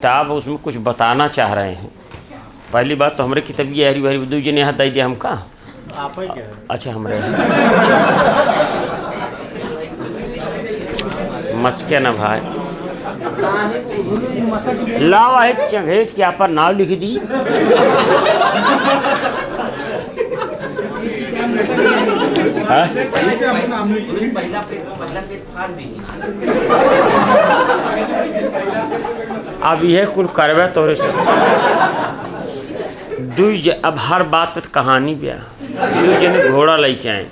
किताब उसमें कुछ बताना चाह रहे हैं। पहली बात तो हमारे किताब ये हरी भरी दू जने यहाँ दे दिया हमका। आप है क्या? अच्छा हमारे मस्के न भाई लावा एक चंगेज के पर नाव लिख दी। अब यह कुल करवे तोरे से अब हर बात पे कहानी ब्या दू जने घोड़ा लेके आए,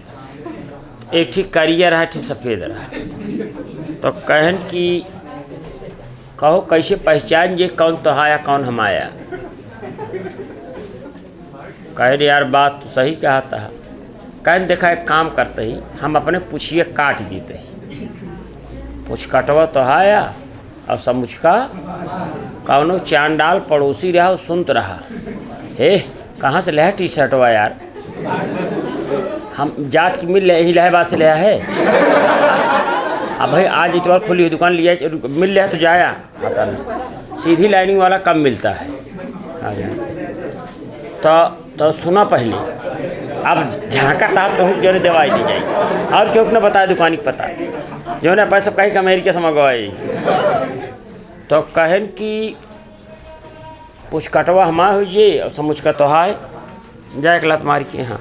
एक ठीक करिया रहा ठीक सफ़ेद रहा। तो कहन कि कहो कैसे पहचान जे कौन तो आया कौन हम आया। कहे यार बात तो सही कहा था। कहन देखा एक काम करते ही हम अपने पुछिए काट देते ही पुछ कटवा तो आया और समुचका कौनो चांडाल पड़ोसी रहा और सुनत रहा। हे कहाँ से लिया टी शर्टवा यार, हम जात की मिल ही इलाहाबाद से लिया है। अब भाई आज इतवार खुली हुई दुकान लिया मिल लिया तो जाया आसान, सीधी लाइनिंग वाला कम मिलता है। तो सुना पहले अब झाँका था तो जो ने दवाई दी जाएगी और क्यों न बताया दुकानी पता जो ने पैसा कहीं का अमेरिका से मंगवाई। तो कहन कि कुछ कटवा हमा हो ये और समुच का तो हाय जाए एक लात मार के यहाँ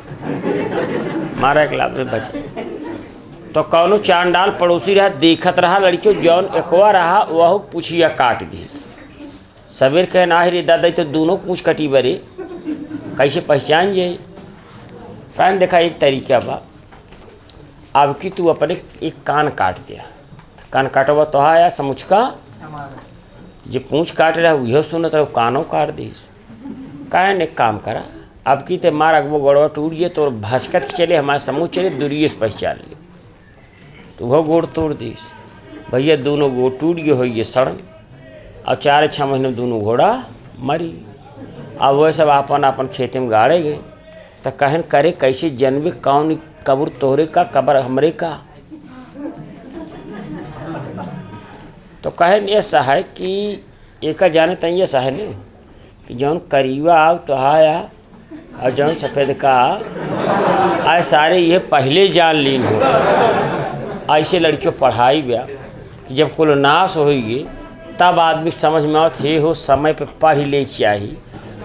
मारा एक लात में बच। तो कौनो चांडाल पड़ोसी रहा देखत रहा लड़कियों जौन एकवा रहा वह पूछिया काट दी। सवेर कहे ना रे दादा तो दोनों पूछ कटी बरे कैसे पहचान जाए। कान देखा एक तरीका बा, अब कि तू अपने एक कान काट दिया, कान काटवा तो आया समुचका जो पूछ काट रहा वह सुनत रहो कानों काट दीस। कान एक काम करा अब की ते मार वो गोड़वा टूट गए तो भसकत चले हमारे समूह चले दूरिये से पहचान ले तो वह गोड़ तोड़ दीस। भैया दोनों गोड़ टूट गए हो ये सड़न और 4-6 महीने में दोनों घोड़ा मरी। अब वह सब अपन अपन खेते में गाड़े गए। तो कहन करे कैसे जन्मे कौन कब्र तोहरे का कब्र हमरे का। तो कहन ऐसा है कि एक जाने तय ऐसा है नहीं कि जौन करीबा आव तो आया और जौन सफ़ेद का आए सारे ये पहले जान लीन हो। ऐसे लड़कियों पढ़ाई ब्या कि जब कुल नाश होगी तब आदमी समझ में आवत हे हो समय पे पढ़ ले चाहिए।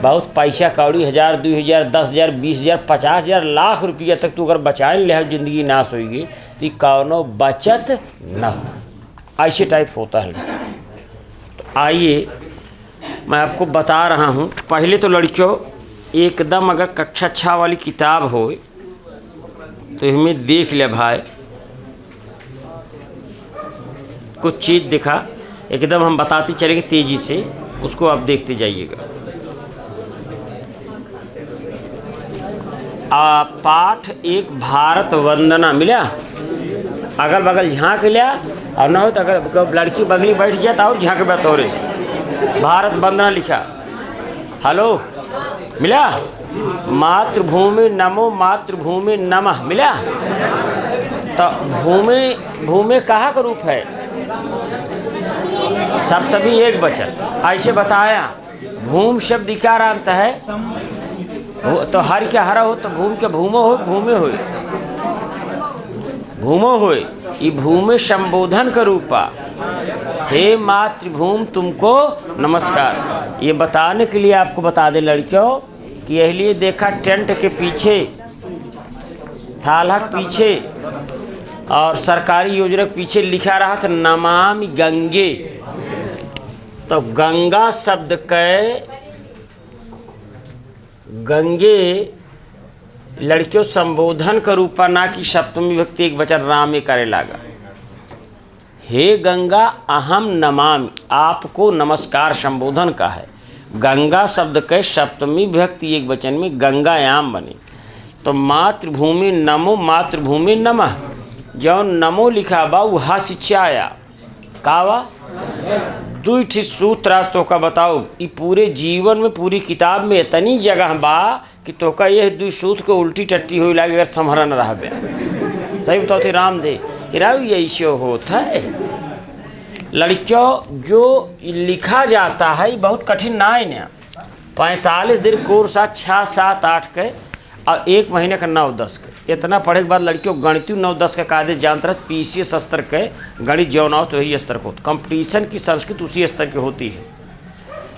बहुत पैसा कौड़ी 1000 2000 10,000 20,000 50,000 लाख रुपया तक तू अगर बचाए ले जिंदगी नाश होगी तो कौनो बचत न हो। ऐसे टाइप होता है। तो आइए मैं आपको बता रहा हूँ। पहले तो लड़कियों एकदम अगर कक्षा 6 वाली किताब हो तो इसमें देख ले भाई कुछ चीज़ दिखा एकदम हम बताते चलेंगे तेज़ी से, उसको आप देखते जाइएगा। पाठ एक भारत वंदना मिला, अगल बगल झाँक लिया और न हो तो अगर लड़की बगली बैठ जाए तो और झाँक बतौरे से भारत वंदना लिखा। हेलो मिला, मातृभूमि नमो मातृभूमि नमः मिला। तो भूमि भूमि कहाँ का रूप है, सप्तमी एक वचन ऐसे बताया। भूम शब्द क्या अर्थ है तो हर क्या हरा हो तो भूम के भूमो हो भूमि हो भूमो हो ये भूमि संबोधन का रूपा। हे मातृभूमि तुमको नमस्कार। ये बताने के लिए आपको बता दे लड़कियों कि यही लिए देखा टेंट के पीछे थाला पीछे और सरकारी योजना के पीछे लिखा रहा था नमामि गंगे। तो गंगा शब्द के गंगे लड़कियों संबोधन का रूपा ना कि सप्तमी विभक्ति एक वचन राम में करे लागा। हे गंगा अहम नमामि आपको नमस्कार संबोधन का है। गंगा शब्द के सप्तमी विभक्ति एक वचन में गंगायाम बने। तो मातृभूमि नमो मातृभूमि नमः जौन नमो लिखा बा वहा शिक्षाया कावा दू ठी सूत्र तो का बताओ। ये पूरे जीवन में पूरी किताब में इतनी जगह बा कि तो का यह दू सूत्र को उल्टी टट्टी हो लगे अगर संभरन रह। सही बताओ थे राम दे राव ये होता है। लड़कियों जो लिखा जाता है बहुत कठिन ना है ना। 45 दिन कोर्स 6, 7, 8 के और 1 महीने का 9-10 के। इतना पढ़े के बाद लड़कियों गणित 9-10 के कायदे जानते रहे। PCS स्तर के गणित जौन आओ तो वही स्तर को कंपटीशन की संस्कृत उसी स्तर की होती है।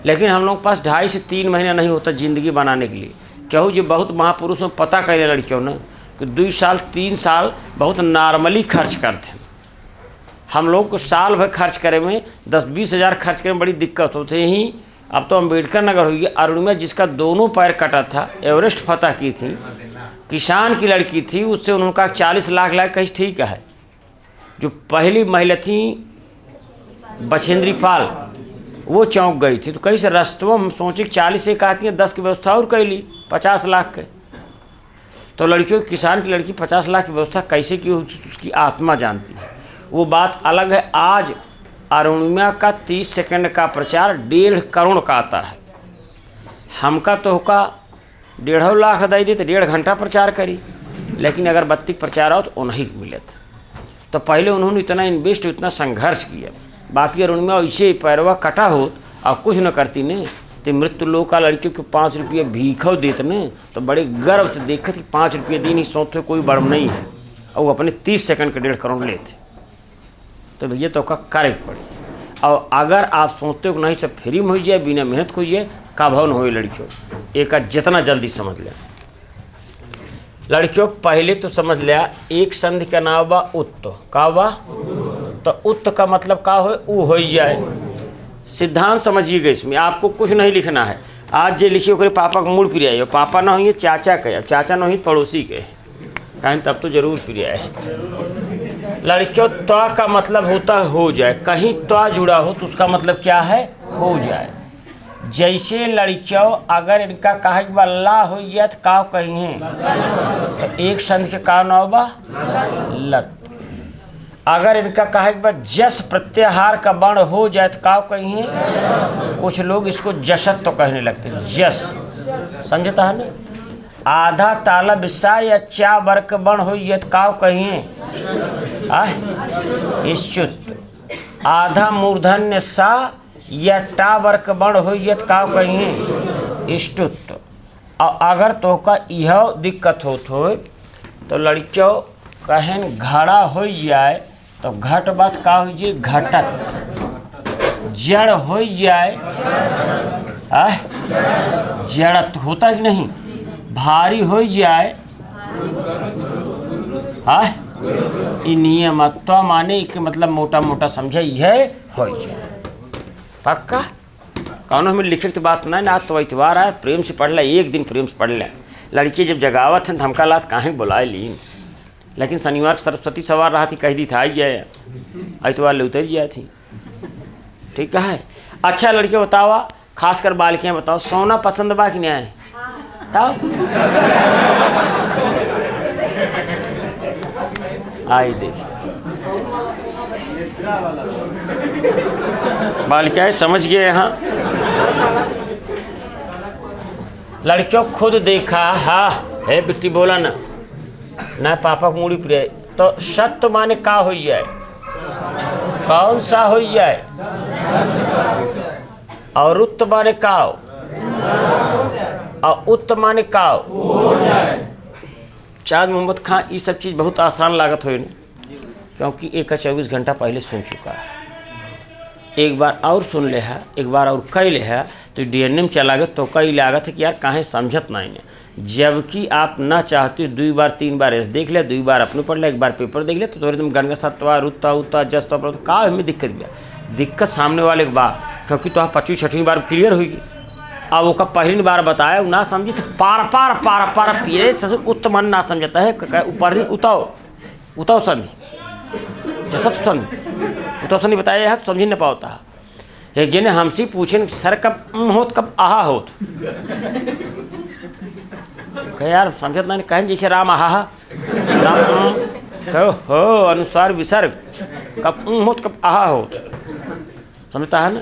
लेकिन हम लोग के पास 2.5 से 3 महीना नहीं होता ज़िंदगी बनाने के लिए। क्यों जो बहुत महापुरुष में पता करे लड़कियों ने कि 2 साल 3 साल बहुत नॉर्मली खर्च करते हैं। हम लोग को साल भर खर्च करे में 10-20 हज़ार खर्च करे में बड़ी दिक्कत होती ही। अब तो अम्बेडकर नगर हुई। अरुणिमा जिसका दोनों पैर कटा था, एवरेस्ट फतह की थी, किसान की लड़की थी, उससे उन्होंने कहा 40 लाख लाख कहीं ठीक है। जो पहली महिला थी बछेंद्री पाल, वो चौंक गई थी। तो कहीं से रस्तों हम सोचे 40 एक आती है, 10 की व्यवस्था और कर ली 50 लाख के। तो लड़कियों किसान की लड़की 50 लाख की व्यवस्था कैसे की उसकी आत्मा जानती है। वो बात अलग है। आज अरुणिमा का 30 सेकंड का प्रचार 1.5 करोड़ का आता है। हमका तो का 1.5 लाख दे दी तो 1.5 घंटा प्रचार करी। लेकिन अगर 32 प्रचार आओ तो उन्हीं मिले थे। तो पहले उन्होंने इतना इन्वेस्ट, इतना संघर्ष किया। बाकी अरुणिमा ऐसे पैरवा कटा हो और कुछ न करती ने तो मृत्यु लोग का लड़कियों को 5 रुपये भीखो देते ने तो बड़े गर्व से देखा थी 5 रुपये दी नहीं सोचते कोई बड़म नहीं है। और वो अपने 30 सेकंड के 1.5 करोड़ लेते। तो भैया तो का करे पड़े। और अगर आप सोचते हो कि नहीं सब फ्री में हो जाए, बिना मेहनत को जाए, का भाव न हो लड़कियों। एक जितना जल्दी समझ लें लड़कियों। पहले तो समझ लिया एक संधि का नाम बा उत्त। का बा? तो उत्त का मतलब का हो जाए। सिद्धांत समझिएगा। इसमें आपको कुछ नहीं लिखना है। आज जो लिखिए ओकरे पापा का मूड प्रिय है। पापा ना होइए चाचा के, चाचा ना होइए पड़ोसी के, कहें तब तो जरूर प्रिय है। लड़कियों त्वा का मतलब होता है हो जाए। कहीं त्वा जुड़ा हो तो उसका मतलब क्या है? हो जाए। जैसे लड़कियों अगर इनका कहा कि ला हो जाए तो का कहीं है तो एक संध के का नाव बा लत। अगर इनका कहा कि जस प्रत्याहार का वर्ण हो जाए तो का कहीं है। कुछ लोग इसको जसत तो कहने लगते हैं। जस समझता है ना। आधा ताला बिस्सा या चा वर्ग वर्ण हो जाए तो का कहीं है इश्चुत। आधा मूर्धन्य सा या टा वर्ग वर्ण हो जाए तो का कहीं है इष्टुत। और अगर तो का यह दिक्कत हो तो लड़कियों कहन घड़ा हो जाए तो घट बात का हो जाए घटत। जड़ हो जाए जड़त होता ही नहीं। भारी हो जाए नियमत्व माने के मतलब मोटा मोटा समझे यह हो जाए। पक्का कौन हमें लिखे तो बात नहीं ना। तो इतवार है प्रेम से पढ़ ले, एक दिन प्रेम से पढ़ ले। लड़की जब जगावत है धमका लात काहें बुलाए ली। लेकिन शनिवार सरस्वती सवार रहा थी कह दी था आई जाए इतवार ले उतर जाए थी। ठीक है। अच्छा लड़के बतावा खासकर बालिकाएं बताओ सोना पसंद बा कि नहीं आए बताओ। आई देख बालिकाएं समझ गए। यहाँ लड़कियों खुद देखा। हाँ है बिट्टी बोला ना पापा को मुड़ी प्रिय। तो सत्य माने का हो जाए कौन सा हो जाए और उत्त माने का हो और उत्त माने का हो। चाँद मोहम्मद खां ये सब चीज़ बहुत आसान लागत हो क्योंकि 24 घंटा पहले सुन चुका है। एक बार और सुन ले है, एक बार और कई ले है तो DNA में चला गया तो कई लागत है कि यार काहे समझत नहीं है। जबकि आप ना चाहते 2 बार 3 बार ऐसे देख ले, 2 बार अपने पढ़ ले, 1 बार पेपर देख ले तो एकदम गणगा सत्वा रुत्ता उत्ता जस्ता पर का हमें दिक्कत भी दिक्कत सामने वाले के बाद क्योंकि तो आप 25 छठी बार क्लियर होगी। अब वो का पहली बार बताया वो ना समझी तो पार पार पार पार पीरे ससुर उत्तमन ना समझता है। ऊपर दिन उताओ समझी जैसा तो समझ उताओ समझी बताया है तो समझ नहीं पाता है। एक जने हमसे पूछे सर कब होत कब आहा होत कह यार समझत नहीं कहें जैसे राम आहा राम हो अनुसार विसर्ग कब होत कब आहा होत समझता है ना।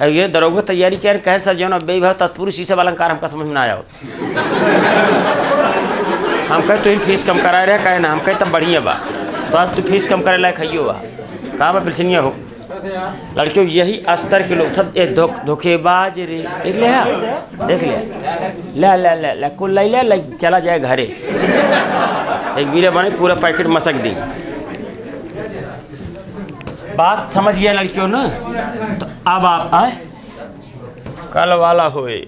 ये दरोगा तैयारी क्या कहे सर जो ना बेभाव तत्पुरुष शीशे वाला अलंकार हमका समझ में ना आया हो। हम कहे तो फीस कम कराए रहे कहे ना हम कहे तब बढ़िया बा तो आप तो फीस कम करे लायक खाइयो बा कहाँ बा पिलसनिया हो लड़कियों यही स्तर के लोग सब ये धोखेबाज रे। देख ले देख ले ला ला ला ला को लै ला चला जाए घरे, एक बीरे बने पूरा पैकेट मसक दी। बात समझ गया लड़कियों ना? तो अब आप आए कल वाला होए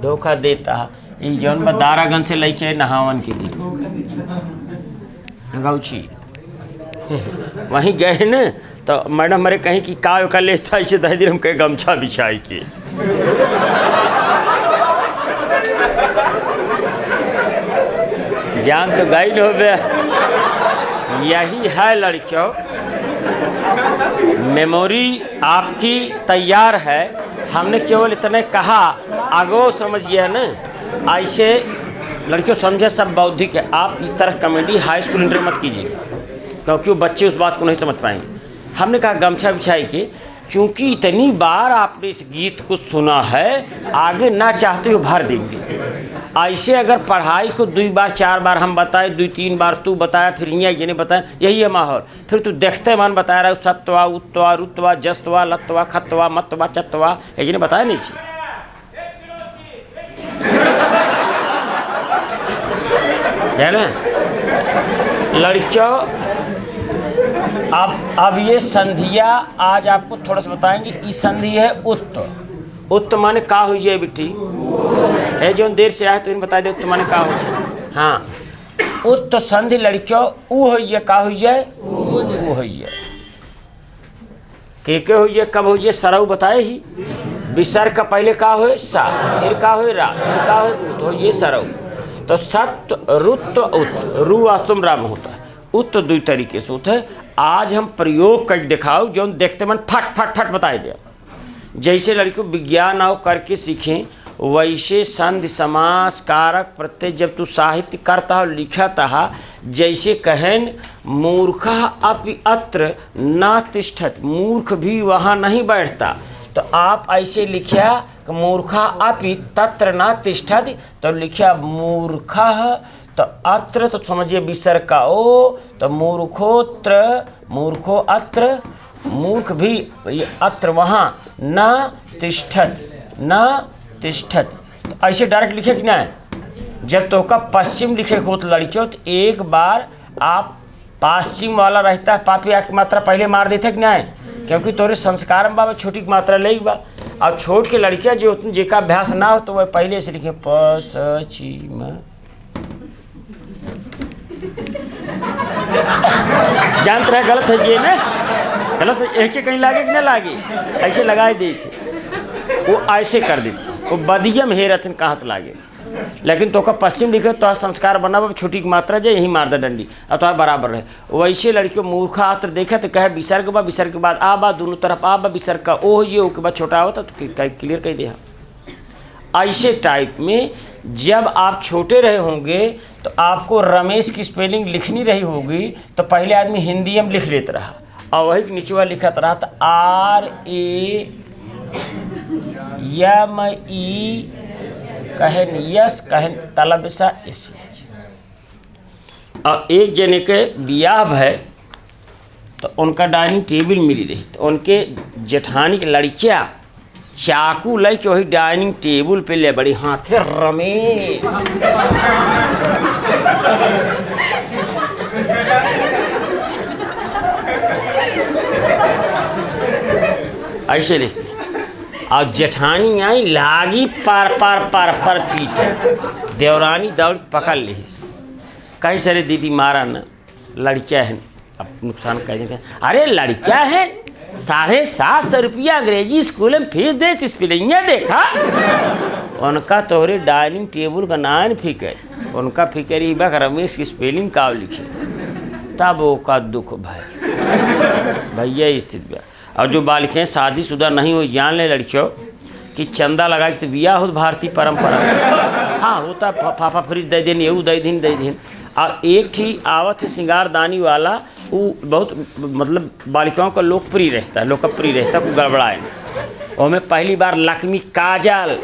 धोखा देता ये जौन दारागंज से लेके नहावन के दिन गौची वहीं गए न तो मैडम मरे कहीं कि का लेता इसे दह दिन हम कहे गमछा बिछाई के। जान तो गाइड हो गया। यही है लड़कियों, मेमोरी आपकी तैयार है। हमने केवल इतने कहा आगो समझ गया ना। ऐसे लड़कियों समझे सब बौद्धिक है। आप इस तरह कॉमेडी हाई स्कूल इंटर मत कीजिए क्योंकि वो बच्चे उस बात को नहीं समझ पाएंगे। हमने कहा गमछा बिछाई के, चूँकि इतनी बार आपने इस गीत को सुना है आगे ना चाहते हुए भर देंगे। ऐसे अगर पढ़ाई को 2 बार 4 बार हम बताए, 2-3 बार तू बताया, फिर यहाँ ये नहीं बताया, यही है माहौल। फिर तू देखते मन बता रहा है सत्वा उत्वा रुत्वा जस्तवा लत्वा खत्वा मतवा चतवा, ये नहीं बताया नहीं चाहिए। है ना लड़कियों? अब ये संधिया आज आपको थोड़ा सा बताएंगे। इस संधि है उत्त। उत्त माने का हुई है बेटी है जो देर से आए तो इन्हें बता दे उत्त माने का हुई। हाँ उत्त संधि लड़कियों ऊ हुई है, का हुई है ऊ हुई है। के हुई है, कब हुई है? सरऊ बताए ही। विसर्ग का पहले का हुए सा, फिर का हुए रा, फिर का हुए उत, हो ये सरऊ। तो सत्य रुत उत, रू वास्तव में राम होता है, उत 2 तरीके से होता है। आज हम प्रयोग कर दिखाओ जो देखते मन फट फट फट बताए दे। जैसे लड़कियों विज्ञान आओ करके सीखें वैसे संधि समास कारक प्रत्यय जब तू साहित्य करता हो लिखता है। जैसे कहें मूर्खा अपि अत्र न तिष्ठत, मूर्ख भी वहाँ नहीं बैठता। तो आप ऐसे लिखिया कि मूर्खा अपि तत्र न तिष्ठत, तो लिखिया मूर्खा तो अत्र, तो समझिए विसर्ग का ओ, तो मूर्खोत्र मूर्खो अत्र, मूर्ख भी अत्र वहाँ न तिष्ठत न तिष्ठत। तो ऐसे डायरेक्ट लिखे कि ना। जब तो का पश्चिम लिखे हो तो लड़कियों तो एक बार आप पश्चिम वाला रहता है पापी की मात्रा पहले मार देते कि ना, क्योंकि तोरे संस्कार में बाबा छोटी की मात्रा ले बा। अब छोट के लड़कियाँ जो जेका अभ्यास ना हो तो वह पहले से लिखे पश्चिम। जानते रहे गलत है ये ना, गलत है एक कहीं लागे कि ना लागे, ऐसे लगाए दे थे वो ऐसे कर देते वो बदियम हे रथन कहाँ से लागे। लेकिन तो का पश्चिम लिखे तो संस्कार बना छोटी की मात्रा जाए यही मार दे डंडी और तो बराबर रहे। वैसे लड़कियों मूर्खा आत्र देखे तो कहे विसर्ग बा, विसर्ग के बाद आ बा, दोनों तरफ आ बा, विसर्ग का ओ ये के बाद छोटा होता तो क्लियर कह दे। ऐसे टाइप में जब आप छोटे रहे होंगे तो आपको रमेश की स्पेलिंग लिखनी रही होगी तो पहले आदमी हिंदी में लिख लेता रहा और वही निचवा लिखत रहा था RAME कहन यस कहन तलबसा ऐसे। और एक जने के बियाह है तो उनका डाइनिंग टेबल मिली रही तो उनके जेठानी की लड़कियाँ चाकू ले के वही डाइनिंग टेबल पे ले बड़ी हाथे रमेश। ऐसे लिखते और जेठानी आई लागी पार पार पार पर पीट, देवरानी दौड़ पकड़ ली। कई सारे दीदी मारा न लड़कियाँ हैं अब नुकसान कह देंगे। अरे लड़कियाँ हैं 750 रुपया अंग्रेजी स्कूल में फीस दे स्पेलिंग देखा। उनका तोहरे डाइनिंग टेबल का नान फिक्र, उनका फिक्र ही बा रमेश की स्पेलिंग का लिखे तब वो का दुख भाई भैया स्थिति बा। और जो बालिकाएँ शादीशुदा नहीं हुई जान ले लड़कियों कि चंदा लगा के तो बिया हो भारतीय परंपरा। हाँ होता फाफा फ्रिज दे दिन यू दे दिन। और एक थी आवत श्रृंगारदानी वाला वो बहुत मतलब बालिकाओं का लोकप्रिय रहता कोई गड़बड़ाए। और में पहली बार लक्ष्मी काजल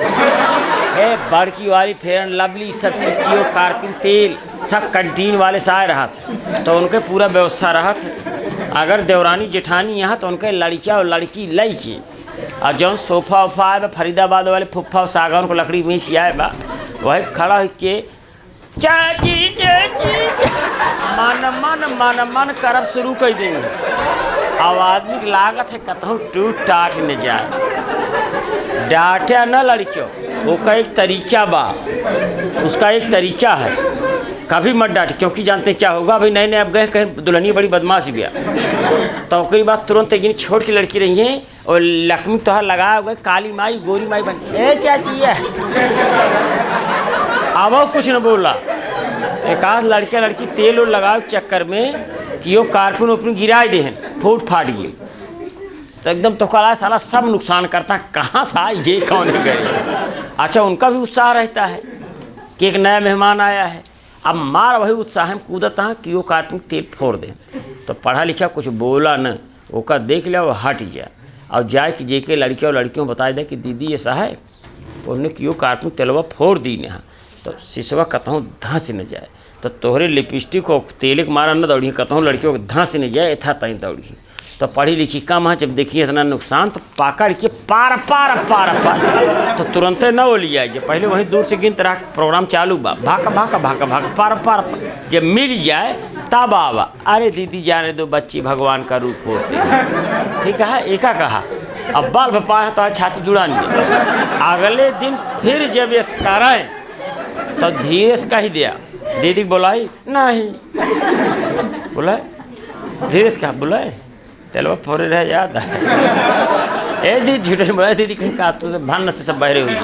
बड़की वाली फेयर एंड लवली सब चीज़ की, कार्पिन तेल सब कंटीन वाले से आए रहा था, तो उनके पूरा व्यवस्था रहा था। अगर देवरानी जेठानी यहाँ तो उनके लड़किया और लड़की लड़की, और जौन सोफा वोफा आए बा फरीदाबाद वाले फुफ्फा और सागौन को लकड़ी बेच आए बा, वही खड़ा हो के चाची चाची मन मन मन मन करब शुरू कर देंगे। अब आदमी की लागत है कतहूँ टूट टाट न जाए। डांटे न लड़कियों, वो का एक तरीका बा, उसका एक तरीका है, कभी मत डांटे, क्योंकि जानते क्या होगा, भाई नए नए अब गए कहीं दुल्हनी बड़ी बदमाश भी तो कई बात तुरंत एक छोट की लड़की रही है और लक्ष्मी तोहर लगा हुआ काली माई गोरी माई बन ए चाची है, अब वो कुछ न बोला। एक आध लड़की तेल और लगाओ चक्कर में कि वो कार्पुन उपन गिराए दे फूट फाट गई, तो एकदम तो कला साला सब नुकसान करता, कहाँ सा ये कौन है गए। अच्छा उनका भी उत्साह रहता है कि एक नया मेहमान आया है, अब मार वही उत्साह में कूदता कि वो कार्टून तेल फोड़ दे, तो पढ़ा लिखा कुछ बोला न, वो का देख लिया वो हट गया और जाए कि जे के लड़कियों और लड़कियों बता दे कि दीदी ऐसा है, उन्होंने क्यों कार्टून तेलवा फोड़ दी ने, तो सिसवा कतहूँ धंस न जाए, तो तोहरे लिपस्टिक को तेल के मारा न दौड़ी, कतहूँ लड़कियों को धंस न जाए था तई दौड़ी। तो पढ़ी लिखी कम है, जब देखिए इतना नुकसान तो पकड़ के पार पार पार पार, तो तुरंत न वो लिया जाए, पहले वहीं दूर से गिन तरह प्रोग्राम चालू बा, भाका भाका भाका भाका पार पार, जब मिल जाए तब आवा, अरे दीदी जाने दो बच्ची भगवान का रूप होते हैं, ठीक है। एका कहा अब बाल भपाए तो छाती जुड़ा नहीं, अगले दिन फिर जब ये कराएं तो धीरे से कही दिया, दीदी बोलाई नहीं, बोलाए धीरे से क्या बोलाए तेलवा फोड़े रह याद है ए दीदी झूठे बोला दीदी कहीं कहा तो भान से सब बहरे हुई,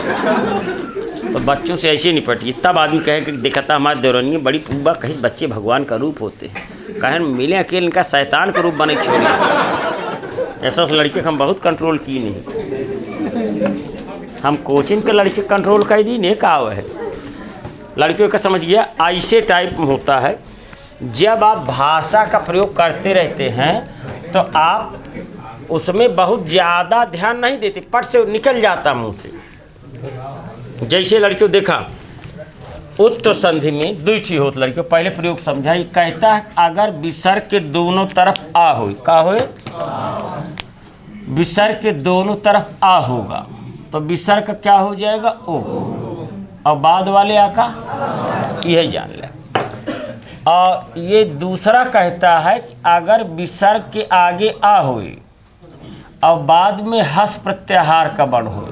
तो बच्चों से ऐसे निपटिए। तब आदमी कहे कि देखा था हमारे देवरानी बड़ी पूबा, कहीं बच्चे भगवान का रूप होते हैं, कहें मिले अकेले इनका शैतान का रूप बने छोड़िए। ऐसा लड़के हम बहुत कंट्रोल की नहीं, हम कोचिंग के लड़के कंट्रोल कर दी नहीं कहा है, लड़कियों का समझ गया ऐसे टाइप में होता है। जब आप भाषा का प्रयोग करते रहते हैं तो आप उसमें बहुत ज़्यादा ध्यान नहीं देते, पट से निकल जाता मुंह से। जैसे लड़कियों देखा उत्तर संधि में दो चीज होती, लड़कियों पहले प्रयोग समझाई, कहता है अगर विसर्ग के दोनों तरफ आ हो, का हो विसर्ग के दोनों तरफ आ होगा तो विसर्ग का क्या हो जाएगा ओ, और बाद वाले आ का यही जान ले। और ये दूसरा कहता है कि अगर विसर्ग के आगे आ होए और बाद में हस प्रत्याहार का बण हो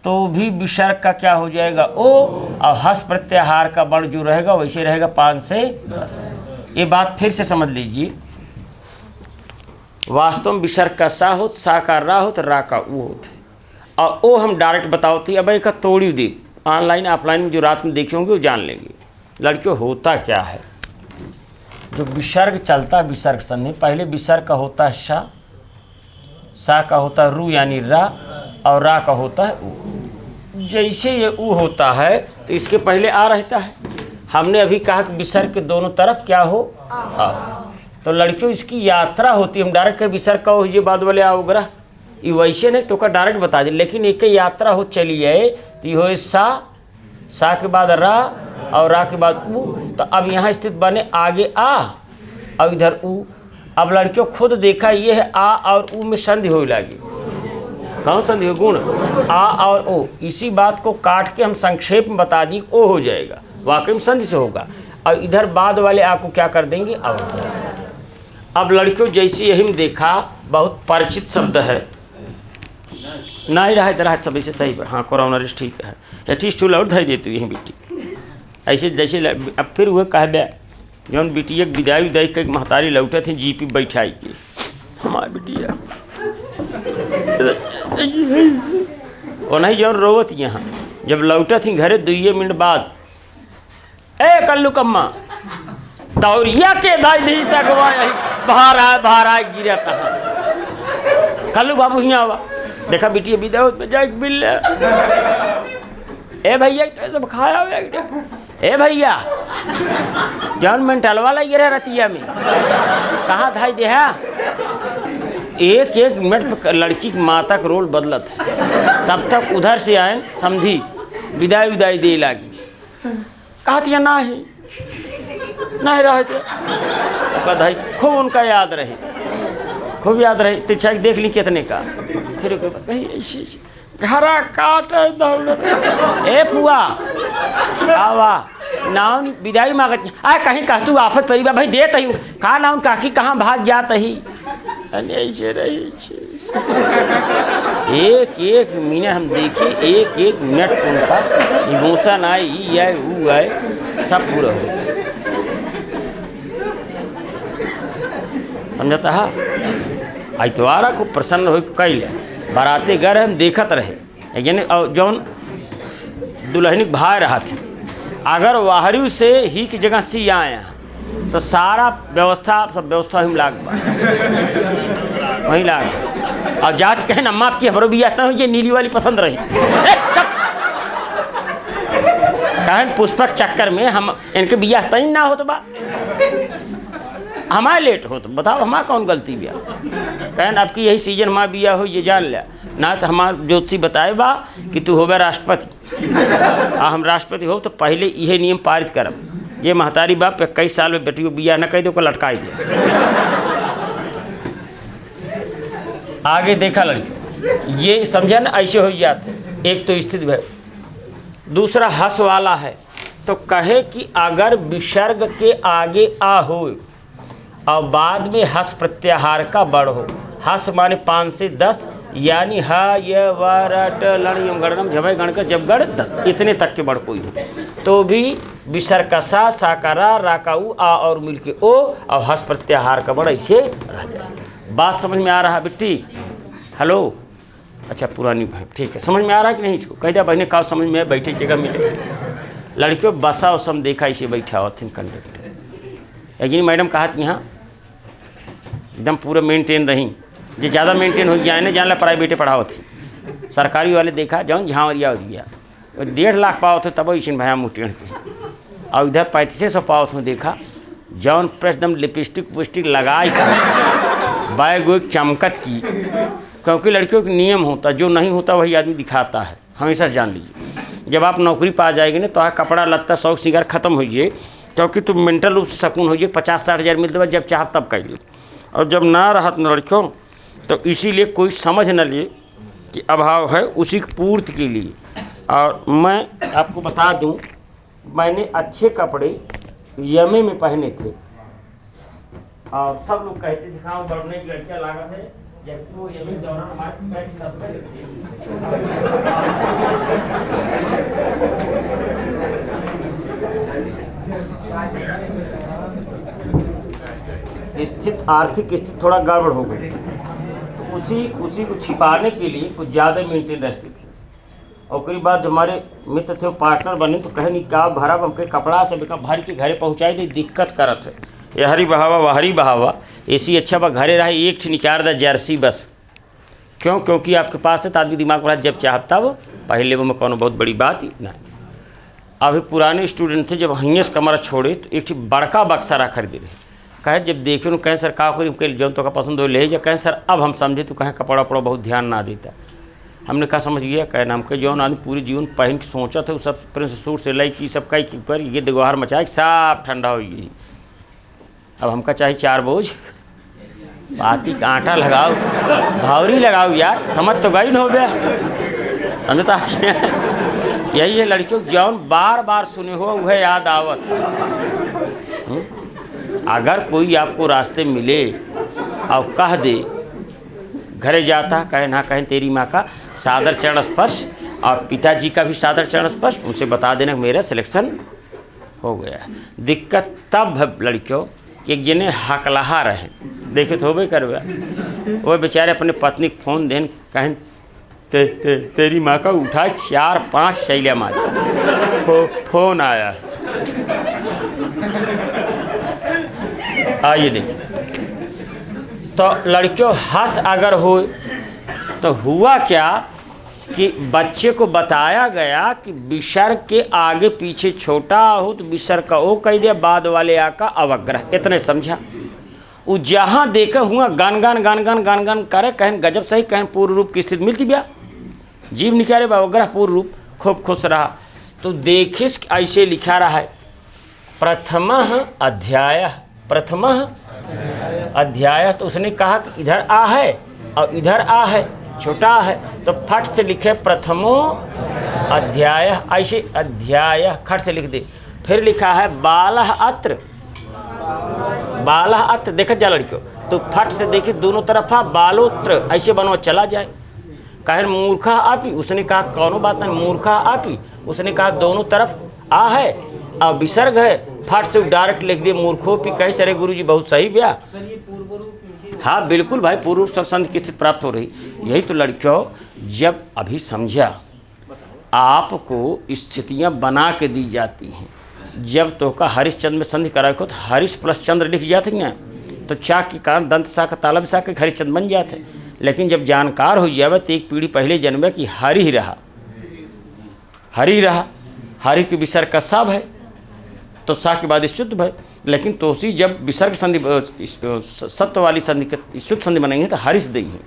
तो भी विसर्ग का क्या हो जाएगा ओ, और हस प्रत्याहार का बण जो रहेगा वैसे रहेगा 5 से 10। ये बात फिर से समझ लीजिए, वास्तव में विसर्ग का सा हो, सा का रा हो, तो रा का ऊ होते, और ओ हम डायरेक्ट बताओ अब एक तोड़ी दी ऑनलाइन ऑफलाइन में जो रात में देखे होंगे वो जान लेंगे। लड़कियों होता क्या है, जो विसर्ग चलता है विसर्ग संधि, पहले विसर्ग का होता है शा, सा का होता है रू यानी रा, और रा का होता है ऊ। जैसे ये ऊ होता है तो इसके पहले आ रहता है, हमने अभी कहा कि विसर्ग के दोनों तरफ क्या हो आ, तो लड़कियों इसकी यात्रा होती है। हम डायरेक्ट कहीं विसर्ग का हो ये बाद वाले आओग्रह, ये वैसे नहीं तो का डायरेक्ट बता दे, लेकिन एक यात्रा हो चली है तो ये हो सा के बाद रा और रा के बाद ऊ, तो अब यहाँ स्थित बने आगे आ और इधर ऊ। अब लड़कियों खुद देखा ये है आ और ऊ में संधि हो लगी, कौन संधि हो गुण आ और ओ, इसी बात को काट के हम संक्षेप में बता दी ओ हो जाएगा, वाकई में संधि से होगा, और इधर बाद वाले आ को क्या कर देंगे अब। अब लड़कियों जैसे यही में देखा बहुत परिचित शब्द है, नहीं रहा सब ऐसे सही पर, हाँ कोरोना रिस्ट ठीक है, एटी स्टूल और धर देती यही बेटी ऐसे जैसे। अब फिर वह कह दे जौन बिटिया विदाई उदाई के महतारी लौटे थे जीपी बैठाई के, हमारी बिटिया वो नहीं जौन रोवत यहाँ जब लौटे थी घरे 2 मिनट बाद, ए कल्लू कम्मा दौरिया के दाई दी सकवा यही बाहर आ गिरा कहाँ, कल्लू बाबू यहाँ आवा देखा बिटिया विदा में जाए मिल ए भैया तो सब खाया हुआ, ए भैया जौन मेंटलवा लग रहा रतिया में कहाँ धाई दे है, एक मिनट पर लड़की की माता का रोल बदलत है। तब तक उधर से आए समझी विदाई विदाई दे लागी। कहती है नहीं रहे थे बधाई खूब उनका याद रहे, खूब याद रहे। तिरछा देख ली कितने का, फिर ऐसे घरा काट दौलत ए फुआ आवा नाउन विदाई मांगत आ कहीं कह तू आफत परिवार भाई देत ही कहा नाउन काकी कहाँ भाग जात ही। ऐसे रही एक एक मिनट हम देखे, एक एक मिनट उनका इमोशन आए, ई आए वो आए, सब पूरा हो समझता है। आई तुम्हारा खूब प्रसन्न हो कैल बाराते घर हम देखत रहे, यानी जौन दुल्हनी भाई रहा थे अगर वाहरू से ही की जगह सी आए तो सारा व्यवस्था सब व्यवस्था ही लाग वहीं लाग। और जात कहे अम्मा आपकी हमारो भी आता ये नीली वाली पसंद रही कहन पुष्पक चक्कर में हम इनके बिया तय ना हो तो बा हमारे लेट हो तो बताओ हमारा कौन गलती बिया। कहन आपकी यही सीजन हमारा बिया हो ये जान लिया ना तो हमार ज्योतिषी बताए बा कि तू होबे राष्ट्रपति हम राष्ट्रपति हो तो पहले यह नियम पारित करब ये महतारी बाप 21 साल में बेटी को बिया न कह दो को लटकाई दे। आगे देखा लड़की ये समझा ना ऐसे हो जाते। एक तो स्थिति है, दूसरा हंस वाला है तो कहे कि अगर विसर्ग के आगे आ हो और बाद में हंस प्रत्याहार का बढ़ हो। हंस माने 5 से 10 यानी हा य वरट लण गणनम झवय गण का जब गण 10 इतने तक के बढ़ कोई है तो भी विसर्ग का सा साकारा राकाऊ आ और मिल के ओ और हंस प्रत्याहार का बढ़ ऐसे रह जाए। बात समझ में आ रहा बिट्टी? हेलो अच्छा पुरानी भाई ठीक है, समझ में आ रहा है कि नहीं? इसको कह दिया बहने का समझ में बैठे जगह मिले। लड़कियों बसा उसम देखा इसे बैठा होती कंडक्टर लेकिन मैडम कहा यहाँ एकदम पूरा मेंटेन रही जो ज़्यादा मेंटेन हो गया है जान ला प्राइवेटे पढ़ाओ थी। सरकारी वाले देखा जाऊँ झाँवरिया हो गया 1.5 लाख पाओ थे तब इसी भया मुटेण के और इधर 3500 पाओ थे देखा जौन प्रेस एकदम लिपस्टिक पुस्टिक लगाई बैग वैग चमकत की। क्योंकि लड़कियों का नियम होता जो नहीं होता वही आदमी दिखाता है, हमेशा जान लीजिए। जब आप नौकरी पा जाएगी ना तो कपड़ा लत्ता शौक सिंगार खत्म हो जाए क्योंकि तुम मेंटल रूप से सकून हो जाए। 50-60 हज़ार मिलते जब चाह तब कर लो और जब ना रहा न लड़कियों तो इसीलिए कोई समझ न ले कि अभाव है उसी की पूर्ति के लिए। और मैं आपको बता दूं मैंने अच्छे कपड़े यमे में पहने थे और सब लोग कहते थे खाओ बढ़ने की लड़कियाँ लागत है जबकि वो यमे दौरान हमारे बैग सब स्थित आर्थिक स्थिति थोड़ा गड़बड़ हो गई तो उसी को छिपाने के लिए कुछ ज़्यादा मेंटेन रहती थी। और उसके बाद जो हमारे मित्र थे वो पार्टनर बने तो कहे नहीं क्या भरा हमके कपड़ा से बेका भर के घरे पहुँचाई दे दिक्कत करत है यहरी बहावा वहरी बहावा ऐसी अच्छा बा घरे रहे एक निकाल दा जर्सी बस क्यों क्योंकि आपके पास है तो आदमी दिमाग में जब चाहता वो पहले वो में कौन बहुत बड़ी बात ही नहीं। अभी पुराने स्टूडेंट थे जब हिंगे से कमरा छोड़े तो एक बड़का बक्सा रख खरीदे रहे कहे जब देखे न कहें सर का करी जो तो का पसंद हो ले जा कहें सर अब हम समझे तो कहें कपड़ा वपड़ा बहुत ध्यान ना देता। हमने कहा समझ गया कहे नाम के जौन आदमी पूरी जीवन पहन के सोचा था वो सब प्रिंस सूट से लई की सब कई की पर ये दोगहार मचाए सब ठंडा हो गई। अब हमका चाहिए 4 बोझ बाती का आटा लगाओ भावरी लगाओ यार समझ तो गई न हो गया समझता यही है लड़कियों जौन बार बार सुने हो वह याद आवत। अगर कोई आपको रास्ते मिले और कह दे घरे जाता कहे ना कहें तेरी माँ का सादर चरण स्पर्श और पिताजी का भी सादर चरण स्पर्श उनसे बता देना मेरा सिलेक्शन हो गया। दिक्कत तब है लड़कियों कि एक जने हकलहा रहे देखे तो हो कर वो बेचारे अपने पत्नी को फ़ोन देन कहें तेरी माँ का उठा 4-5 शैलिया मार फोन आया। आइए देखिए तो लड़कियों हंस अगर हो तो हुआ क्या कि बच्चे को बताया गया कि विसर्ग के आगे पीछे छोटा हो तो विसर्ग का ओ कह दिया बाद वाले आ का अवग्रह इतने समझा। वो जहाँ देखा हुआ गान गान करे कहें गजब सही कहें पूर्व रूप की स्थिति मिलती भैया जीव निकाले अवग्रह पूर्व रूप खूब खुश रहा। तो देखिस ऐसे लिखा रहा है, प्रथमः अध्याय, प्रथमः अध्याय। तो उसने कहा कि इधर आ है और इधर आ है, छोटा है, तो फट से लिखे प्रथमो अध्याय, ऐसे अध्याय खट से लिख दे। फिर लिखा है बालः अत्र, बालः अत्र, देखा जा लड़कियों, तो फट से देखिए दोनों तरफ बालोत्र, ऐसे बनवा चला जाए। कहे मूर्खा आपी, उसने कहा कौनो बात नहीं, मूर्खा आपी, उसने कहा दोनों तरफ आ है और विसर्ग है, फट से डायरेक्ट लिख दिए मूर्खोपी। कहे सरे गुरुजी बहुत सही भैया। हाँ बिल्कुल भाई, पूर्व संत की स्थिति प्राप्त हो रही। यही तो लड़कियों, जब अभी समझा आपको स्थितियां बना के दी जाती हैं। जब तो का हरिश्चंद्र में संधि करा को तो हरिश प्लस चंद्र लिख जाते ना, तो चा के कारण दंत सा का तालब सा के हरिश्चंद्र बन जाते। लेकिन जब जानकार हो जाए तो एक पीढ़ी पहले जन्मे कि हरि ही रहा, हरि रहा, हरि के विसर्ग का सब है, तो सा के बाद शुद्ध भाई। लेकिन तोसी जब विसर्ग संधि सत्व वाली संधि शुद्ध संधि बनाएंगे तो हरिश देंगे,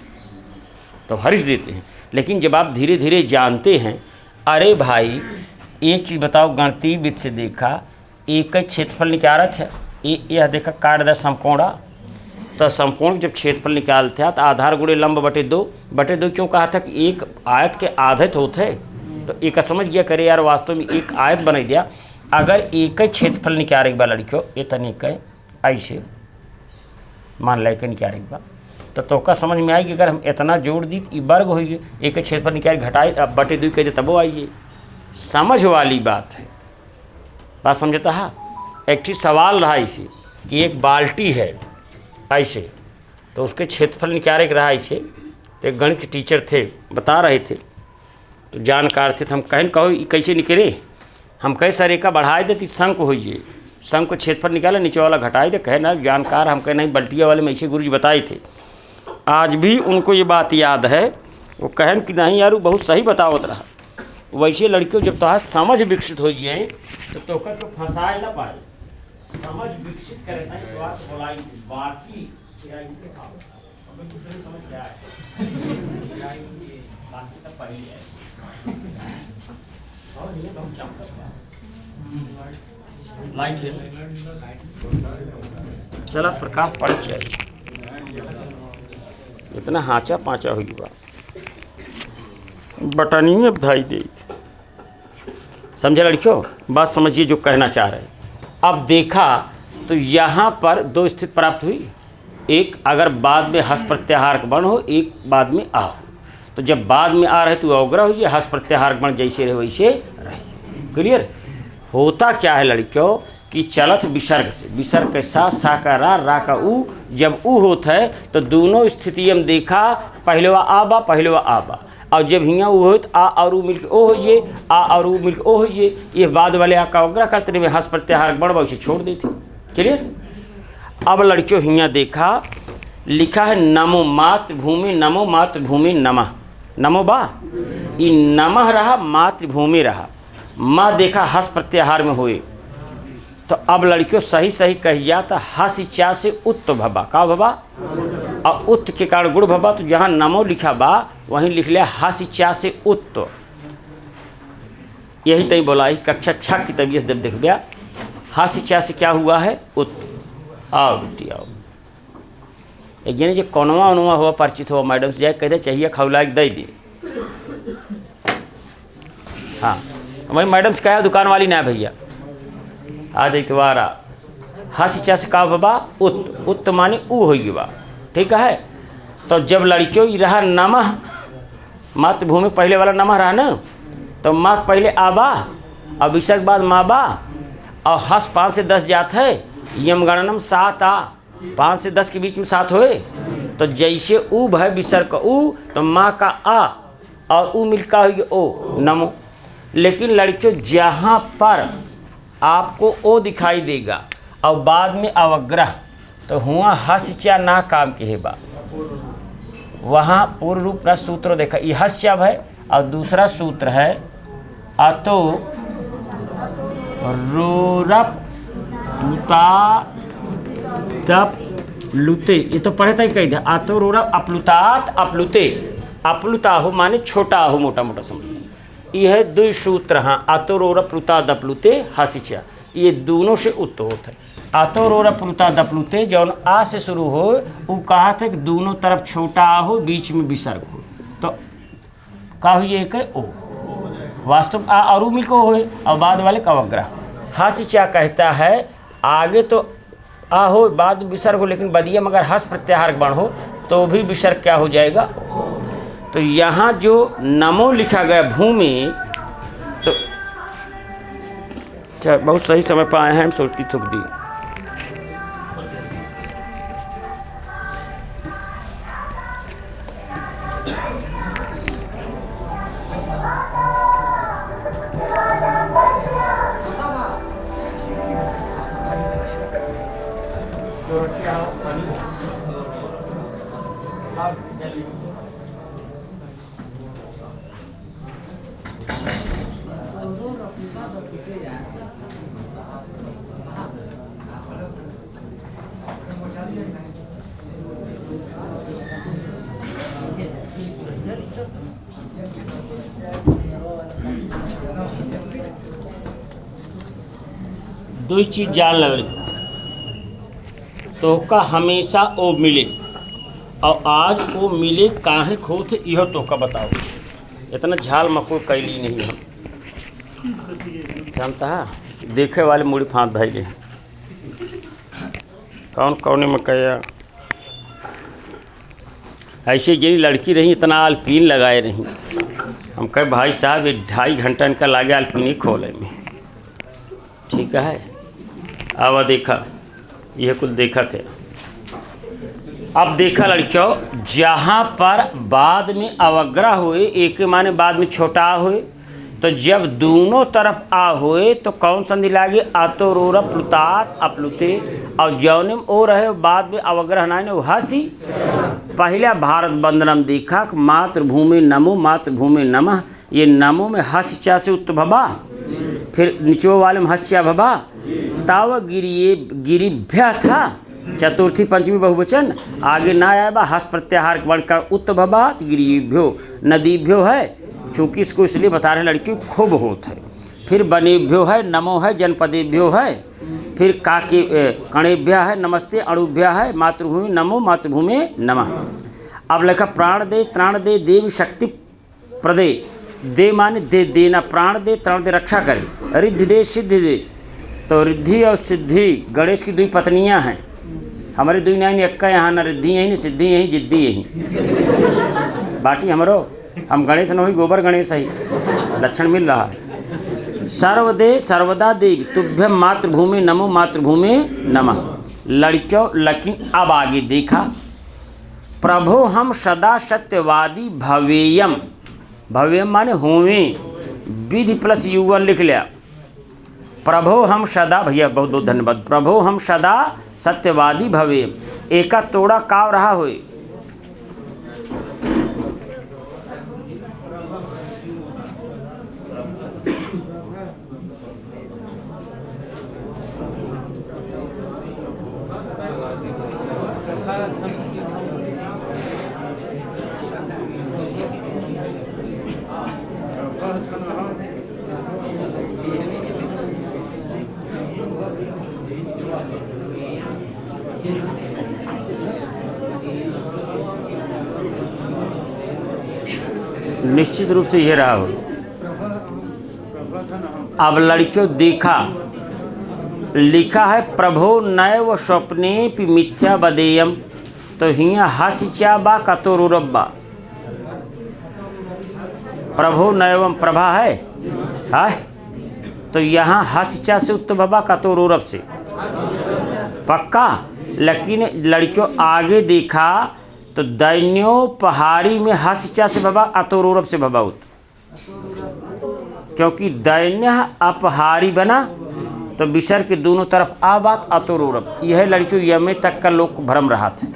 तो हरिश देते हैं। लेकिन जब आप धीरे धीरे जानते हैं, अरे भाई एक चीज़ बताओ, गणितीय विधि से देखा एक ही क्षेत्रफल निकालत है, यह देखा काट द समकोणा, तो समकोण जब क्षेत्रफल निकालते हैं तो आधार गुणे लंब बटे दो क्यों कहा था कि एक आयत के आधे तो होते हैं। तो एक समझ गया करे यार, वास्तव में एक आयत बना दिया। अगर एक ही क्षेत्रफल निकाले एक बार लड़कियों, ये तनिक ऐसे मान ला निकाले एक बार, तो का समझ में आएगी। अगर हम इतना जोड़ दी तो वर्ग हो गए, एक ही क्षेत्रफल निकाले घटाए अब बटे दो कह दे तब आइए। समझ वाली बात है, बात समझता है। एक ठीक सवाल रहा इसे कि एक बाल्टी है ऐसे, तो उसके क्षेत्रफल निकाले के रहा ऐसे। तो एक गणित के टीचर थे, बता रहे थे, तो जानकार थे, तो हम कहें कहो कैसे निकले, हम कहे सर एक बढ़ाए देती शंक होइए, शंक को क्षेत्रफल निकाले नीचे वाला घटाए दे। कहे ना जानकार, हम कहे नहीं बल्टिया वाले में ऐसे गुरु जी बताए थे। आज भी उनको ये बात याद है, वो कहें कि नहीं यार बहुत सही बतावत रहा। वैसे लड़कियों जब तो समझ विकसित हो जाए तो फंसाए ना पाए, समझ विकसित करे नहीं तो आप बोलाई बाकी समझ क्या है, बाकी सब पहले है और ये बहुत चमकता लाइट है। चला प्रकाश पड़ चाहिए, इतना हाचा पाँचा हो गया बटनी में बधाई दे। समझे लड़कियों, बात समझिए जो कहना चाह रहे हैं। अब देखा तो यहाँ पर दो स्थिति प्राप्त हुई, एक अगर बाद में हस प्रत्याहार बन हो, एक बाद में आ हो। तो जब बाद में आ रहे तो अवग्रह हो, हस प्रत्याहार बन जैसे रहे वैसे रहे। क्लियर होता क्या है लड़कियों कि चलत विसर्ग से, विसर्ग के साथ सा का रा का ऊ, जब ऊ होता है तो दोनों स्थिति हम देखा, पहले वा आ बा, पहले वा आ बा, और जब हियाँ वो हो तो आ और ऊ मिलकर ओ होइए, आ और ऊ मिलकर ओ होइए। ये बाद वाले आ का अवग्रह करते में हस प्रत्याहार बढ़वा उसे छोड़ देती। क्लियर। अब लड़कियों हियाँ देखा लिखा है नमो मातृभूमि, नमो मातृभूमि नमः, नमो बा ये नमः रहा, मातृभूमि रहा, माँ देखा हस प्रत्याहार में हुए। तो अब लड़कियों सही सही कहिया तो हस इच्छा से उत्त भबा का भबा, और उत्त के कारण गुण भबा। तो जहाँ नमो लिखा बा वहीं लिख लिया हस इच्छा से उत्त। यही तई बोला ही कक्षा 6 की तबीयत जब देख गया हस इच्छा से क्या हुआ है उत्त। आओ बेटी आओ, एक जो कौनवा उनवा हुआ परिचित हुआ मैडम से जाए कहते चाहिए खौला दे दे। हाँ वही मैडम से कहा दुकान वाली ना भैया आज इतवारा हस इच्छा से का बा उत्त, उत्त माने ऊ हो बा। ठीक है। तो जब लड़कियों रहा नमः, मातृभूमि पहले वाला नमः रहा ना, तो माँ पहले आबा और विसर्ग बाद माँ बा, और हस 5 से 10 जात है, यम गणनम 7 आ, 5 से 10 के बीच में 7 होए। तो जैसे ऊ भय विसर्ग का ऊ, तो माँ का आ और ऊ मिलका हो ओ नमो। लेकिन लड़कियों जहाँ पर आपको ओ दिखाई देगा और बाद में अवग्रह, तो हुआ हस्या ना काम के बा, वहाँ पूर्व रूप का सूत्र देखा ये हस्या है, और दूसरा सूत्र है अतो रोरप लुता तप लुते। ये तो पढ़े था ही कही था अतो रोरप अपलुतात अपलुते, अपलुता हो माने छोटा हो, मोटा मोटा समझ। यह दुई सूत्र हाँ आतोरोर प्लुता दप्लुते हासिचा, ये दोनों से उत्तर होता है। आतोरोर प्लुता दप्लुते जौन आ से शुरू हो वो कहा था कि दोनों तरफ छोटा आ हो बीच में विसर्ग हो, तो का हुई एक है ओ, वास्तव आ और मिल को हो और बाद वाले का अवग्रह। हासिचा कहता है आगे तो आ हो बाद विसर्ग हो, लेकिन बदिया मगर हस प्रत्याहार बण हो तो भी विसर्ग क्या हो जाएगा। तो यहाँ जो नमो लिखा गया भूमि, तो अच्छा बहुत सही समय पर आए हैं हम, सोचती थुक दी। दो चीज़ जान लग तो का हमेशा ओ मिले और आज वो मिले काहे खोथ यह तो का बताओ। इतना झाल मको कैली नहीं हम जानता है, देखे वाले मुड़ी फाँद धैले कौन कौने में कया। ऐसे जनी लड़की रही इतना अल्पीन लगाए रही, हम कहे भाई साहब ये 2.5 घंटा इनका लागे अल्पीन खोले में, ठीक है। अब देखा यह कुल देखा थे। अब देखा लड़कियों जहाँ पर बाद में अवग्रह हुए एक माने बाद में छोटा हुए, तो जब दोनों तरफ आ हुए तो कौन संधि लागे आतोरोर प्लुतात अप्लुते, और जौने में ओ रहे बाद में अवग्रह ना ने हासी। पहला भारत बंदनम देखा कि मातृभूमि नमो मातृभूमि नमः, ये नमो में हस्या से उत्तभवा, फिर निचो वाले में हस्या भवा, ताव गिरिभ्य था चतुर्थी पंचमी बहुवचन, आगे ना आया बा हस प्रत्याहार बढ़कर उत्तभवा गिरिभ्यो नदीभ्यो है, चूँकि इसको इसलिए बता रहे लड़की खूब होत है। फिर बनेभ्यो है, नमो है, जनपदेभ्यो है, फिर काके कणेभ्य है, नमस्ते अणुभ्य है, मातृभूमि नमो मातृभूमि नमः। अब लिखा प्राण दे त्राण दे देव शक्ति प्रदे, दे माने दे देना, प्राण दे त्राण दे रक्षा करे, रिद्धि दे सिद्धि दे। तो रिद्धि और सिद्धि गणेश की 2 पत्नियां हैं, हमारे 2 नहीं एक्का यहाँ, न रिद्धि यहीं न सिद्धि यहीं जिद्दी यहीं बाटी हमरो, हम गणेश न हुई गोबर गणेश ही लक्षण मिल रहा है। सर्वदे सर्वदा देवी तुभ्यम मातृभूमि नमो मातृभूमि नमः। लड़कियों लेकिन अब आगे देखा प्रभो हम सदा सत्यवादी भवेयम, भवेयम माने होवें, विधि प्लस युगल लिख लिया। प्रभो हम सदा, भैया बहुत बहुत धन्यवाद। प्रभो हम सदा सत्यवादी भवेयम, एका तोड़ा काव रहा होए। निश्चित रूप से ये रहा हो। अब लड़कियों देखा लिखा है प्रभो नैव स्वप्ने पि मिथ्या बदेयम, तो हिया हासिचा बा कतोरुरब्बा। प्रभो नैवम प्रभा है तो यहाँ हासिचा से उत्तभवा कतोरुरब से पक्का। लेकिन लड़कियों आगे देखा तो दैन्योपहारी में हासिचा से भवा अतोरुरब से भवाउत, क्योंकि दैन्य अपहारी बना तो विसर्ग के दोनों तरफ आ बात अतोरुरब। यह लड़कियों यमे तक का लोग भ्रम रहा था।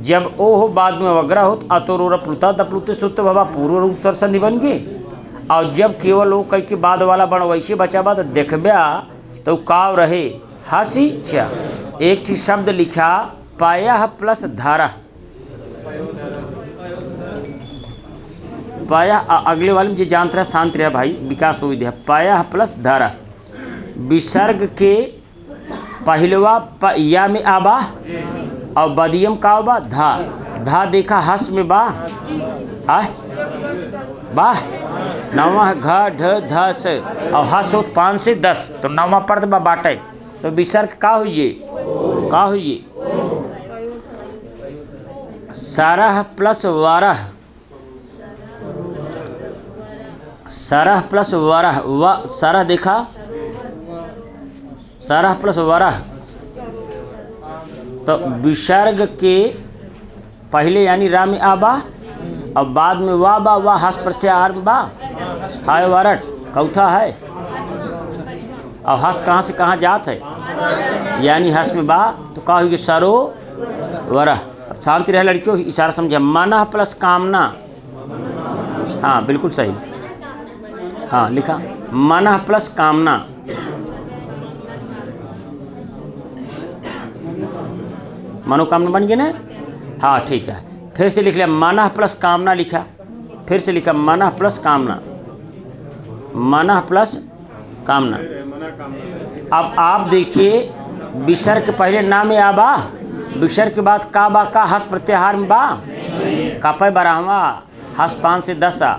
जब ओ हो बाद में अवग्रह हो तो अतोरुरब प्लुता दप्लुते सुत भवा पूर्व रूप स्वर संधि बन गए, और जब केवल वो कई के बाद वाला बण वैसे बचा बा तो देखब्या तो काव रहे हासिचा। एक ठीक शब्द लिखा पाया प्लस धारा, पाया अगले वाले में जो जानते रहे शांत रहे भाई, विकास हो विद्या पाया प्लस धरा विसर्ग के पहलवा या में आबा और बदियम का बा धा देखा हस में बा नवा घ ढ ध से और हस हो 5 से 10 तो नवा पर्द बा बाटे तो विसर्ग का हुई सरह प्लस वरह सरह प्लस वरह सरह देखा सरह प्लस वरह तो विसर्ग के पहले यानी रा में आबा और बाद में वाह हस प्रत्याहार में बा हाय वरट कौथा है और हस कहाँ से कहाँ जात है यानी हस में बा तो का हुई सरो वरह। अब शांति रहे लड़कियों, इशारा समझे मन प्लस कामना, हाँ बिल्कुल सही, हाँ लिखा मन प्लस कामना मनोकामना बन गया ना, हाँ ठीक है। फिर से लिख लिया मन प्लस कामना लिखा, फिर से लिखा मन प्लस कामना, मन प्लस कामना। अब आप देखिए विसर्ग के पहले नाम में आबा, विसर्ग के बाद का बा का हस प्रत्याहार में बा कापय बराहवा हस 5 से 10 आ।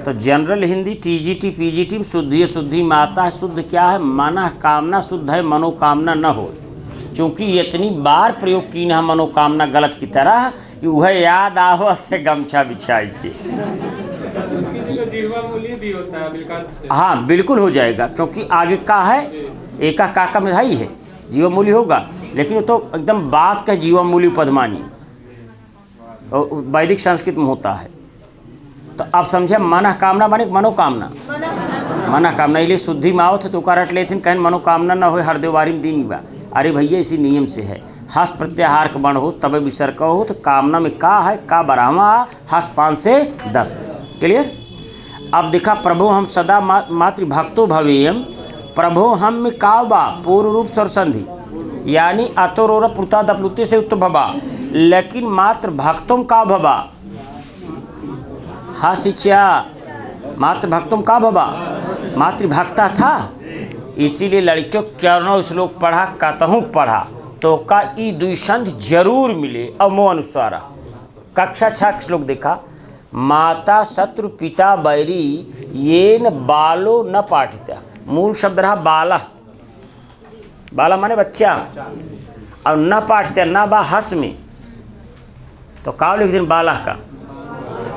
तो जनरल हिंदी टीजीटी पीजीटी में शुद्धि में आता है। शुद्ध क्या है? मन कामना शुद्ध है, मनोकामना न हो। चूँकि इतनी बार प्रयोग की ना मनोकामना गलत की तरह कि वह याद आहो थे गमछा बिछाई के। हाँ बिल्कुल हो जाएगा, क्योंकि आगे का है एका काका में ही है जीवा मूल्य होगा, लेकिन वो तो एकदम बात का जीवा मूल्य पदमानी और वैदिक संस्कृत में होता है। तो आप समझे मन कामना बने मनोकामना, मन कामना इसलिए शुद्धि में आओ थे तो रट लेथिन कहें मनोकामना न हो हरदेवारी में दिन बा। अरे भैया इसी नियम से है, हस प्रत्याहार का बण हो तब विसर्ग हो तो कामना में का है का बराहवा हस 5 से 10। क्लियर? अब देखा प्रभु हम सदा मातृभक्तो भवेयम, प्रभु हम में का बा पूर्व रूप स्वर संधि यानी अतोरोर पुता दपलुते से उत्तर भबा, लेकिन मात्र भक्तों का भबा हासिचा मात्र भक्तों का भबा मातृभक्ता था। इसीलिए लड़कियों क्यों श्लोक पढ़ा कतहूँ पढ़ा तो का ई दुई संध जरूर मिले। और मो अनुसार कक्षा 6 श्लोक देखा, माता शत्रु पिता बैरी ये न बालो न पाठिता। मूल शब्द रहा बाला, बाला माने बच्चा, और न पाठिता न बा हस में तो का लिख दिन बाला का।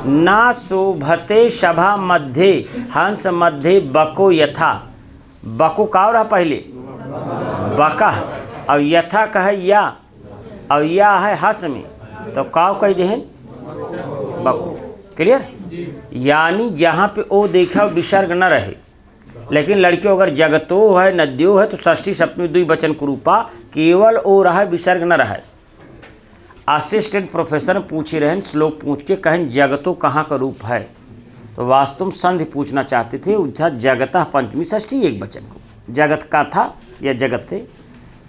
ना शोभते सभा मध्य हंस मध्य बको यथा, बको का रहा पहले बका और यथा कहे या और या है हंस में तो काव कह दे बको। क्लियर? यानी जहाँ पे ओ देखा विसर्ग न रहे, लेकिन लड़कियों अगर जगतो है नद्यो है तो षष्ठी सप्तमी द्वि वचन कुरूपा केवल ओ रहा विसर्ग न रहा। असिस्टेंट प्रोफेसर पूछे रहे श्लोक पूछ के कहें जगतो कहाँ का रूप है, तो वास्तव में संधि पूछना चाहते थे। था जगतः पंचमी षष्ठी एक वचन को जगत का था या जगत से,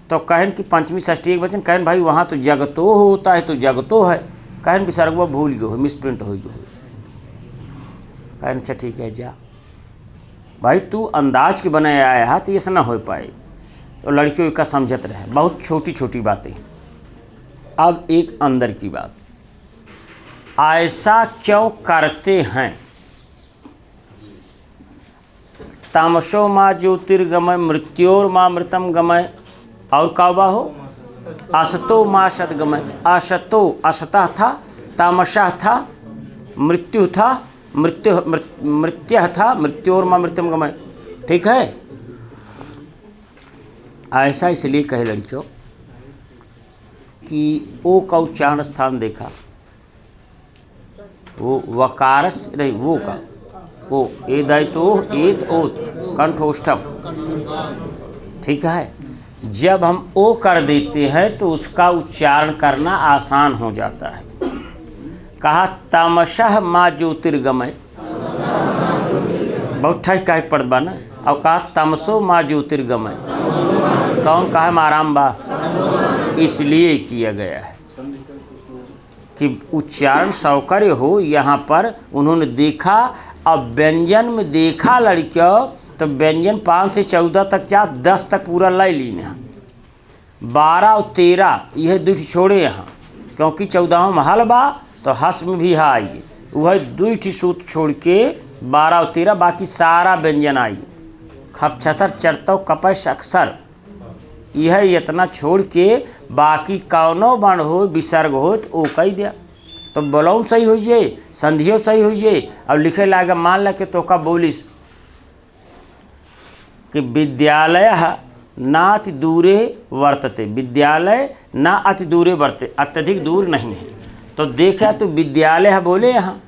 तो कहन कि पंचमी षष्ठी एक वचन, कहन भाई वहाँ तो जगतो होता है तो जगतो है, कहन विसर्ग वो भूल गए हो मिसप्रिंट हो गए हो। कहन अच्छा ठीक है जा भाई तू अंदाज के बनाए आया है तो ये से ना हो पाए। तो लड़कियों का समझत रहे, बहुत छोटी छोटी बातें। अब एक अंदर की बात, ऐसा क्यों करते हैं? तामसो माँ ज्योतिर्गमय मृत्योर माँ मृतम गमय, और काबा हो असतो माँ सदगमय। असतो असता था, तामसा था मृत्यु था, मृत्यु था मृत्योर माँ मृतम गमय। ठीक है? ऐसा इसलिए कहे लड़कियों कि ओ का उच्चारण स्थान देखा, वो वकारस नहीं वो का ओ ए दैतो एत ओत कंठोष्ठम। ठीक है? जब हम ओ कर देते हैं तो उसका उच्चारण करना आसान हो जाता है। कहा तामसः माँ ज्योतिर्गमय, बहुत ठीक का एक पद बना, और कहा तमसो माँ ज्योतिर्गमय। कौन कहा आराम बा? इसलिए किया गया है। कि उच्चारण सौकर्य हो। यहाँ पर उन्होंने देखा, अब व्यंजन में देखा लड़कियों तो व्यंजन 5 से 14 तक जा 10 तक पूरा लै लीना, 12 और 13 यह दुठ छोड़े यहाँ, क्योंकि 14वां महल बा तो हस में भी हा आइए, वह दुठ सूत छोड़ के 12 और 13 बाकी सारा व्यंजन आई। खप छतर चरतव कपश अक्सर यह इतना छोड़ के बाकी कौनो बण हो विसर्ग हो तो वो कही दिया, तो बोलौन सही हो जाए, संधियो सही हो जाए। अब लिखे लागे मान ला के तो का बोलिस कि विद्यालय ना अति दूरे वर्तते, विद्यालय ना अति दूरे वर्तते, अत्यधिक दूर नहीं है। तो देखा तो विद्यालय है बोले यहाँ,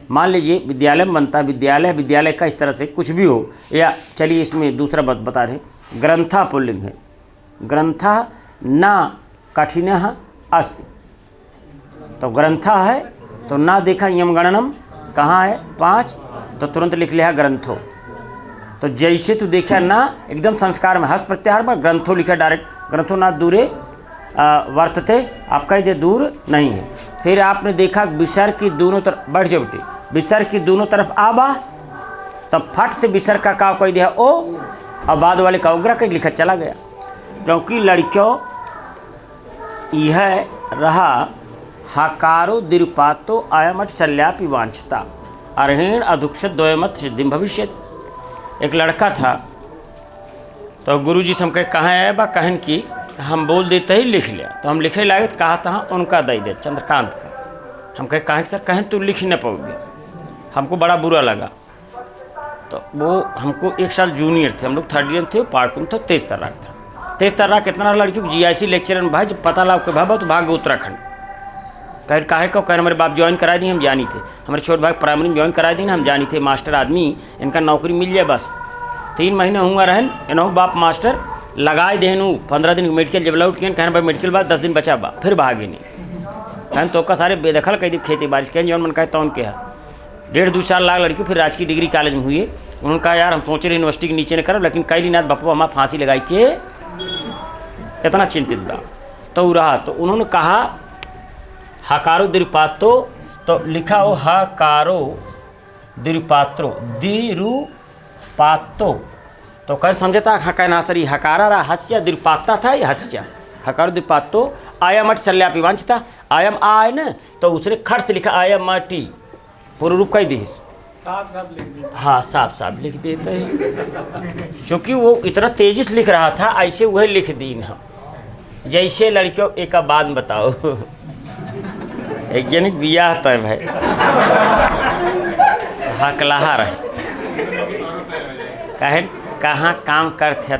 मान लीजिए विद्यालय में बनता है विद्यालय, विद्यालय का इस तरह से कुछ भी हो, या चलिए इसमें दूसरा बता रहे, ग्रंथा पुल्लिंग है, ग्रंथा ना कठिन अस्ति, तो ग्रंथा है तो ना देखा यमगणनम कहाँ है 5, तो तुरंत लिख लिया ग्रंथो। तो जैसे तू देखा ना एकदम संस्कार में हस्त प्रत्याहार पर ग्रंथो लिखा डायरेक्ट, ग्रंथो ना दूरे वर्तते, आप कह दे दूर नहीं है। फिर आपने देखा विसर्ग की दोनों तरफ बढ़ जाओ बेटे, विसर्ग की दोनों तरफ आबा, तब फट से विसर्ग का काव कह दिया ओ, और बाद वाले का उग्र का लिखा चला गया। क्योंकि लड़कियों यह रहा हकारो दीर्घपातो अयमट शल्यापि वांछता अर्हेण अधुक्षत द्वयमत सिद्धिम भविष्य। एक लड़का था तो गुरुजी से हम कहे कहाँ आया बा, कहन की हम बोल देते ही लिख लिया, तो हम लिखे लागे तो कहा था उनका दे दे चंद्रकांत का। हम कहे कहाँ सर, कहें तू लिख न पाओगे, हमको बड़ा बुरा लगा। तो वो हमको 1 साल जूनियर थे, हम लोग 3rd ईयर थे, पार्ट में था, तेज तर्राक था। तेज तर्राक कितना लड़की को GIC लेक्चर में भाई जब पता लगा के भाबा तो भाग उत्तराखंड। कह काहे को कह हमारे बाप ज्वाइन करा दिए, हम जानी थे, हमारे छोटे भाई प्राइमरी में ज्वाइन करा दी, हम जानी थे मास्टर आदमी इनका नौकरी मिल जाए बस। 3 महीने हुआ रहन इन्हों बाप मास्टर लगाए देनू, 15 दिन मेडिकल जब लौट के कहना भाई मेडिकल बाद 10 दिन बचा बा, फिर भागे नहीं कहन तो का सारे बेदखल कह दी खेती बारिश कहें जौन मन कहे तौन के है। 1.5-2 साल लाग लड़की फिर राजकीय डिग्री कॉलेज में हुई। उन्होंने कहा यार हम सोचे रहे यूनिवर्सिटी के नीचे न करब, लेकिन कैली नाथ बापू हमारा फांसी लगाई के इतना चिंतित बा। तो रहा तो उन्होंने कहा हकारो दीर्घपातो, तो लिखा हो हकारो दीर्घपात्रो दीरुपातो, तो कर समझता हका ना सरी हकारा रहा हस्या दीर्घपाता था, ये हस्या हकारो दीर्घपातो आयमट शल्यापि वांछता, आयम आय न तो उसने खट से लिखा आयमटी, पूर्व रूप कही दी, हाँ साफ साफ लिख देते हैं। क्योंकि वो इतना तेजी से लिख रहा था, ऐसे वह लिख दी हम। जैसे लड़कियों एक बात बताओ, एक जनिक बियाह तय भाई हकलाहा रहे, कहे कहाँ काम करते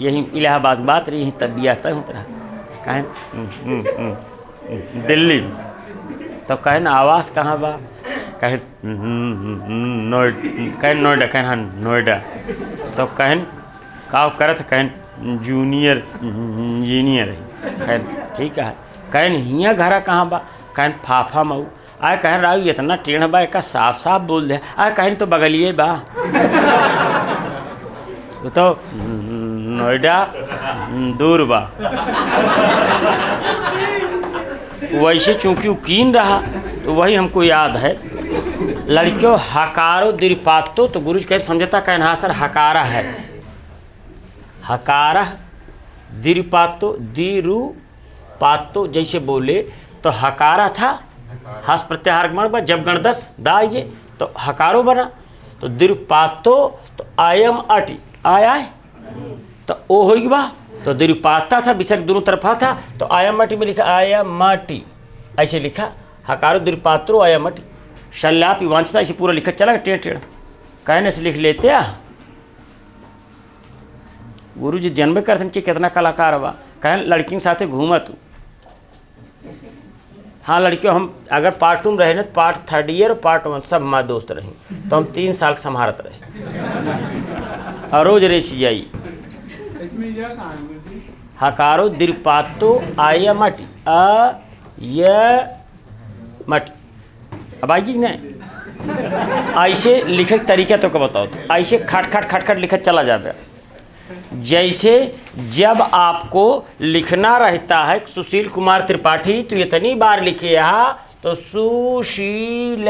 यही इलाहाबाद बात रही, यहीं तब बियाह तय होता रहा। कहें दिल्ली, तो कहे ना आवास कहाँ बा, कहे नोएडा, कहें हाँ नोएडा। तो कहें का करत, कहें जूनियर इंजीनियर, कहें ठीक है। कहें हियाँ घरा कहाँ बा, कहें फाफा मऊ। आए कहें राव इतना टेढ़ बा, एक साफ साफ बोल दे। आए कहें तो बगलिए बा, तो नोएडा दूर बा। वैसे चूंकि उकीन रहा तो वही हमको याद है। लड़कियों हकारो दीर्घपातो, तो गुरुजी कहे समझता कहना हाँ सर हकारा है, हकारा दीर्घपातो दीरुपातो जैसे बोले तो हकारा था, हस प्रत्याहार गण बा, जब गण 10 दाइए तो हकारो बना। तो दीर्घपातो तो आयम अटी आया है तो ओ हो बा, तो दीर्घपाता था विसर्ग दोनों तरफा था, तो आयम अटी में लिखा आयम अटी, ऐसे लिखा हकारो दीर्घपात्रो आयम अटी शल्यापि वांछता, ऐसे पूरा लिखा चला टेढ़ टेढ़ कहने से लिख लेते आ। गुरु जी जन्म करते कि कितना कलाकार बा, कहें लड़की के साथ घूमा तू। हाँ लड़कियों हम अगर पार्ट 2 में रहे ना तो पार्ट 3rd ईयर और पार्ट 1 सब हमारे दोस्त रहे, तो हम 3 साल संभारत रहे और रोज रेच जाई। हकारो दीर्घपातो आय मटी अ य मटी, अब आएगी नहीं। ऐसे लिखे तरीका तो क्या बताओ, तो ऐसे खट खट खट खट लिखा चला जाए। जैसे जब आपको लिखना रहता है सुशील कुमार त्रिपाठी तो इतनी बार लिखे यहाँ तो सुशील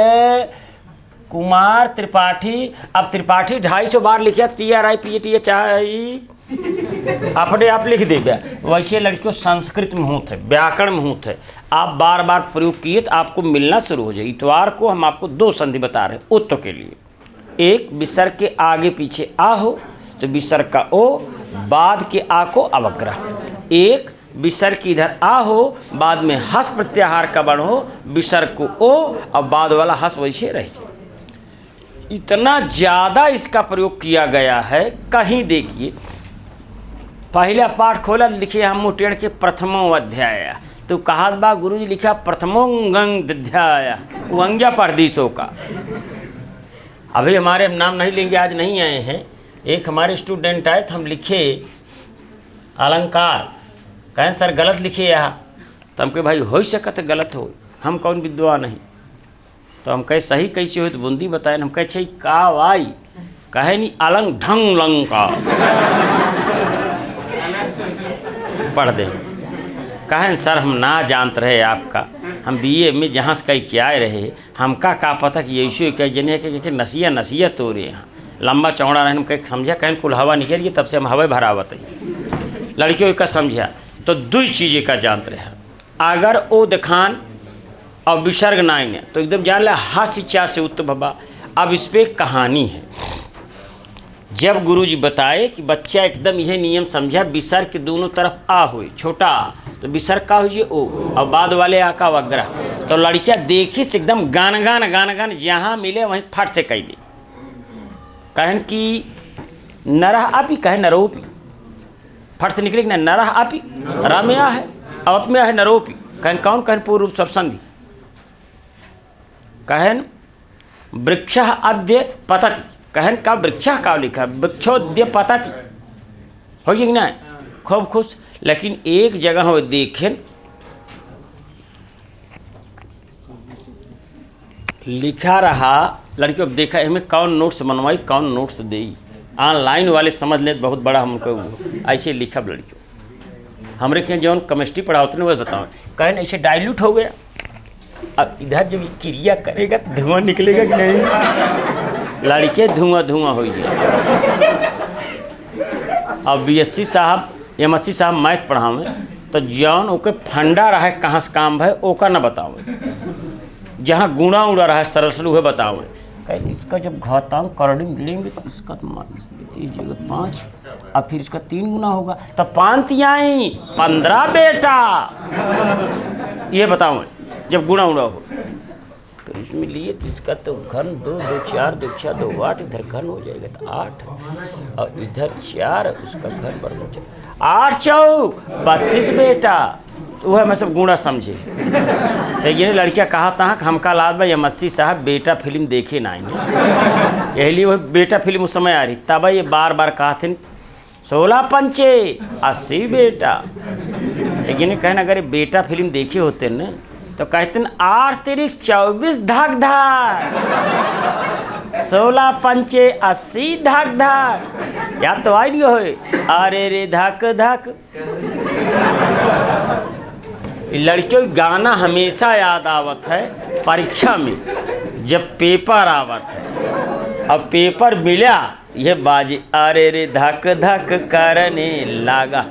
कुमार त्रिपाठी, अब त्रिपाठी 250 बार लिखा TRIPATHI अपने आप लिख देगा। वैसे लड़कियों संस्कृत में होते है, व्याकरण में होते है, आप बार बार प्रयोग किए तो आपको मिलना शुरू हो जाए। इतवार को हम आपको 2 संधि बता रहे हैं उत्त के लिए। एक विसर्ग के आगे पीछे आ हो तो विसर्ग का ओ, बाद के आ को अवग्रह। एक विसर्ग की इधर आ हो, बाद में हस प्रत्याहार का वर्ण हो, विसर्ग को ओ और बाद वाला हस वैसे रह जाए। इतना ज़्यादा इसका प्रयोग किया गया है। कहीं देखिए पहला पाठ खोला लिखे हम मुटेड़ के प्रथमो अध्याय तो कहा बा गुरु जी लिखा प्रथमोंगंध्याय उंग्या परदेशों का। अभी हमारे नाम नहीं लेंगे, आज नहीं आए हैं। एक हमारे स्टूडेंट आए तो हम लिखे अलंकार, कहें सर गलत लिखे यहाँ, तो हम कहे भाई हो सकत गलत हो, हम कौन विद्वान नहीं। तो हम कहे सही कैसे हो तो बूंदी बताए। हम कहे छे का वाई, कहे नहीं अलंग ढंग लंग का पढ़ दे। कहें सर हम ना जानत रहे आपका, हम BA में जहाँ से कहीं क्या रहे, हमका का पता कि यीशु कह जने के नसिया नसिया तो रे यहाँ लंबा चौड़ा रहे। हम कहीं समझा कहीं कुल हवा निकल गई, तब से हम हवा भरावत है लड़कियों का समझा। तो 2 चीज़ें का जानत रहे, अगर ओ दिखान और विसर्ग नाइन है तो एकदम जान ला हस इच्छा से उत्त भबा। अब इस पर कहानी है। जब गुरुजी बताए कि बच्चा एकदम यह नियम समझा, विसर्ग के दोनों तरफ आ हुई छोटा तो विसर्ग का हुई ओ और बाद वाले आ का वग्रह। तो लड़कियां देखी से एकदम गान गान जहाँ मिले वहीं फट से कह दी। कहन कि नरह अपी, कहे नरोपी, फट से निकले कि नरह अपी रम्या है अब में है नरोपी। कहन कौन, कहन पूर्व रूप सब संधि। कहन वृक्ष अद्य पतति, कहन का वृक्ष का लिखा वृक्षोद्य पतति हो कि ना, खूब खुश। लेकिन एक जगह हो देखें लिखा रहा, लड़कियों को देखा हमें कौन नोट्स बनवाई कौन नोट्स दे, ऑनलाइन वाले समझ ले बहुत बड़ा हमको ऐसे लिखा। लड़कियों हमारे के जौन केमिस्ट्री पढ़ाते हैं वह बताओ, कहन ऐसे डाइल्यूट हो गया। अब इधर जब क्रिया करेगा तो धुआं निकलेगा कि नहीं, लड़के धुआं हो गया। अब BSc साहब MSc साहब मैथ पढ़ावे तो जौन ओके फंडा रहा है कहाँ से काम है ओका न बतावे, जहाँ गुणा उड़ा रहा है सरल सलू है बतावे। कहीं इसका जब घातांक करणी लेंगे तो इसका तो 30 जगह 5 अब फिर इसका 3 गुना होगा तो 5 तिहाई 15 बेटा, ये बताओ जब गुणा उड़ा हो। तो इसमें लिए तो इसका तो घन 2 2 4 2 6 2 8 इधर घन हो जाएगा तो 8 और इधर 4 उसका घन बढ़ जाएगा 8 चौक 32 बेटा। तो वह मैं सब गुणा समझे। तो ये लड़कियाँ कहा था कि हमका लाद भाई MSc साहब बेटा फिल्म देखे ना, यही लिए वह बेटा फिल्म उस समय आ रही तब ये बार बार कहा थे 16 पंचे 80 बेटा। लेकिन कहना अगर बेटा फिल्म देखे होते न तो कहते 8 तिरिक 24 धाक धाक 16 पंचे 80 धाक धाक, याद तो आई नहीं हो अरे रे धाक धाक। लड़कियों गाना हमेशा याद आवत है परीक्षा में जब पेपर आवत है। अब पेपर मिला ये बाजी अरे रे धक धक करने लागा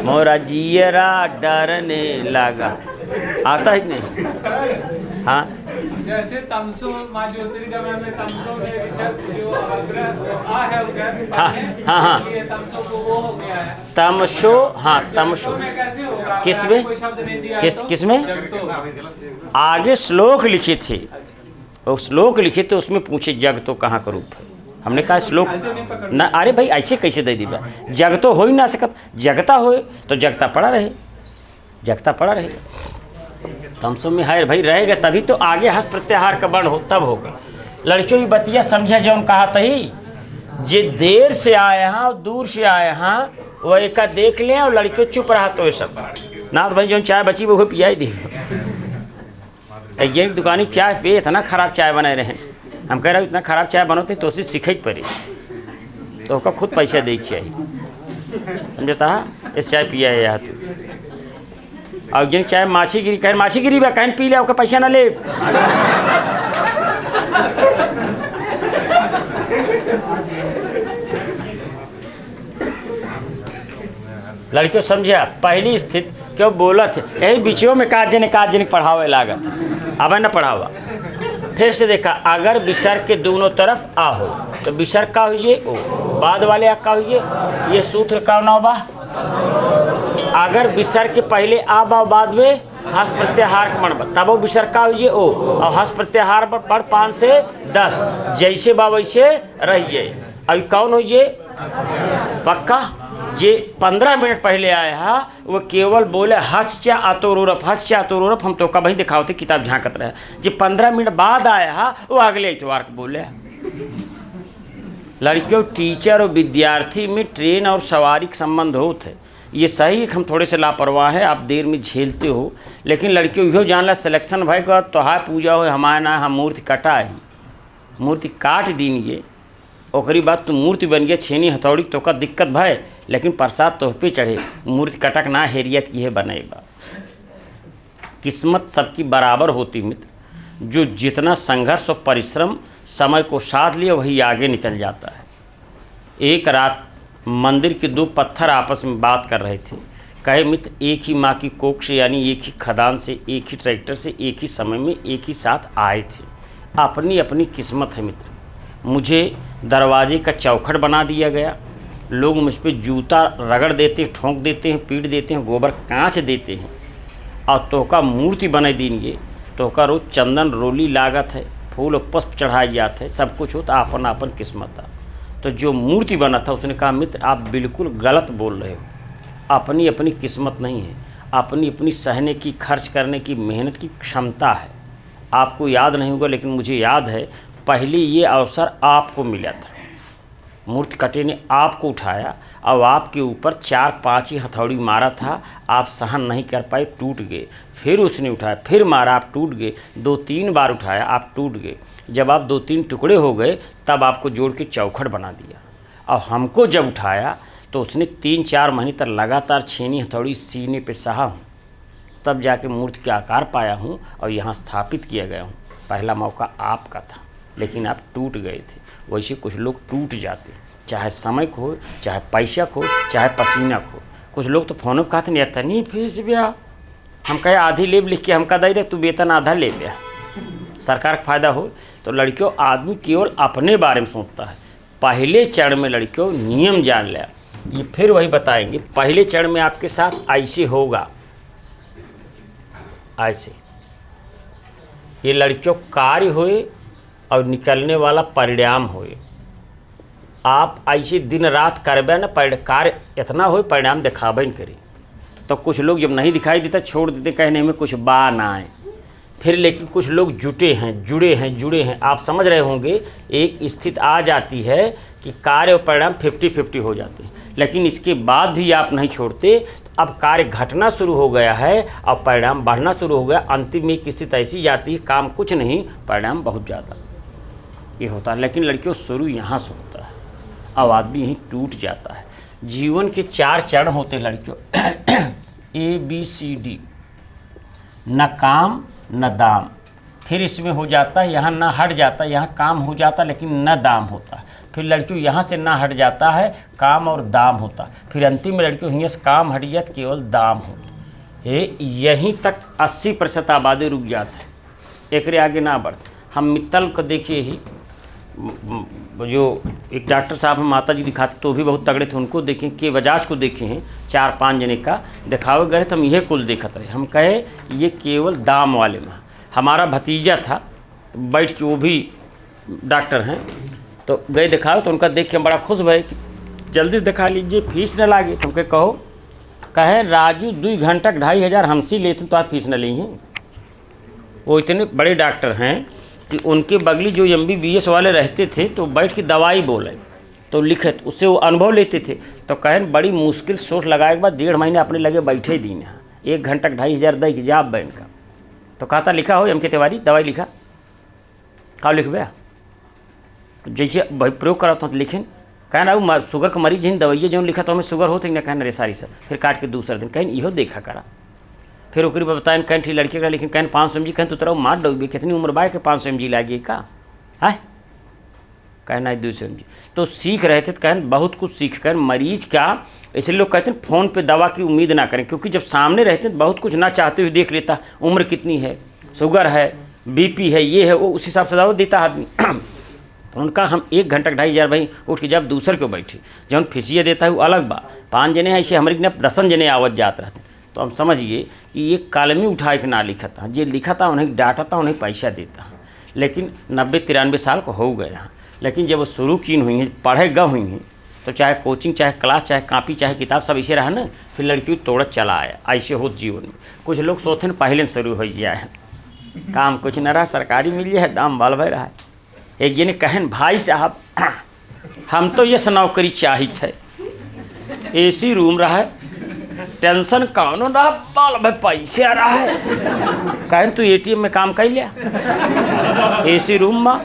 मोरा जियरा डरने लागा, आता है नहीं। हाँ जैसे तमसो माँ ज्योतिर्गमय में तमसो में विसर्ग जो अग्रह आ है उधर, हाँ तमसो को वो हो गया है तमशो। हाँ तमशो में कैसे होगा, किस में, कोई शब्द नहीं दिया किस में आगे श्लोक लिखे थे, और श्लोक लिखे तो उसमें पूछे जग तो कहाँ का रूप है। हमने कहा श्लोक ना, अरे भाई ऐसे कैसे दे दी, जग तो हो ही ना सकत, जगता हो तो जगता पड़ा रहे, जगता पड़ा रहे। तमसो में है भाई रहेगा तभी तो आगे हस प्रत्याहार का वर्ण हो तब होगा। लड़कियों की बतिया समझा जौन कहा तही, जे देर से आए हैं और दूर से आए हैं वो एक देख लें और लड़के चुप रहा तो ये सब ना तो भाई जौन चाय बची वो पियाई दी। ये दुकानी चाय पे इतना ख़राब चाय बनाए रहे, हम कह रहे इतना ख़राब चाय बनोते तो उसे सीखे पड़े तो उसका खुद पैसा दे चाहिए। समझता है, इस चाय पिया है यहाँ तू। और जिन चाय माछी गिरी, कहें माछी गिरी बा, कहें पी ले, ओके पैसा ना ले। लड़कियों समझिया पहली स्थिति क्यों बोलत यही बिचों में काज जने पढ़ावे लागत अब न पढ़ावा। फिर से देखा, अगर विसर्ग के दोनों तरफ आ हो तो विसर्ग का हुई ओ, बाद वाले आ का हुई, ये सूत्र का ना बा। अगर विसर्ग के पहले आ बा बाद में हस प्रत्याहार मण तब वो विसर्ग का हुई ओ, और हस प्रत्याहार पर 5 से 10 जैसे बा वैसे रहिए। अभी कौन हुई पक्का जे 15 मिनट पहले आया है वो केवल बोले हस्या आतोरूरफ हम तो कभी दिखाओते किताब झांकत रहे। जे 15 मिनट बाद आया है वो अगले इतवार को बोले। लड़कियों टीचर और विद्यार्थी में ट्रेन और सवारी का संबंध होता है, ये सही हम थोड़े से लापरवाह है, आप देर में झेलते हो। लेकिन लड़कियों यो जान ला सिलेक्शन भाई का त्योहार पूजा हो हमारे ना हम मूर्ति कटा है, मूर्ति काट दीनिए ओकरी बात तो मूर्ति बन गया छेनी हथौड़ी तो का दिक्कत भाई, लेकिन प्रसाद तो पे चढ़े मूर्ति कटक ना हेरियत ये बनेगा। किस्मत सबकी बराबर होती मित्र, जो जितना संघर्ष और परिश्रम समय को साथ लिए वही आगे निकल जाता है। एक रात मंदिर के 2 पत्थर आपस में बात कर रहे थे। कहे मित्र एक ही माँ की कोख से यानी एक ही खदान से एक ही ट्रैक्टर से एक ही समय में एक ही साथ आए थे। अपनी अपनी किस्मत है मित्र। मुझे दरवाजे का चौखट बना दिया गया, लोग मुझ पर जूता रगड़ देते हैं, ठोंक देते हैं, पीट देते हैं, गोबर कांच देते हैं, और तोहका मूर्ति बना देंगे। तोहका रोज चंदन रोली लागत है, फूल और पुष्प चढ़ाई जाते हैं, सब कुछ होता आपन आपन किस्मत था। तो जो मूर्ति बना था उसने कहा मित्र आप बिल्कुल गलत बोल रहे हो, अपनी अपनी किस्मत नहीं है, अपनी अपनी सहने की खर्च करने की मेहनत की क्षमता है। आपको याद नहीं होगा लेकिन मुझे याद है पहले ये अवसर आपको मिला था। मूर्ति कटे ने आपको उठाया और आपके ऊपर 4-5 ही हथौड़ी मारा था, आप सहन नहीं कर पाए, टूट गए। फिर उसने उठाया, फिर मारा, आप टूट गए। 2-3 बार उठाया, आप टूट गए। जब आप 2-3 टुकड़े हो गए तब आपको जोड़ के चौखट बना दिया। और हमको जब उठाया तो उसने 3-4 महीने तक लगातार छेनी हथौड़ी सीने पे सहा हूँ, तब जाके मूर्ति के आकार पाया हूँ और यहाँ स्थापित किया गया हूँ। पहला मौका आपका था लेकिन आप टूट गए थे। वैसे कुछ लोग टूट जाते, चाहे समय खो, चाहे पैसा खो, चाहे पसीना खो। कुछ लोग तो फोन पर कहते नहीं आता नहीं फीस ब्या, हम कहे आधी लेब लिख के हमका दे दे, तू वेतन आधा ले ब्या, सरकार का फायदा हो। तो लड़कियों आदमी केवल अपने बारे में सोचता है। पहले चरण में लड़कियों नियम जान लिया, ये फिर वही बताएंगे। पहले चरण में आपके साथ ऐसे होगा, ऐसे ये लड़कियों कार्य होए और निकलने वाला परिणाम होए। आप ऐसे दिन रात करबे न कार्य इतना हो परिणाम दिखाबे न करी। तो कुछ लोग जब नहीं दिखाई देता छोड़ देते, कहने में कुछ बा ना आए। फिर लेकिन कुछ लोग जुटे हैं। आप समझ रहे होंगे एक स्थिति आ जाती है कि कार्य और परिणाम 50-50 हो जाते हैं, लेकिन इसके बाद भी आप नहीं छोड़ते। तो अब कार्य घटना शुरू हो गया है और परिणाम बढ़ना शुरू हो गया। अंतिम में एक स्थिति ऐसी जाती है काम कुछ नहीं परिणाम बहुत ज़्यादा ये होता है। लेकिन लड़कियों शुरू यहाँ से होता है, अब आदमी यहीं टूट जाता है। जीवन के 4 चरण होते हैं लड़कियों ABCD, न काम न दाम। फिर इसमें हो जाता है यहाँ न हट जाता है, यहाँ काम हो जाता है लेकिन न दाम होता है। फिर लड़कियों यहाँ से ना हट जाता है काम और दाम होता। फिर अंतिम में लड़कियों यहाँ से काम हट जाता केवल दाम होता है। यहीं तक 80% आबादी रुक जाता है, एक आगे ना बढ़ते। हम मित्तल को देखिए ही, जो एक डॉक्टर साहब हम माता जी दिखाते तो भी बहुत तगड़े थे, उनको देखें के बजाज को देखे हैं 4-5 जने का दिखावे गए तो हम यह कुल देखते रहे। हम कहे ये केवल दाम वाले में। हमारा भतीजा था बैठ के, वो भी डॉक्टर हैं, तो गए दिखाओ तो उनका देख के हम बड़ा खुश भए कि जल्दी से दिखा लीजिए फीस न लागे। तो के कहो कहें राजू 2 घंटा 2,500 हमसे लेते तो आप फीस न ली हैं। वो इतने बड़े डॉक्टर हैं कि उनके बगली जो MBBS वाले रहते थे तो बैठ के दवाई बोले तो लिखे, उससे वो अनुभव लेते थे। तो कहें बड़ी मुश्किल सोच लगाए के बाद 1.5 महीने अपने लगे बैठे ही दिन, 1 घंटा 2,500 दे कि जाप बैंक का। तो कहा था लिखा हो MK तिवारी दवाई लिखा, कहा लिख भैया जैसे भाई प्रयोग करा तो लिखें, कहना वो शुगर का मरीज ही दवाइया जो लिखा तो हमें शुगर होती ना, कहना रे सारी सब फिर काट के दूसरा दिन कहीं इहो देखा करा। फिर ओकरी पर बताएं कहीं ठीक लड़के का, लेकिन कहीं 500 mg कहीं तो तेरा मार डोबी, कितनी उम्र बाय के 500 mg लागी का है, कहना 200 mg। तो सीख रहे थे तो कहन बहुत कुछ सीख कर मरीज का, इसलिए लोग कहते हैं फ़ोन पे दवा की उम्मीद ना करें, क्योंकि जब सामने रहते हैं बहुत कुछ ना चाहते हुए देख लेता, उम्र कितनी है, शुगर है, बीपी है, ये है वो, उस हिसाब से दवा देता आदमी। तो उनका हम 1 घंटा 2,500 भाई उठ के जब दूसर को बैठे जब फीसिया देता है वो अलग बा, 5 जने ऐसे हमारे ने 10 जने आवत जात रहते। तो हम समझिए कि ये कलमी उठा के ना लिखा था, जो लिखा था उन्हें डांटा था, उन्हें पैसा देता। लेकिन 90-93 साल को हो गए हैं, लेकिन जब वो शुरू की हुई हैं, पढ़े गए हुई हैं, तो चाहे कोचिंग, चाहे क्लास, चाहे कापी, चाहे किताब सब ऐसे रहा ना, फिर लड़की तोड़त चला आया। ऐसे हो जीवन में कुछ लोग सोचते हैं पहले शुरू हो गया है, काम कुछ न रहा, सरकारी मिल जाए दाम बाल भर रहा है। एक जने कहन भाई साहब हम तो ये नौकरी चाहिए थे, AC रूम रहा है, टेंशन कौन रहा, बाल भाई पैसे आ रहा है, कहन तू ATM में काम कर लिया, AC रूम में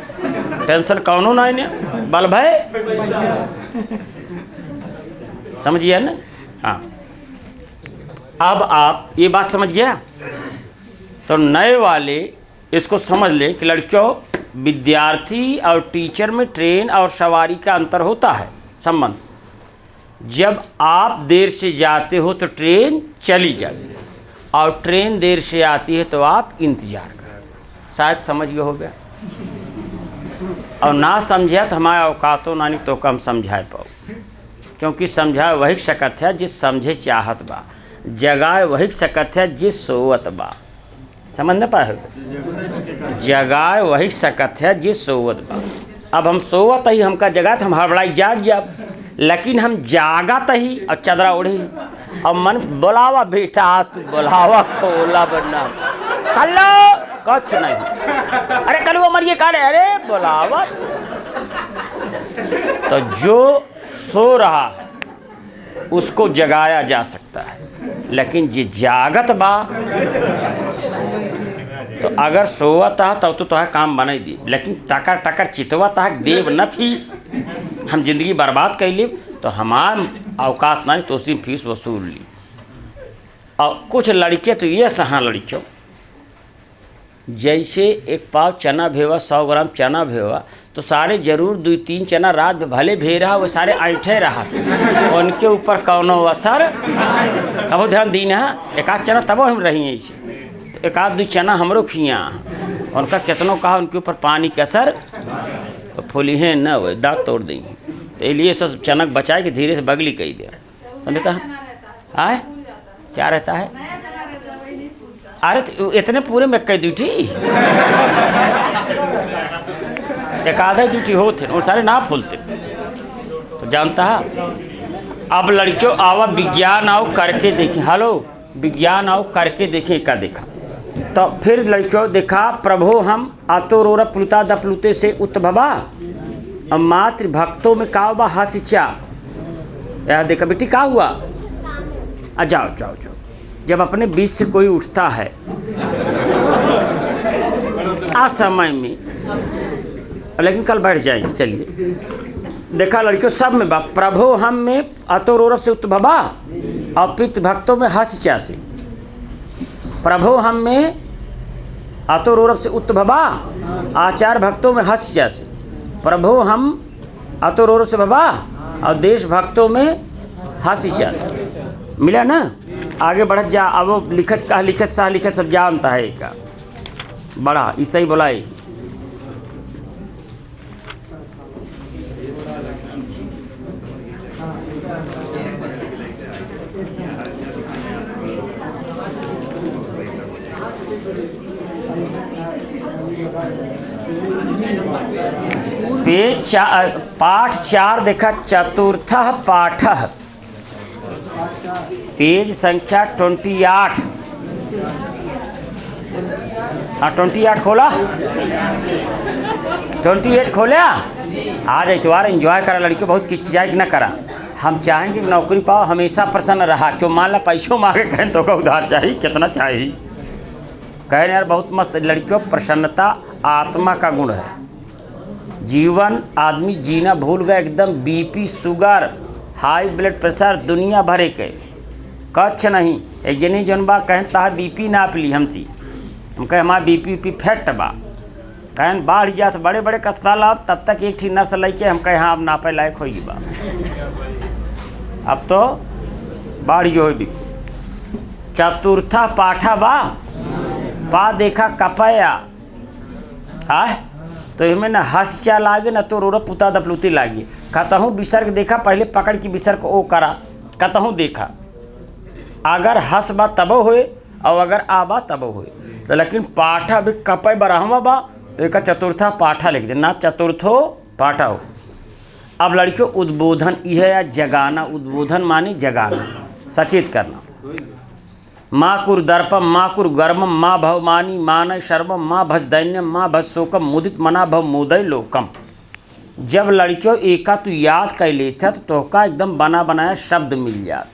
टेंशन कौन ना इन्हें बाल भाई, समझिए ना। हाँ, अब आप ये बात समझ गया, तो नए वाले इसको समझ ले कि लड़कियों विद्यार्थी और टीचर में ट्रेन और सवारी का अंतर होता है संबंध। जब आप देर से जाते हो तो ट्रेन चली जाती है, और ट्रेन देर से आती है तो आप इंतज़ार करते हो। शायद समझ गए हो गया, और ना समझा तो हमारे औकातों नानी तो कम समझाए पाओ, क्योंकि समझाए वही सकत है जिस समझे चाहत बा, जगाए वही सकत है जिस सोवत बा। समझ न पाए, जगाए वही सकत है जिस सोवत बा। अब हम सोवत ही हमका जगात, हम हड़बड़ाई जाग जाब, लेकिन हम जागत ही और चदरा ओढ़ी और मन बोलावा बेटा आज तू बोलावा खोला बनना कल्लो कुछ नहीं, अरे कल वो मरिए काले, अरे बोलावा। तो जो सो रहा है उसको जगाया जा सकता है, लेकिन जे जागत बा तो अगर सोवत है तब तो है काम बनाई दी, लेकिन टकर टकर चितवत है देव न फीस, हम जिंदगी बर्बाद कर ली तो हमार औकात नहीं तो उसी फीस वसूल ली। और कुछ लड़के तो ये सहा लड़कियों, जैसे एक पाव चना भेवा, 100 ग्राम चना भेवा तो सारे जरूर 2-3 चना रात भले भे रहा, वो सारे ऐठे रहा, उनके ऊपर कौनो असर कबो ध्यान दी ना। एक आध चना तबो हम रही ऐसे, तो एक आध 2 चना हमरो खिया, उनका कितनों कहा उनके ऊपर पानी का असर फूली है न वो दांत तोड़ देंगे। तो इसलिए सब चनक बचाए कि धीरे से बगली कही दे, समझता है आए क्या रहता है। अरे तो इतने पूरे में कई ड्यूटी एक आधा ड्यूटी होते और सारे ना फूलते, तो जानता है। अब लड़कियों आवा विज्ञान आओ करके देखें, हेलो विज्ञान आओ करके देखें का देखा। तो फिर लड़कियों देखा प्रभु हम आतोरोरा प्लुता दप्लुते से उत्भवा, अब मातृ भक्तों में का हुआ हासिचा, यह देखा बेटी का हुआ, जाओ जाओ जाओ। जब अपने बीच से कोई उठता है असमय में, लेकिन कल बैठ जाएंगे, चलिए देखा लड़कियों सब में बा प्रभु हम में अतोरोरफ से उत्भवा और पितृ भक्तों में हासिचा से, प्रभु हम में अतोरोरफ से उत्भवा आचार भक्तों में हासिचा से, प्रभु हम अतोरोरफ से भवा और देश भक्तों में हासिचा से। मिला ना, आगे बढ़त जा। अब वो लिखत का लिखत सा लिखत सब जानता है का बड़ा ऐसा ही बोलाई। पेज पाठ 4 देखा, चतुर्थ पाठ पेज संख्या 28। हाँ 28 खोला, 28 खोला। आज इतवार एंजॉय करा लड़कियों, बहुत किचकिचाई ना करा। हम चाहेंगे कि नौकरी पाओ, हमेशा प्रसन्न रहा। क्यों मान ला पैसों मांगे कहें तो का उधार चाहिए, कितना चाहिए कहें यार बहुत मस्त। लड़कियों प्रसन्नता आत्मा का गुण है, जीवन आदमी जीना भूल गए एकदम। BP, sugar, high blood pressure दुनिया भरे के कच्छ नहीं। एक जनी जौन बा कहें ताहा बीपी नाप ली हमसी, हम कहे हमारा बीपी फैट बा, कहन बाढ़ जात बड़े बड़े अस्पताल अब, तब तक एक ठीक नर्स लेके हम कहे हाँ अब नापे लायक होगी बा, अब तो बाढ़ जो भी। चतुर्था पाठा बा, पा देखा कपया आह, तो इनमें न हंस चा लागे न तो रोरा पुता दपलूती लागी। कतहूँ विसर्ग देखा पहले पकड़ के विसर्ग ओ करा, कतहूँ देखा अगर हंस बा तबो होए और अगर आबा तबो होए। तो लेकिन पाठा भी कपय बराहमा बा, तो एक चतुर्था पाठा लिख देना, चतुर्थो पाठा हो। अब लड़कियों उद्बोधन यह है जगाना, उद्बोधन माने जगाना, सचेत करना। माँ कुर दर्पम, माँ कुर गर्मम, माँ भव मानी मान शर्मम, माँ भज दैन्यम, माँ भज शोकम, मुदित मना भव मोदय लोकम। जब लड़कियों एका तू याद कर लेता तो तोहका एकदम बना बनाया शब्द मिल जात।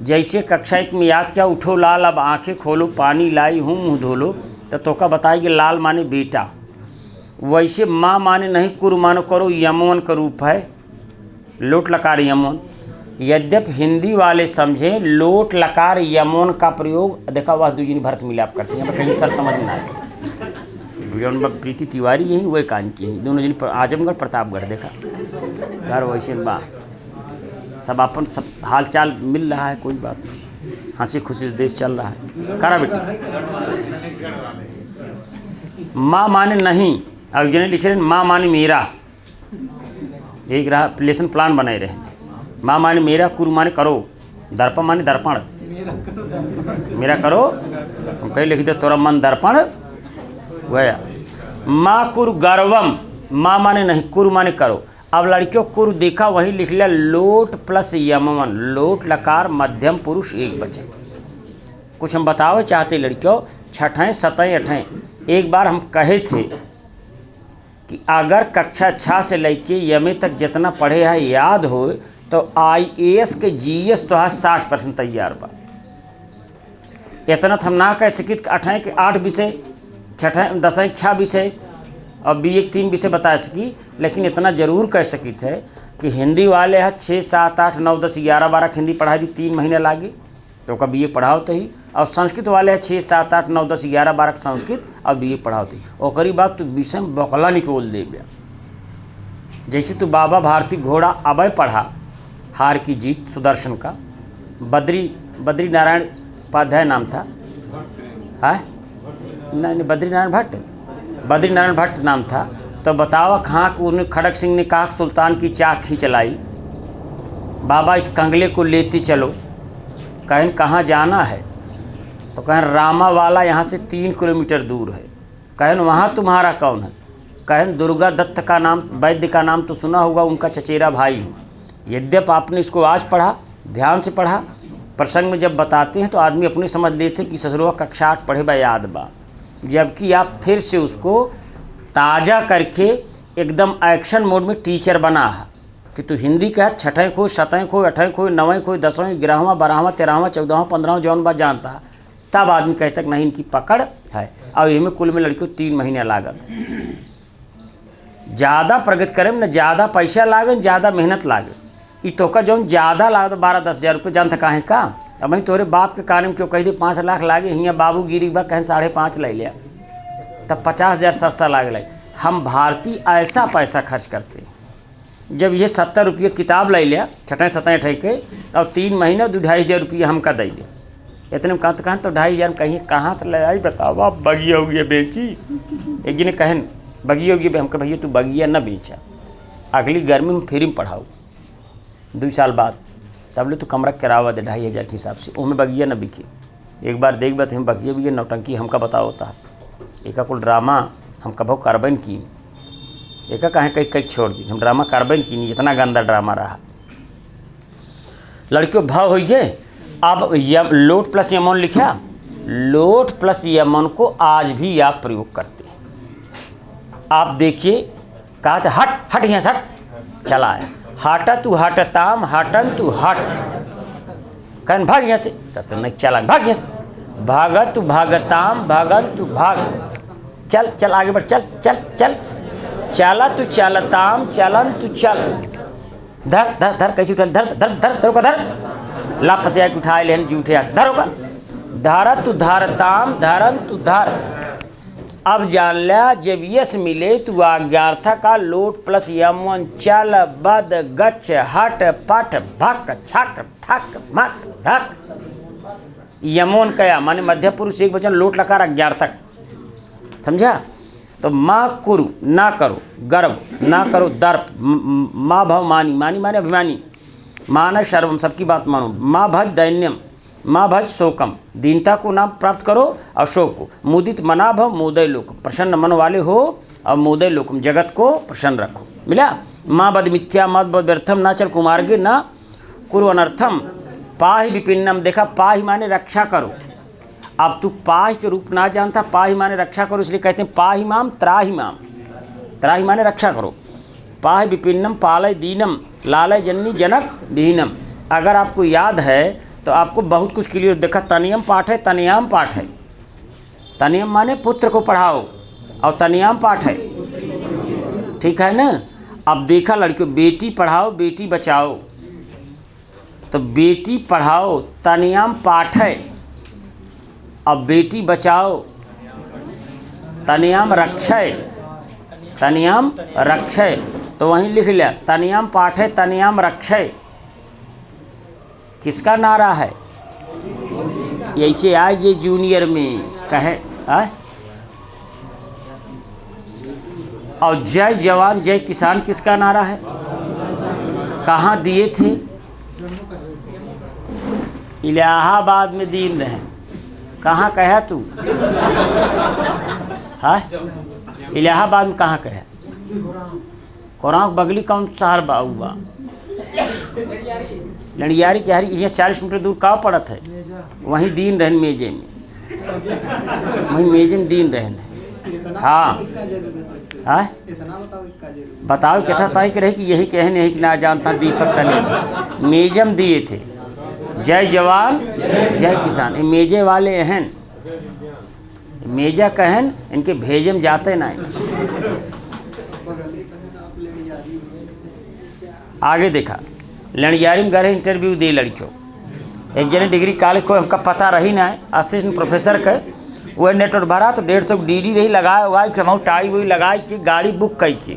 जैसे कक्षा एक में याद किया उठो लाल अब आंखें खोलो, पानी लाई हूँ मुँह धोलो, तो तोहका बताएगी लाल माने बेटा। वैसे माँ माने नहीं कुर मानो करो यमोन का रूप है, लोट लकार यमोन। यद्यपि हिंदी वाले समझें लोट लकार यमोन का प्रयोग देखा वह दूजनी भरत मिलाप करते हैं, कहीं सर समझ में आए। प्रीति तिवारी यही वही कान की है, दोनों जनी आजमगढ़ प्रतापगढ़ देखा घर वैसे बा, सब अपन सब हाल चाल मिल रहा है, कोई बात नहीं, हंसी खुशी से देश चल रहा है। करा बेटा माँ माने नहीं, अब जने लिखे रहे माँ माने मेरा, एक रहा लेसन प्लान बनाए रहे। माँ माने मेरा, कुरु माने करो, दर्पण माने दर्पण, मेरा करो, हम कहीं लिख दे तोरा मन दर्पण वया। माँ कुरु गर्वम, माँ माने नहीं, कुरु माने करो। अब लड़कियों कुरु देखा वही लिख लिया लोट प्लस यमवन, लोट लकार मध्यम पुरुष एक वचन। कुछ हम बताओ चाहते लड़कियों, छठें सतें अठें। एक बार हम कहे थे कि अगर कक्षा 6 से लेके यमे तक जितना पढ़े है याद हो तो IAS के GS तो है 60% तैयार बा। इतना हम ना कह सकित कि 8 के 8 विषय, 6 10 के 6 विषय और BA के 3 विषय बता सकी, लेकिन इतना ज़रूर कह सकी थे कि हिंदी वाले है 6 7 8 9 10 11 12 हिंदी पढ़ाई दी 3 महीने लागे तो का BA पढ़ाओ तो ही, और संस्कृत वाले है 6 7 8 9 10 11 12 संस्कृत और BA पढ़ाओ तो ही। ओकरी बात तू विषय में बकला निकोल दे बया। जैसे तू बाबा भारती घोड़ा अभय पढ़ा, हार की जीत सुदर्शन का, बद्री नारायण उपाध्याय नाम था, है नहीं बद्री नारायण भट्ट नाम था। तो बताओ कहाँ उन्हें खड़क सिंह ने कहा सुल्तान की चाक खींच लाई, बाबा इस कंगले को लेते चलो, कहें कहाँ जाना है, तो कहें रामा वाला यहाँ से 3 किलोमीटर दूर है। कहें वहाँ तुम्हारा कौन है, कहें दुर्गा दत्त का नाम, वैद्य का नाम तो सुना होगा, उनका चचेरा भाई हूँ। यद्यपि आपने इसको आज पढ़ा, ध्यान से पढ़ा, प्रसंग में जब बताते हैं तो आदमी अपने समझ लेते कि ससुरवा कक्षा 8 पढ़े बा याद बा, जबकि आप फिर से उसको ताज़ा करके एकदम एक्शन मोड में टीचर बना है कि तू हिंदी का 6ठें खो 7ठें खो 8ठें खो 9वें खो 10वें 11वां 12वां 13वां 14वां 15वां जौन बात जानता है, तब आदमी कहता कि नहीं इनकी पकड़ है। और ये में कुल में लड़कियों 3 महीने लागत। ज़्यादा प्रगति करें न ज़्यादा पैसा लागे, ज़्यादा मेहनत लागे। ये तो का जौन ज़्यादा लागत 12-10 हज़ार रुपये जानता काहे का, अब भाई तोरे बाप के कारण में क्यों कह दी 5 लाख लागे, हियाँ बाबू गिरी बा कहें 5.5 ले लिया, तब 50,000 सस्ता लागे। हम भारतीय ऐसा पैसा खर्च करते हैं। जब ये 70 रुपये किताब ले लिया 6ठें 7ठें 8ठें के, और 3 महीने 2-2.5 रुपये हमका दे दे, इतने में कहाँ तो 2.5 कहीं कहाँ से ले आई बताओ। आप बगिया उगिया बेची, एक जी ने कहें बगिया उगिया, हमका भैया तू बगिया न बेचा, अगली गर्मी में फिर पढ़ाओ 2 साल बाद, तब ले तो कमरा किराया दे 2,500 के हिसाब से, उनमें बगिया न बिकी। एक बार देख बात हम बगिया भी नौटंकी हमका बताओ होता है, एक कुल ड्रामा हम कभो कार्बन की, एक कहें कहीं छोड़ दी, हम ड्रामा कार्बन की नहीं, इतना गंदा ड्रामा रहा। लड़कियों भाव हो गए। अब लोट प्लस यमन लिखा, लोट प्लस यमन को आज भी आप प्रयोग करते हैं। आप देखिए कहा था हट यहाँ से हट, चला है हाटा तू हटताम हटन तू हट, कहन भाग यहाँ से, ससुर नहीं चला, भाग यहाँ से, भागत तू भागताम भागन तू भाग, चल चल आगे बढ़, चल चल चल, चाला तू चालताम चलन तू चल। धर धर धर कैसे उठा, धर धर धर धर का धर, लाप से आके उठाए लेन जूठे हाथ धर होगा। धारा तू धारताम धरन तू धर। अब जान लिया जब यश मिले तू आज्ञार्था का लोट प्लस यमन चल बद गच्छ हट पट भक छक ठक मक धक। यमोन कया माने मध्य पुरुष एक वचन, लोट लकार अज्ञार्थक, समझा। तो माँ कुरु ना करो, गर्व ना करो, दर्प, माँ भव मानी, मानी माने अभिमानी, मान सर्वम सबकी बात मानो, माँ भज दैन्यम, माँ भज शोकम, दीनता को नाम प्राप्त करो और शोक को, मुदित मना भव मोदय लोकम, प्रसन्न मन वाले हो और मोदय लोकम, जगत को प्रसन्न रखो। मिला। माँ बद मिथ्या मत बद व्यर्थम, ना चल कुमार्गे ना कुरु अनर्थम, पाहि विपिन्नम, देखा पाहि माने रक्षा करो। अब तू पाहि के रूप ना जानता, पाहि माने रक्षा करो, इसलिए कहते हैं पाहि माम त्राहि माम, त्राहि माने रक्षा करो। पाहि विपिन्नम पालय दीनम, लालय जननी जनक दीनम। अगर आपको याद है तो आपको बहुत कुछ क्लियर देखा। तनियम पाठ है, तनियाम पाठ है। तनियम माने पुत्र को पढ़ाओ और तनियाम पाठ है, ठीक है ना। अब देखा लड़कियों, बेटी पढ़ाओ बेटी बचाओ, तो बेटी पढ़ाओ तनियाम पाठ है, अब बेटी बचाओ तनियाम रक्षय, तनियाम रक्षय, तो वहीं लिख लिया तनियाम पाठ है तनियाम रक्षय। किसका नारा है? ऐसे आज ये जूनियर में कहे आए। और जय जवान जय किसान किसका नारा है? कहाँ दिए थे? इलाहाबाद में दीन रहे। कहाँ कहा तू? हाँ, इलाहाबाद में कहाँ कहा? कोरांक बगली कौन शहर बाबा? लड़ियारी की हरी, यहाँ 40 मीटर दूर का पड़त है, वहीं दीन रहन मेजे में, वहीं मेजे में दीन रहन। हाँ हाँ बताओ क्या था कि रहे कि यही कहने यही कि ना जानता दीपक तने मेजम दिए थे। जय जवान जय किसान, ये मेजे वाले हैं, मेजा कहन इनके भेजम जाते ना। आगे देखा लड़ियारी में गए इंटरव्यू दे लड़कियों, एक जने डिग्री कॉलेज को हमका पता रही ना है, असिस्टेंट प्रोफेसर के वह नेटवर्क भरा तो 150 DD रही लगाए हुआ कि हम टाई वही लगाए कि गाड़ी बुक कई के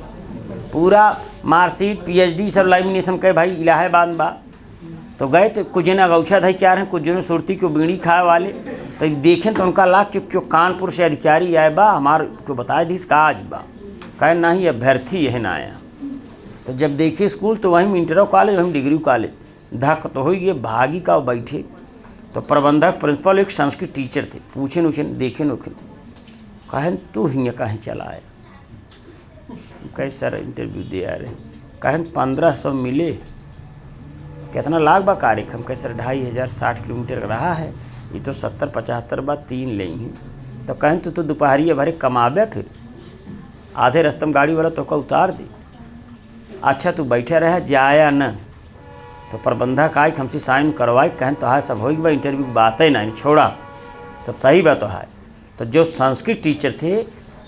पूरा मार्कशीट PhD सब लाइमिनेशन कहे भाई इलाहाबाद बा। तो गए तो कुछ जने गौछा धाई क्या रहे, कुछ जने सुरती को बीड़ी खाए वाले, तो देखें तो उनका लाग क्यों कानपुर से अधिकारी आए बा हमारे को बताए दी का आज बा, कहे नहीं अभ्यर्थी है ना आया। तो जब देखे स्कूल तो वहीं इंटर कॉलेज वहीं डिग्री कॉलेज, धक तो हो गए भागी का बैठे। तो प्रबंधक प्रिंसिपल एक संस्कृत टीचर थे, पूछे नूछन देखे नोखे, कहन तू हिंगे कहीं चला आया? कहे सर इंटरव्यू दे आ रहे। कहन 1500 मिले, कितना लाख बा कार्यक्रम? कहे सर 2500 60 किलोमीटर रहा है, ये तो 70-75 बार 3 लेंगे। तो कहन तू तो दोपहरी भरे कमाबे, फिर आधे रस्तम गाड़ी वाला तो का उतार दे। अच्छा तू बैठे रहे जाया न? तो प्रबंधक आए हमसे साइन करवाई, कहन तो है सब हो गया इंटरव्यू बात है ना, छोड़ा सब सही बात तो है। तो जो संस्कृत टीचर थे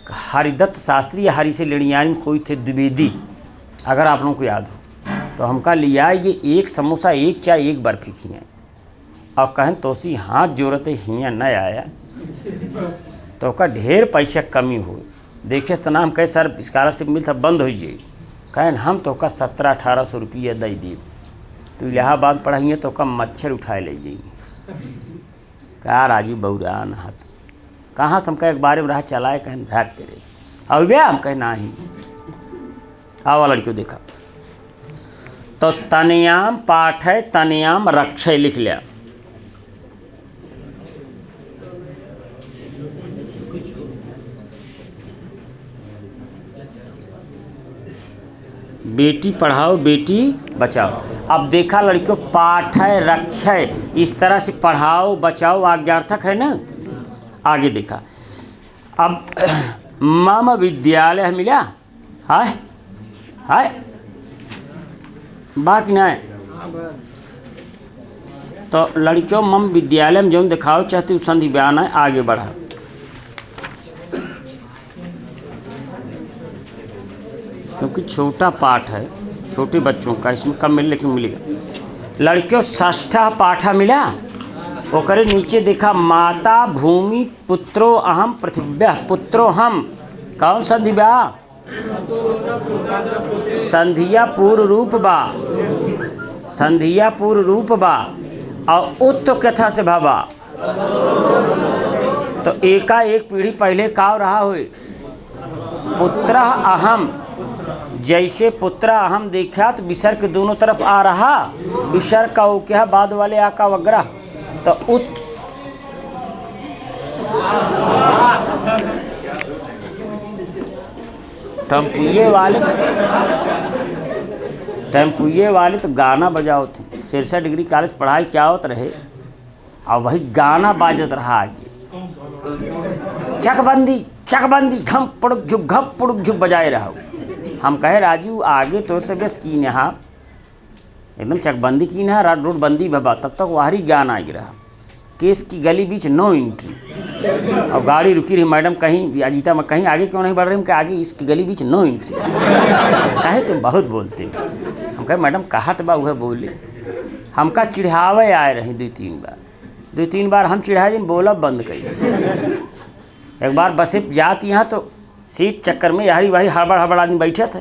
हरिदत्त शास्त्री या हरि से लड़ियारी में कोई थे द्विवेदी, अगर आप लोगों को याद हो, तो हमका लिया ये एक समोसा एक चाय एक बर्फी खियाँ और कहन तोसी हाथ जोड़ते हियाँ न आया तो का ढेर पैसा कमी हो। देखे तो नाम कहे सर स्कॉलरशिप मिलता बंद हो जाए, कहन हम तो का 1700-1800 रुपया दे दी, तो इलाहाबाद पढ़ाइए तो का मच्छर उठाए ले जाइए। क्या राजू बउरा नहात कहाँ से हम कहे एक बारे में रहा चलाए, कहन भाग तेरे और भैया हम कहे ना ही आवा लड़कियों देखा। तो तनियाम पाठ है तनियाम रक्षय लिख लिया। बेटी पढ़ाओ बेटी बचाओ। अब देखा लड़कियों पाठ है रक्षय, इस तरह से पढ़ाओ बचाओ आज्ञार्थक है ना। आगे देखा अब मम विद्यालय मिला हाय हाय बाकी ना है। तो लड़कियों मम विद्यालय में जो दिखाओ चाहती हूँ संधि बयान है, आगे बढ़ा। क्योंकि छोटा पाठ है, छोटे बच्चों का, इसमें कम मिले लेकिन मिलेगा। लड़कियों षष्ठा पाठा मिला, ओकरे नीचे देखा माता भूमि पुत्रो अहम पृथिव्या पुत्रो हम। कौन संधि बा? संधिया पूर्व रूप बा, संधिया पूर्व रूप बा और उत्त कथा से भाबा। तो एका एक पीढ़ी पहले का रहा हुए पुत्र अहम, जैसे पुत्र अहम देखा तो विसर्ग के दोनों तरफ आ रहा, विसर्ग का वो क्या बाद वाले आ का वग्रह, तो उत टेम्पुए वाले तो गाना बजाओ थे। 63 डिग्री कॉलेज पढ़ाई क्या होत रहे और वही गाना बाजत रहा आगे, चकबंदी चकबंदी घम पुड़ुक झुक घम पुड़ुक झुक बजाए रहा। हम कहे राजू आगे तो से बस की नहा एकदम चकबंदी की नहा रोड बंदी बाबा, तब तक वहारी गाना आ रहा। केस की गली बीच नो एंट्री और गाड़ी रुकी रही। मैडम कहीं अजीता में कहीं आगे क्यों नहीं बढ़ रही? हम कहे आगे इसकी गली बीच नो एंट्री। कहे तुम बहुत बोलते हो। हम कहे मैडम कहा तो बा वह बोले। हमका चिढ़ावे आए रही 2-3 बार हम चिढ़ाए दिन बोला बंद कही। एक बार बसे जाती यहाँ तो सीट चक्कर में यारी वारी हड़बड़ हड़बड़ आदमी बैठे थे,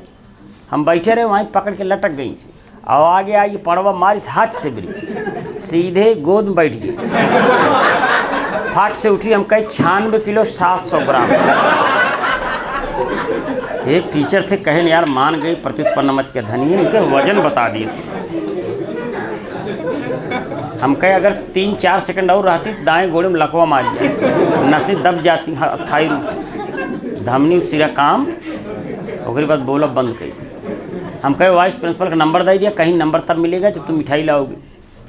हम बैठे रहे वहीं पकड़ के लटक गई से और आगे आई पड़वा मारी हाथ से बरी सीधे गोद में बैठ गई। फाट से उठी। हम कहे 96 किलो 700 ग्राम। एक टीचर थे कहे यार मान गई प्रत्युत्पन्न मत के धनिये, इनके वजन बता दिए थे। हम कहे अगर 3-4 सेकंड और रहती दाएं गोड़े में लकवा मार जाए, नसें दब जाती अस्थायी रूप से, धमनी सिरा काम ओकरे बाद बोला बंद कही। हम कहे वाइस प्रिंसिपल का नंबर दे दिया, कहीं नंबर तब मिलेगा जब तुम मिठाई लाओगे।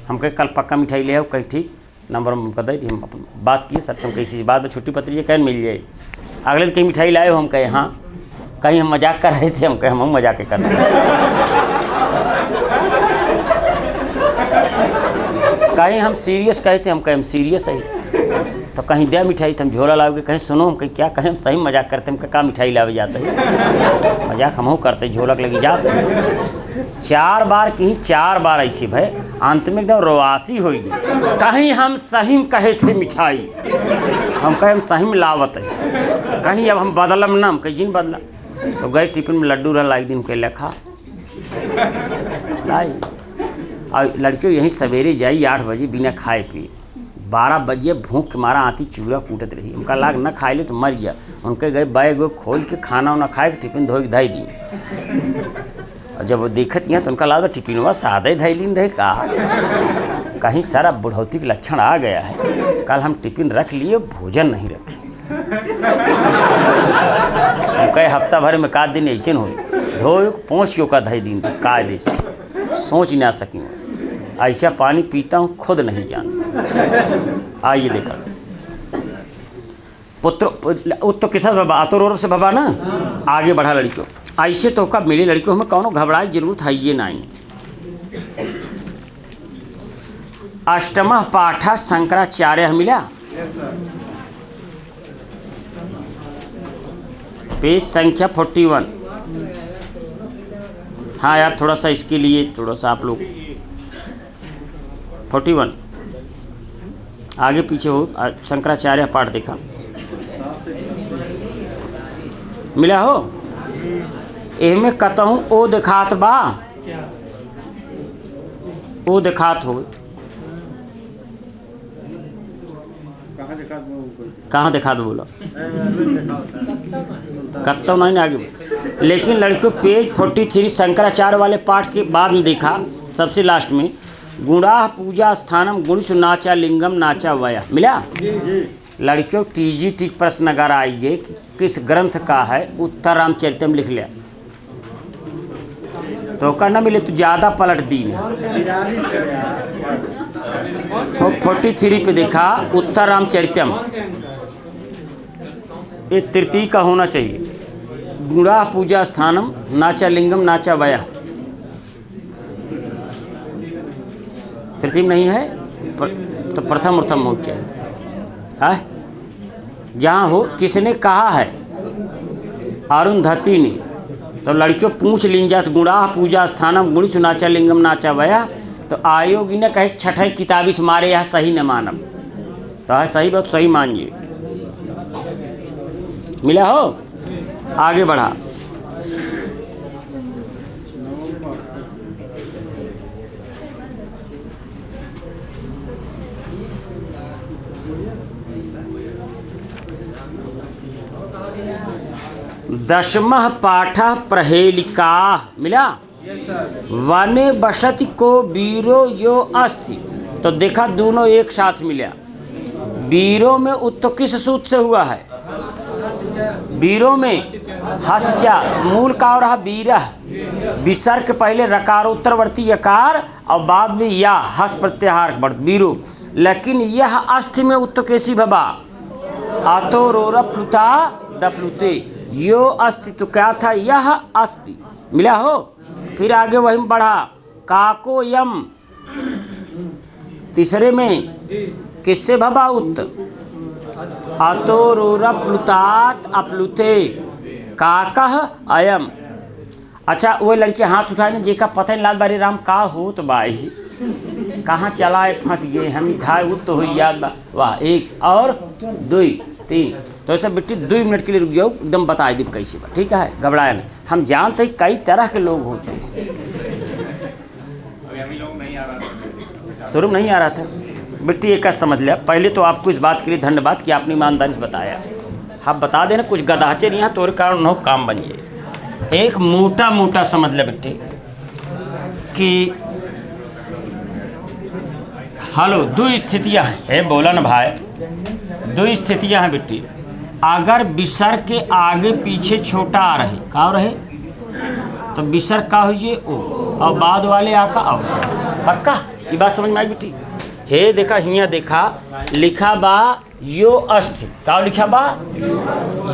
हम कहे कल पक्का मिठाई ले आओ, कहीं ठीक नंबर हमको दे दी। हम अपन बात किए सर से, हम कैसी बात में छुट्टी पत्री कहीं मिल जाए। अगले दिन कहीं मिठाई लाए हो? हम कहे हाँ। कहीं हम मजाक कर रहे थे? हम कहे हम मजाक कर रहे हैं। कहीं हम सीरियस कहे थे? हम कहे हम सीरियस है। तो कहीं दे मिठाई तो हम झोला लाओगे, कहीं सुनो हम कहीं क्या कहें, हम सही मजाक करते हैं। हम कहा मिठाई लावे जाते हैं, मजाक हम करते झोलक लगी जाते। 4 बार कहीं 4 बार ऐसी भाई अंत में एकदम रोआसी होगी। कहीं हम सही कहे थे मिठाई, हम कहे हम सही में लावत है। कहीं अब हम बदलम ना, हम कहीं जिन बदला। तो गए टिफिन में लड्डू रहा एक दिन के लिखा लाई। और लड़कियों यहीं सवेरे जाई 8 बजे बिना खाए पिए, 12 बजे भूख के मारा आती चूड़ा कूटत रही। उनका लाग न खाए ले तो मर जा। उनके गए बैग खोल के खाना उना खाए के टिफिन धो के धई दिए। और जब वो देखत यहाँ तो उनका लाग टिफिनवा सादे धैलीन रहे का, कहीं सारा बुढ़ौती के लक्षण आ गया है। कल हम टिफिन रख लिए, भोजन नहीं रखे। कई हफ्ता भर में का दिन ऐसे हो धो पहुँच के का धई दिन कायदे से सोच ना सकी। ऐसा पानी पीता हूँ खुद नहीं जानता। आइए देखा पुत्र उत्तर के साथ बाबा आतोर से बाबा ना आगे बढ़ा। लड़कियों ऐसे तो कब मिली लड़कियों हमें कौनो घबराए जरूरत है ये नहीं। अष्टमः पाठा शंकराचार्य मिला, पेज संख्या 41। हाँ यार थोड़ा सा इसके लिए थोड़ा सा आप लोग 41 आगे पीछे हो। शंकराचार्य पाठ देखा मिला हो? एहमे कतहूँ ओ दिखात बा, ओ दिखात हो। कहाँ दिखा दो बोला? कत्ता नहीं ना आगे। लेकिन लड़कियों पेज 43 शंकराचार्य वाले पाठ के बाद में देखा सबसे लास्ट में गुणाह पूजा स्थानम गुणिशु नाचा लिंगम नाचा वया मिला। लड़कियों TGT प्रश्न अगर आइए कि किस ग्रंथ का है, उत्तर रामचरितम लिख लिया तो का ना मिले तो ज़्यादा पलट दी। 43 पे देखा उत्तर रामचरितम, ये तृतीय का होना चाहिए। गुणा पूजा स्थानम नाचा लिंगम नाचा वया, तृतीय नहीं है तो प्रथम उत्तम हो चाहिए। है जहाँ हो किसने कहा है अरुंधति ने तो लड़कियों पूछ लिंजात गुणा पूजा स्थानम गुणी सुनाचा लिंगम नाचा वया तो आयोगी ने कहे छठे किताबी से मारे यह सही न मानम तो है सही बात सही मानिए। मिला हो आगे बढ़ा। दशमः पाठ प्रहेलिका मिला वने बसति को वीरो यो अस्ति तो देखा दोनों एक साथ मिला। वीरों में उत्तर किस सूत्र से हुआ है? वीरों में हस्चा मूल का और रहा वीरह विसर्ग के पहले रकारोत्तरवर्ती यकार और बाद में या हस प्रत्याहार बढ़ वीरो। लेकिन यह अस्थि में उत्तर कैसी भबा आतो रोरा प्लुता दप्लुते यो अस्ति तो क्या था यह अस्ति मिला हो। फिर आगे वही बढ़ा काको यम तीसरे में किससे भबा उत्त अतो रोरा प्लुतात अप्लुते काकह अयम। अच्छा वो लड़के हाथ उठाने जेका पता नहीं लाल बारी राम का हो तो बाई कहाँ चलाए फंस गए हम धाय उत्त हो याद बा वाह एक और दो तीन तो ऐसा बेटी 2 मिनट के लिए रुक जाओ एकदम बता दी कैसे बा ठीक है घबराया नहीं। हम जानते हैं कई तरह के लोग होते हैं। शुरू नहीं आ रहा था बेटी एक समझ लिया। पहले तो आपको इस बात के लिए धन्यवाद कि आपने ईमानदारी से बताया। आप बता देना कुछ गदाचे नहीं यहाँ तोरे कारण न काम बनिए। एक मोटा मोटा समझ लिया बेटी कि हेलो 2 स्थितियाँ हैं बोला ना भाई 2 स्थितियाँ हैं बेटी। अगर विसर्ग के आगे पीछे छोटा आ रहे का रहे तो विसर्ग का हुई ओ और बाद वाले आका आओ पक्का ये बात समझ में आई बेटी। हे देखा हिया देखा लिखा बा यो अस्थि का लिखा बा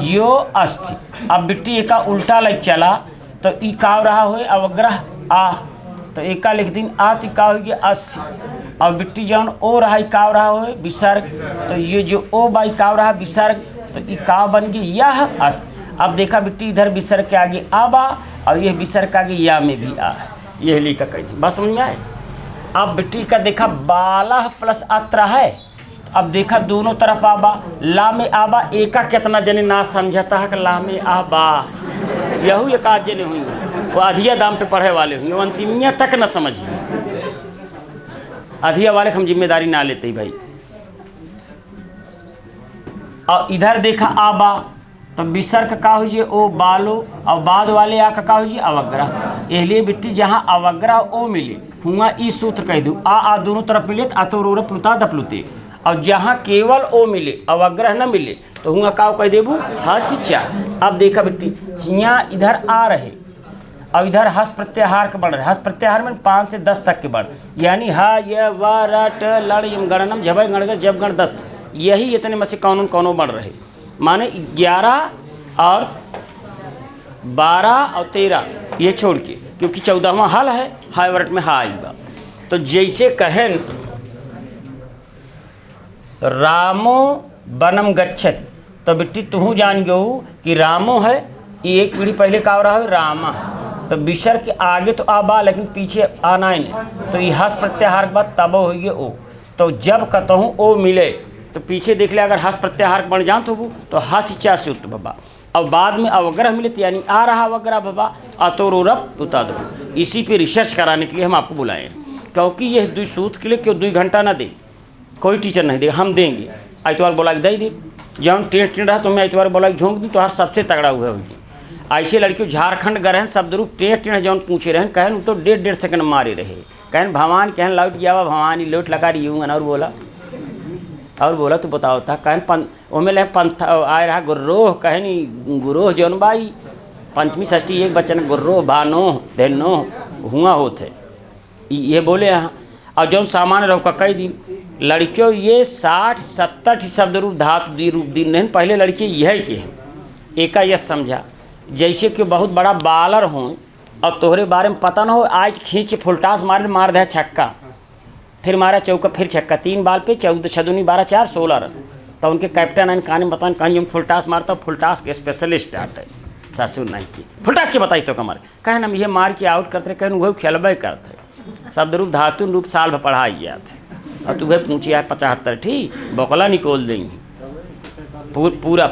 यो अस्थि। अब बेटी एका उल्टा लग चला तो ई का रहा हो अवग्रह आ तो एका लिख दिन आ तो का हो गया अस्थि और बेटी जौन ओ रहा का रहा हो विसर्ग तो ये जो ओ बाई का रहा विसर्ग तो ई का बन गई यह अस्त। अब देखा बेटी इधर विसर्ग के आगे आ बा और यह विसर्ग के आगे या में भी आ है यह लिखा कही थी बस समझ में आए। अब बेटी का देखा बाला प्लस अत्र है अब देखा दोनों तरफ आबा ला में आबा एका कितना जने ना समझता है कि ला में आबा यहू एक आज जने हुई वो अधिया दाम पे पढ़े वाले हुई अंतिमिया तक न समझिए अधिया वाले हम जिम्मेदारी ना लेते ही भाई। और इधर देखा आबा तो विसर्ग का हुई ओ बालो और बाद वाले आ का हुई अवग्रह। इसलिए बिट्टी जहाँ अवग्रह ओ मिले हुआ ई सूत्र कह दूँ आ दोनों तरफ मिले तो रोर प्लुता दप्लुते और जहाँ केवल ओ मिले अवग्रह न मिले तो हुआ का कह देबू हस्चा। अब देखा बिट्टी हियाँ इधर आ रहे और इधर हस प्रत्याहार के बढ़ रहे। हस प्रत्याहार में 5 से 10 तक के बढ़ यानी हा य व र ट लड़ यम गणनम झब गण जब गण 10 यही इतने में से कौनों बढ़ रहे माने 11 और 12 और 13 ये छोड़ के क्योंकि 14वां हल है हाय वर्ट में हा आई बा। तो जैसे कहें रामो बनम गच्छति तो बेटी तू जान गो कि रामो है ये एक पीढ़ी पहले का रहा है रामा तो विसर्ग के आगे तो आबा लेकिन पीछे आना ही नहीं तो ये हस प्रत्याहार के बाद तब हो गए ओ। तो जब कहूँ ओ मिले तो पीछे देख ले अगर हस प्रत्याहार बन जान तो हस चा से उत्त बाबा और बाद में अवग्रह मिले तो यानी आ रहा अवग्रह बाबा अतोरब उता दो। इसी पे रिसर्च कराने के लिए हम आपको बुलाए क्योंकि यह 2 सूत्र के लिए क्यों 2 घंटा ना दे कोई टीचर नहीं दे हम देंगे। आइतवार बोला दे दे जब टेंट रहा तो मैं आइतवार बोला झोंक दी तो हर सबसे तगड़ा हुआ होगी। ऐसे लड़कियों झारखंड गए हैं शब्द रूप टेंट जौन पूछे रहे कहन तो 1.5 सेकंड मारे रहे कहन भगवान कहन लौट गया भवानी लौट लगा रही हूँ और बोला तो बताओ था कहन ओमे ले पंथ आए रहा गुर्रोह कहनी गुरोह जौन बाई पंचमी षष्ठी एक बच्चन गुर्रोह बानो धेनो हुआ होते ये बोले यहाँ और जौन सामान्य रहो कई दिन लड़कियों ये 60-70 शब्द रूप धातु रूप दिन नहीं पहले लड़के यही के हैं एका यह समझा जैसे कि बहुत बड़ा बालर हों और तोहरे बारे में पता ना हो आज खींच के फुलटास मार दे छक्का फिर मारा चौका फिर छक्का 3 बाल पे 14 छदुनी 12 4 16 रन तो उनके कैप्टन आन कहानी बतान कहीं हम फुलटास मारता फुलटास के स्पेशलिस्ट आते ससुर नहीं की फुलटास के बताइए तो कमर कहे ना ये मार के आउट करते कहें वह खेलबे करते शब्द रूप धातु रूप साल भर पढ़ाई गया थे और तुम्हें पूछी है 75 ठीक बकला निकोल देंगी पूरा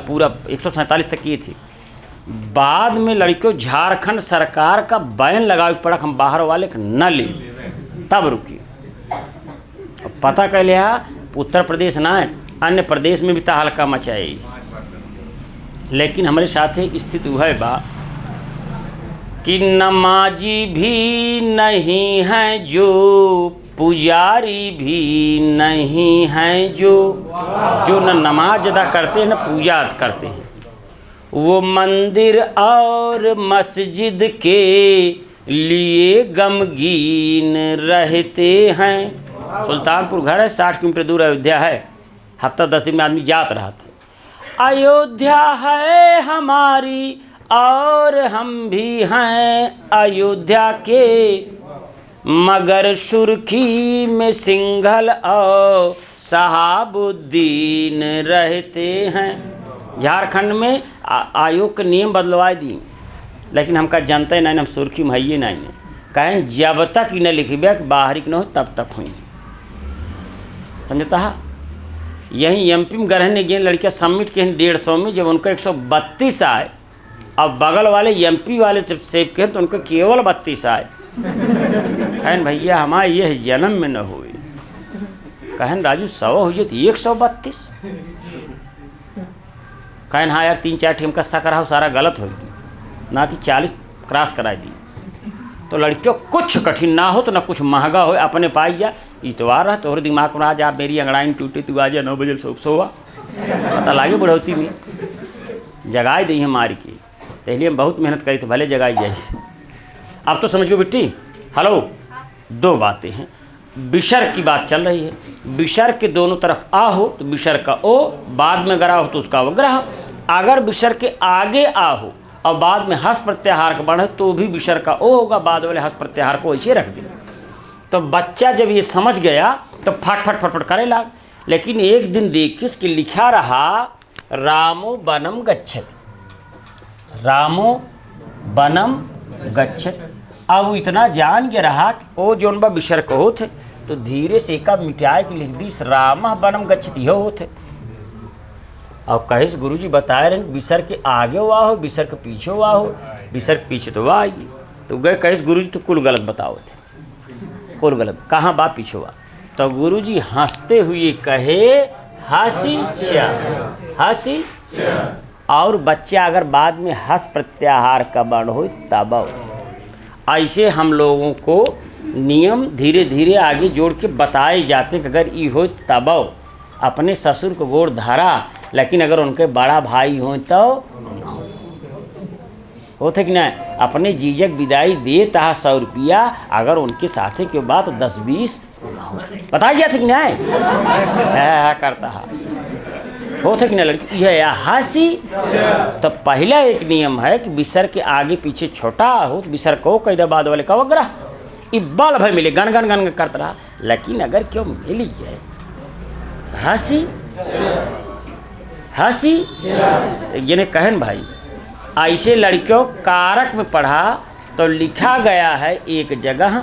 147 तक की थी। बाद में लड़कियों झारखंड सरकार का बैन लगावे पड़ा हम बाहर वाले न ले तब रुकी पता कर लिया उत्तर प्रदेश ना है अन्य प्रदेश में भी तहलका मचाई। लेकिन हमारे साथ स्थिति वह बा कि नमाजी भी नहीं है जो पुजारी भी नहीं है जो न नमाज अदा करते हैं न पूजा करते हैं वो मंदिर और मस्जिद के लिए गमगीन रहते हैं। सुल्तानपुर घर है 60 किलोमीटर दूर अयोध्या है हफ्ता 10 दिन में आदमी जात रहा था। अयोध्या है हमारी और हम भी हैं अयोध्या के मगर सुर्खी में सिंघल और शहाबुद्दीन रहते हैं। झारखंड में आयोग के नियम बदलवाए दी लेकिन हमका जानते नहीं हम सुर्खी में है नहीं कहें जब तक ही न लिखबे बाहरी न हो तब तक हुई समझता है। यहीं एमपी में ग्रहण ने गए लड़कियाँ सबमिट के 150 में जब उनका 132 आए अब बगल वाले एमपी वाले जब सेव किए तो उनका केवल 32 आए। कहन भैया हमारे यह जन्म में न हुए कहन राजू 100 हुई तो 132 कहन हाँ यार 3-4 टीम का शक रहा सारा गलत हो ना कि 40 क्रॉस करा दी। तो लड़कियों कुछ कठिन ना हो तो ना कुछ महंगा हो अपने पाई जा इतवार रहा तोहर दिमाग में आज आप मेरी अंगड़ाई टूटी तू आज 9 बजे सोवा पता लागे बढ़ोती में जगाई दी है मार की तो इसलिए हम बहुत मेहनत करी तो भले जगाई जाए। अब तो समझ गो बेटी हेलो 2 बातें हैं। विसर्ग की बात चल रही है विसर्ग के दोनों तरफ आ हो तो विसर्ग का ओ बाद में गरा हो तो उसका अवग्रह अगर विसर्ग के आगे आ हो और बाद में हस प्रत्याहार का बढ़े तो भी विसर्ग का ओ होगा बाद वाले हस प्रत्याहार को ऐसे रख दें। तो बच्चा जब ये समझ गया तो फट करे लाग। लेकिन एक दिन देख के इसके लिखा रहा रामो बनम गच्छति रामो बनम गच्छति। अब वो इतना जान के रहा कि ओ जोन बा विसर्ग हो थे तो धीरे से एक मिटाए के लिख दी राम बनम गच्छति हो थे। और कहे गुरुजी बताए रहे विसर्ग के आगे हुआ हो विसर्ग के पीछे हुआ हो विसर्ग पीछे तो वह आएगी तो गए कहे गुरुजी तो कुल गलत बताओ थे कुल गलत कहाँ बा पीछे हुआ। तो गुरुजी हंसते हुए कहे हंसी हंसी और बच्चा अगर बाद में हंस प्रत्याहार का बण हो तब ऐसे हम लोगों को नियम धीरे धीरे आगे जोड़ के बताए जाते कि अगर ये हो तब अपने ससुर को गोड़ धरा लेकिन अगर उनके बड़ा भाई हो तो होते कि नहीं अपने जीजक विदाई दे ता 100 रुपया अगर उनके साथी के बाद 10-20 बताई जाते कि नहीं करता है होते कि नहीं लड़की यह हंसी। तो पहला एक नियम है कि विसर्ग के आगे पीछे छोटा हो तो विसर्ग को कई बाद वाले का वग्रह इब्बाल भाई मिले गन गन गन करता रहा। लेकिन अगर क्यों मिली है हंसी हंसी ये कहन भाई ऐसे लड़कियों कारक में पढ़ा तो लिखा गया है एक जगह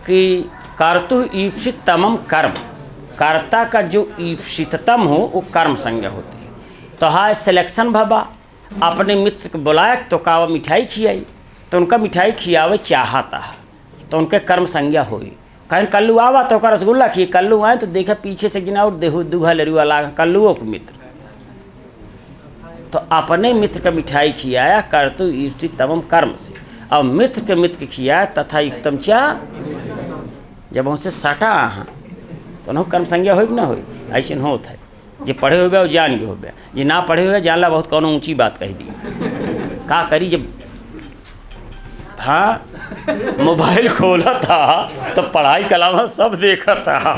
कि कर्तु ईप्सिततमम कर्म कर्ता का जो ईप्सिततम हो वो कर्म संज्ञा होती है। तो हाँ सिलेक्शन भबा अपने मित्र को बुलाया तो कावा मिठाई खियाई तो उनका मिठाई खियावे चाहता है तो उनके कर्म संज्ञा हुई। कहीं कल्लू आवा तो का रसगुल्ला खिए कल्लू आए तो देखा पीछे से गिना और देहू दूहा लरुआ लागा कल्लुओं को मित्र तो अपने मित्र का मिठाई खियाया कर्तु ईप्सिततमम कर्म से और मित्र के मित्र के खियाया तथा युक्तम चा जब उनसे सटा तो न कर्म संज्ञा हो ना हो ऐसे होता है जो पढ़े हुए और जान गए हो गया जो ना पढ़े हुए जानला बहुत कौन ऊंची बात कह दी का करी जब हाँ मोबाइल खोला था तो पढ़ाई के अलावा सब देखा था।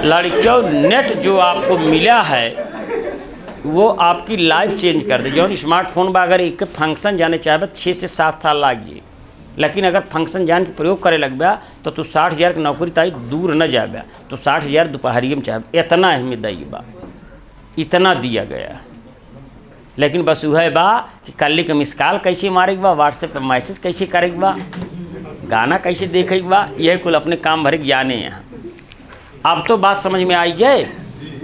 लड़कियों नेट जो आपको मिला है वो आपकी लाइफ चेंज कर दे। जो स्मार्टफोन में अगर एक फंक्शन जाने चाहे 6 से 7 साल लाग जाए लेकिन अगर फंक्शन जान के प्रयोग करे लग गया तो तू 60,000 की नौकरी ताई दूर न जाए तो 60,000 दोपहरिए में चाहे इतना अहमियत दी बा इतना दिया गया। लेकिन बस वह बा कि कल के मिस कॉल कैसे मारे बा, व्हाट्सएप पे मैसेज कैसे करे बा, गाना कैसे देखे बा, यह कुल अपने काम भरे जाने हैं। अब तो बात समझ में आई गए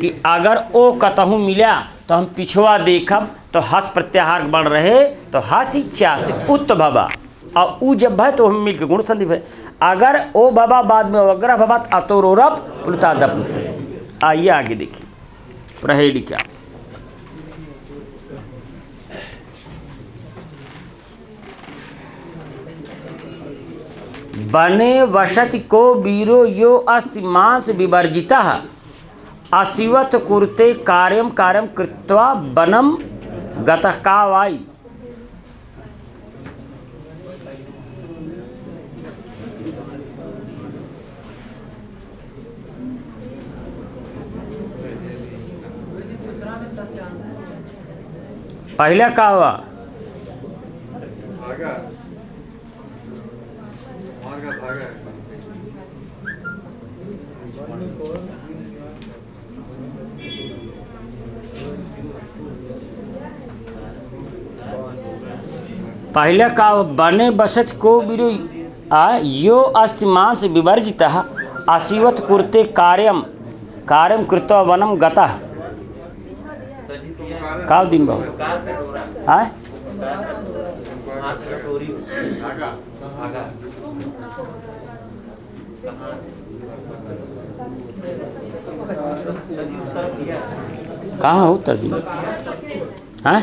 कि अगर ओ कतहूँ मिला तो हम पिछवा देखब तो हस प्रत्याहार बन रहे तो हस इच्छा से उत भबा, और ऊ जब है तो हम मिल के गुण संधि है। अगर ओ बाबा बाद में अग्रह भबात अतोरप प्लुता दप्लुत। आइए आगे देखिए प्रहेली क्या। बने वशति को वीरो यो अस्ति मांस विवर्जिता अशिवत कुरुते कार्यम कार्यम कृत्वा बनम गतः का वाई। पहले का हुआ पहले का बने बसत को बिरु यो अस्तिमांस विवर्जित अशिवत कुर्ते कार्यम कार्यम कृत्वा वनम गतः का दिन बहु कहाँ हो उत्तर दिन हाँ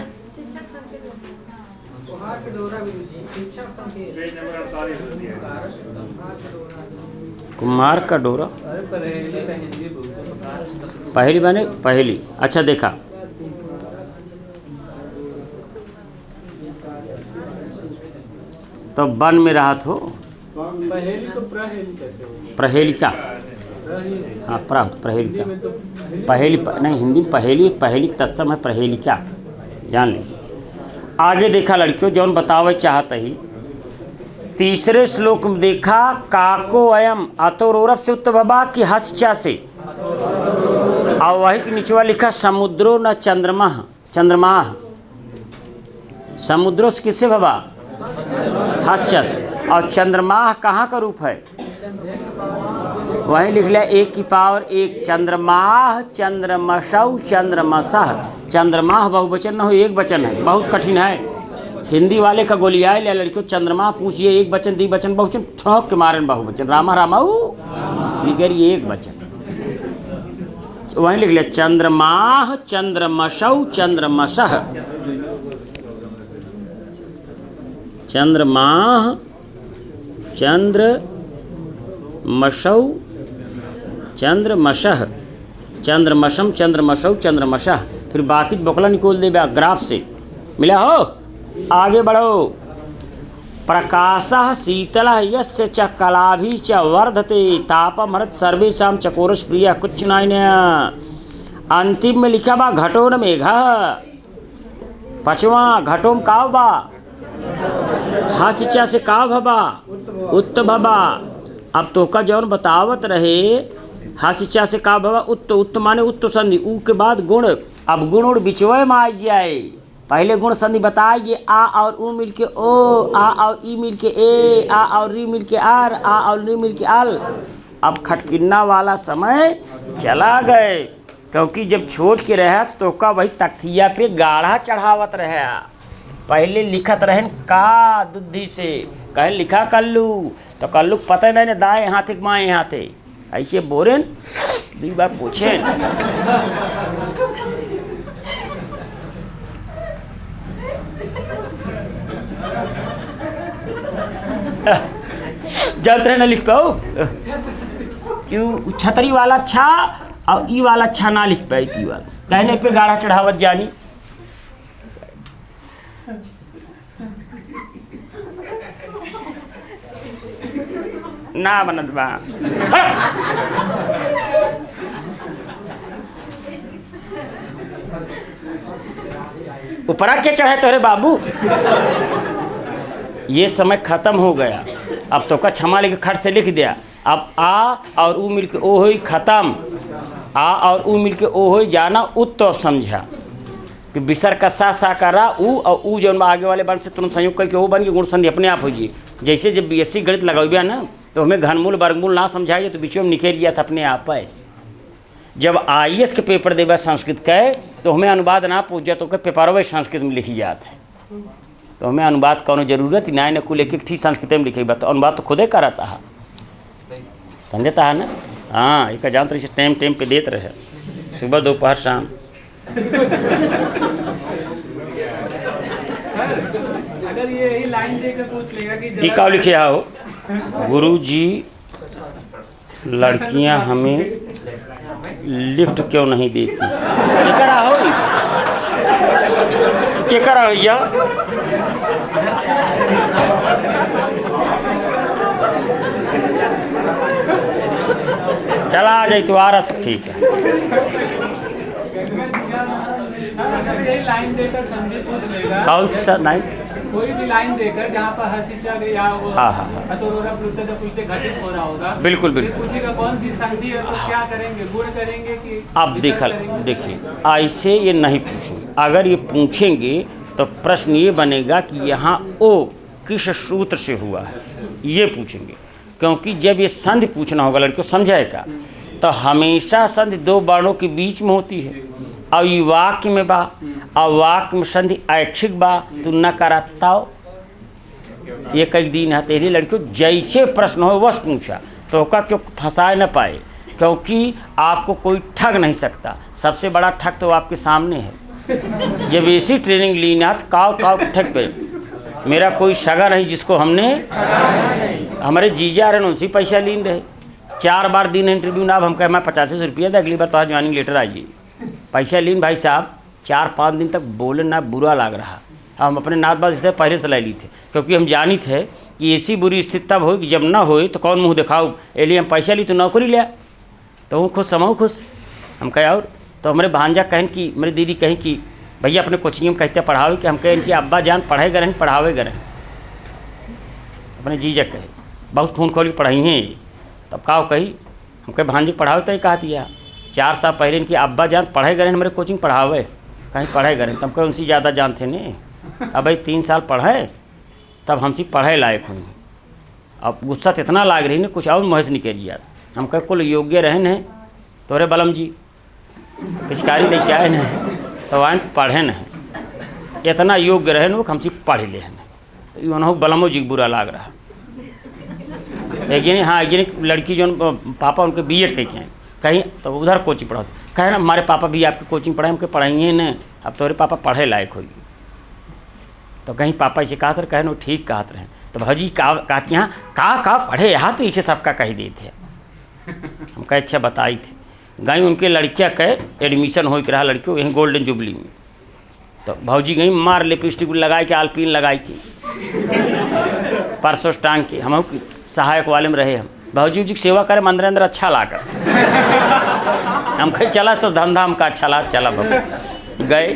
कुम्हार का डोरा पहली बने पहली। अच्छा देखा तो वन में रहा तो पहेली तो प्रहेली कैसे होगी? प्रहेली क्या हाँ प्रहेली क्या पहेली नहीं हिंदी में पहेली पहेली तत्सम है प्रहेली क्या जान लीजिए। आगे देखा लड़कियों जौन बतावे चाहत ही तीसरे श्लोक में देखा काको अयम अतोरप से उत्तभबा की हस्चा से और वही के नीचवा लिखा समुद्रो न चंद्रमा चंद्रमा समुद्रों से किससे भबा हस्चा से और चंद्रमा कहाँ का रूप है वहीं लिख लिया एक की पावर एक चंद्रमाह चंद्रमसौ चंद्रमसह। चंद्रमाह बहुवचन न हो एक वचन है बहुत कठिन है हिंदी वाले का गोलियाए ले लड़कियों चंद्रमा पूछिए एक वचन द्विवचन बहुवचन ठोक के मारे बहुवचन रामा रामाऊ निकल एक वचन वहीं लिख लिया चंद्रमाह चंद्रमसौ चंद्रमसह चंद्रमाह चंद्रमसौ चंद्रमसह चंद्रमसम चंद्रमसौ चंद्रमसह। फिर बाकी बोकला निकोल दे ग्राफ से मिला हो। आगे बढ़ो प्रकाशः शीतलः यस्य च कलाभि च वर्धते तापमहरत सर्वेषां चकोरस प्रिय कुछ नाइन्य। अंतिम में लिखा बा घटो न मेघ पचवा घटो में काव बा हसिचा से काव भबा उत्त भबा। अब तो का जौन बतावत रहे हसिचा से काव भबा उत्त उत्त माने उत्त संधि ऊ के बाद गुण। अब गुण और बिचवे में आ जाए पहले गुण संधि बताइए आ और ऊ मिल के ओ आ और ई मिल के ए आ और री मिल के आर आ और री मिल के आल। अब खटकिन्ना वाला समय चला गए क्योंकि जब छोड़ के रहा तो का वही तख्तिया पे गाढ़ा चढ़ावत रहे। पहले लिखत रहन का दुद्धि से कहें लिखा कल्लू तो कल्लू पता नहीं दाएं हाथे के बाएं हाथे ऐसे बोरेन दो बार पूछे जल्द रहे ना लिख पाओ क्यों छतरी वाला छा और ई वाला छा ना लिख पाई ती वाला कहने पे गाढ़ा चढ़ावत जानी। ना बनत बा ऊपरा क्या चढ़े तोरे बाबू ये समय खत्म हो गया। अब तो का क्षमा लेके खट से लिख दिया अब आ और ऊ मिल के ओ हुई खत्म आ और ऊ मिल के ओ हो जाना उ तो अब समझा कि विसर का सा करा ऊ और ऊ जौन आगे वाले वर्ण से तुरंत संयोग करके वो बन के गुण संधि अपने आप हो जी। जैसे जब BSc गणित लगाओ ना तो हमें घनमूल वर्गमूल ना समझाइए तो बीच में निकल गया था अपने आप है। जब IAS के पेपर देवा संस्कृत के तो हमें अनुवाद ना पूछ जाए तो पेपर वही संस्कृत में लिखी जाता है। तो हमें अनुवाद कौन जरूरत ही ना है, कुल एक ठीक संस्कृत में लिखे बात तो अनुवाद तो खुदे कराता है, समझता है ना। हाँ एक जान तो टाइम पे देते रहे सुबह दोपहर शाम। अगर ये लाइन देकर पूछ लेगा कि ये क्या लिखे हो, गुरुजी लड़कियां हमें लिफ्ट क्यों नहीं देती, क्या करा हो क्या करा भैया। चला आ जाए तो आ रहा ठीक है। अगर यही लाइन देकर संधि पूछ लेगा, कौन सी सर लाइन, कोई भी लाइन देकर जहाँ पर हसीचा या वो हाँ अतोरोरा पुलते घटित हो रहा होगा, बिल्कुल फिर पूछेगा कौन सी संधि है तो क्या करेंगे, गुण करेंगे कि आप देखिए ऐसे ये नहीं पूछेंगे। अगर ये पूछेंगे तो प्रश्न ये बनेगा कि यहाँ ओ किस सूत्र से हुआ है ये पूछेंगे, क्योंकि जब ये संधि पूछना होगा लड़कियों समझाएगा तो हमेशा संधि दो वर्णों के बीच में होती है। और ये वाक्य में बा और वाक्य में संधि ऐच्छिक बा तो न कराताओ ये कई दिन है तेरी लड़कियों जैसे प्रश्न हो बस पूछा तो का क्यों फंसाए न पाए, क्योंकि आपको कोई ठग नहीं सकता। सबसे बड़ा ठग तो आपके सामने है। जब ऐसी ट्रेनिंग ली ना तो काव ठग पे मेरा कोई सगा नहीं जिसको हमने हमारे जीजा रहे उनसे पैसा लीन रहे 4 बार दिन इंटरव्यू ना हम कह मैं 85 रुपया दे अगली बार तो ज्वाइनिंग लेटर आइए पैसा लीन भाई साहब 4-5 दिन तक बोले ना बुरा लग रहा। हम अपने नाथ बात से पहले से ला ली थे क्योंकि हम जानी थे कि ऐसी बुरी स्थिति तब हो कि जब ना हो तो कौन मुँह दिखाऊँ, इसलिए हम पैसा ली तो नौकरी लिया तो हूँ खुश समूह खुश। हम कहे और तो हमारे भांजा कहन कि मेरी दीदी कहीं कि भैया अपने कोचिंग में कहते पढ़ावे कि हम कहें कि अब्बा जान पढ़े गए पढ़ावे गए अपने जीजा कहे बहुत खून खोल के पढ़ाई हैं। तब का कही हम कहे भांजी पढ़ाओ तो ही कहा दिया 4 साल पहले इनकी अब्बा जान पढ़े गए मेरे कोचिंग पढ़ावे कहीं पढ़े गए तब कहे उनसे ज़्यादा जानते ने। अब भाई 3 साल पढ़े तब हमसे पढ़े लायक हुई। अब गुस्सा तो इतना लाग रही ने कुछ और महज नहीं करिए यार। हम कहे कुल योग्य रहे न तोरे बलम जी पिचकारी लेके आए न तो आन पढ़े न इतना योग्य रहे न हमसे पढ़ ले तो उन्होंने बलमो जी बुरा लाग रहा। लेकिन हाँ एक लड़की जो पापा उनके BEd के हैं कहीं तो उधर कोचिंग पढ़ाते कहे ना हमारे पापा भी आपके कोचिंग पढ़ाए हमके पढ़ाइए न अब तोरे पापा पढ़े लायक होगी। तो कहीं पापा इसे कहा कहे न ठीक कहते रहे तो भाजी कहती यहाँ का पढ़े यहाँ तो इसे सबका कही देते हम कहे अच्छा बताई थे गई उनके लड़कियाँ कहे एडमिशन हो के रहा लड़कियों यहीं गोल्डन जुबली में तो भाजी गई मार लिपस्टिक लगाए के आलपीन लगाई के परसों टांग के हम सहायक वाले में रहे हम भाजी जी की सेवा करें अंदर अच्छा लाकर हम कहीं चला सो धंधा हमका अच्छा ला चला गए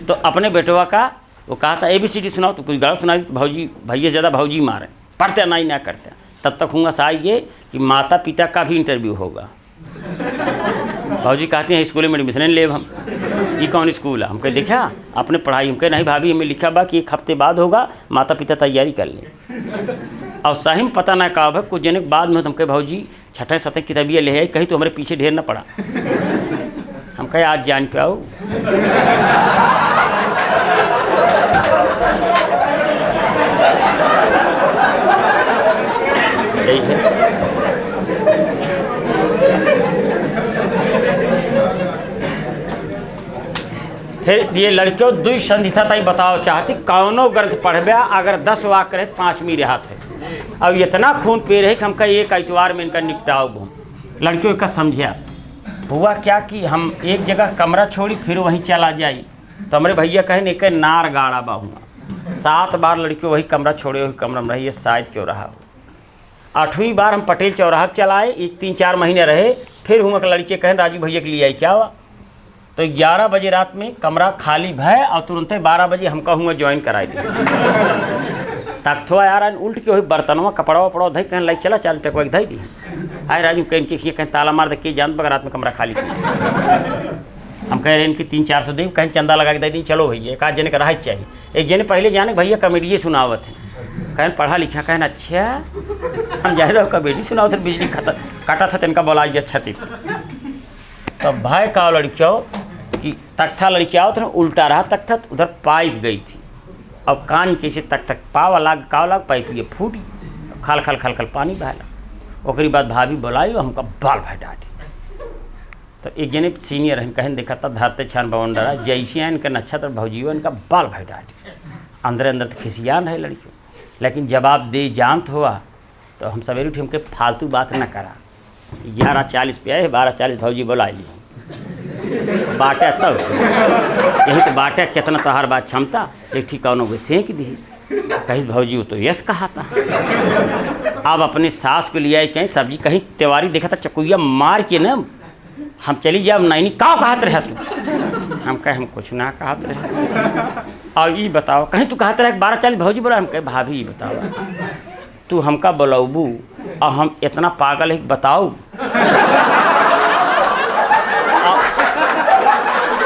तो अपने बेटवा का वो कहा था ABCD सुनाओ तो कुछ गलत सुनाई भाजी भैया ज़्यादा भाजी मारे पढ़ते नहीं ना करते तब तक हूँगा साइए कि माता पिता का भी इंटरव्यू होगा। भाजी कहते हैं स्कूल में एडमिशन ले हम ये कौन स्कूल है हम कहे देखा आपने पढ़ाई हम कहे नहीं भाभी हमें लिखा बा कि 1 हफ्ते बाद होगा माता पिता तैयारी कर लें और सही में पता ना कहा भाई कुछ जने के बाद में हम कहे भाजी 6-7 किताबियाँ ले आई कहीं तो हमारे पीछे ढेर ना पड़ा हम कहे आज जान पे आओ यही है। फिर ये लड़कियों दुई संधि था तई बताओ चाहती कौनो ग्रंथ पढ़बे अगर 10 वाक्य रहे 5वीं रहा थे अब इतना खून पी रहे कि हम कहीं एक इतवार में इनका निपटाओ घूम। लड़कियों का समझा हुआ क्या कि हम एक जगह कमरा छोड़ी फिर वहीं चला जाई तो हमारे भैया कहे नहीं कहे नार गाड़ा बाहूँगा 7 बार लड़कियों वही कमरा छोड़े वही कमरा में रही ये शायद क्यों रहा हो। 8वीं बार हम पटेल चौराहा चलाए 3-4 महीने रहे फिर हुआ लड़के कहें राजू भैया के लिए आई क्या हुआ तो 11 बजे रात में कमरा खाली भय और तुरंत 12 बजे हम कहूँगा ज्वाइन कराई दी तक थोड़ा यार उल्ट के वही बर्तनवा कपड़ा वपड़ा धई कहें लाइक चला 4 टकवा धई दी आए राजू कहीं इनके कहीं ताला मार दे के जान बगर रात में कमरा खाली किया। हम कह रहे हैं इनकी 300-400 दे, कहीं चंदा लगा के दे दी, चलो भैया एक आध जने का राह चाहिए। एक जने पहले जाने भैया कॉमेडिये सुनावत है, कहन पढ़ा लिखा, कहन अच्छा हम जाए रहो कॉमेडी सुनावत है, बिजली खतर काटा था तिनका बोलाई अच्छा थी। तब भाई का लड़कियों कि तख्ता लड़कियाँ तो उल्टा रहा तख्ता, उधर पाइप गई थी। अब कान कैसे तक पाव लाग काव लाग पाइप ये फूटी, खल खल खल खल पानी बहला। ओकरी बाद भाभी बोलाई और हमका बाल भाई डांटी। तो एक जने सीनियर है कहन देखा था धरते छान भवन डरा जैसे इनका नक्षत्र भौजीव इनका बाल भाई डांटी। अंदर अंदर तो खिसियान है लड़कियों, लेकिन जवाब दे जानत हुआ तो हम सवेरे उठे हमके फालतू बात न करा। 11:40 पे आए, 12:40 भौजी बोलाई ली बाटे तब यही तो बाटे कितना तोहार बात क्षमता, एक ठीक कौनो को सेंक दीस कहीं भौजी हो तो यस कहा था। अब अपने सास को लिया कहीं सब्जी कहीं त्योहारी देखा था चकुइया मार के न हम चली जाए नहीं का कहत रहे तू। हम कहे हम कुछ ना कहत रहे। और ये बताओ कहीं तू कहत रहे 12:40 भौजी बोला। हम कहे भाभी ये बताओ तू हमका बोलबू और हम इतना पागल है बताओ।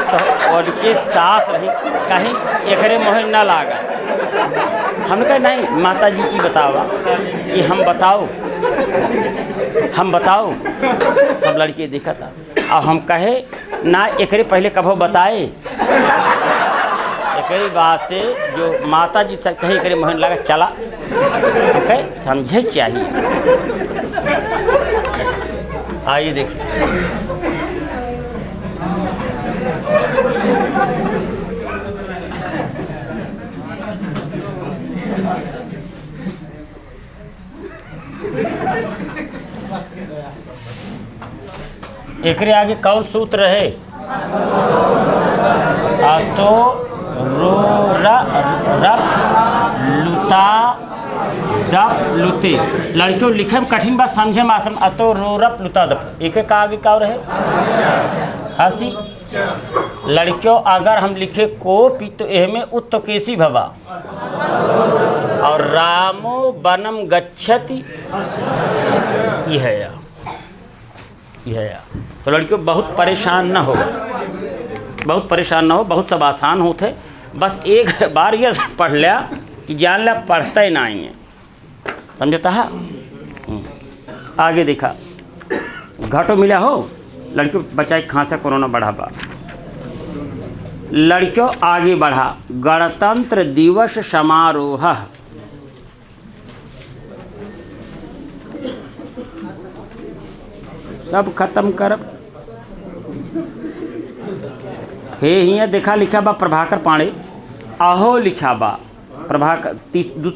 तो और के सास रही कहीं एकरे मोह न लागा। हमने कहा नहीं माता जी की बतावा कि हम बताओ तब लड़की देखा था और हम कहे ना एकरे पहले कभो बताए। एकरी बात से जो माता जी कहीं एकरे मोहन लगा चला कहे समझे चाहिए। आइए देखिए एकरे आगे कौन सूत्र है? तो रो रप लुता दप लुते। लड़कियों लिखे में कठिन बात समझे में आसम। अतो रो रप लुता दप एक का आगे का रहे हंसी। लड़कियों अगर हम लिखे कोपी तो एह में उत्तो केसी भवा और रामो बनम गच्छति यह है तो लड़कियों बहुत परेशान न हो, बहुत सब आसान होते। बस एक बार ये पढ़ लिया कि जान लिया पढ़ता ही नहीं है, समझता है। आगे देखा घाटो मिला हो लड़कियों बचाए खांसा कोरोना बढ़ावा। लड़कियों आगे बढ़ा गणतंत्र दिवस समारोह। सब खत्म करब हे हियाँ देखा लिखा बा प्रभाकर पांडे अहो लिखा बा प्रभाकर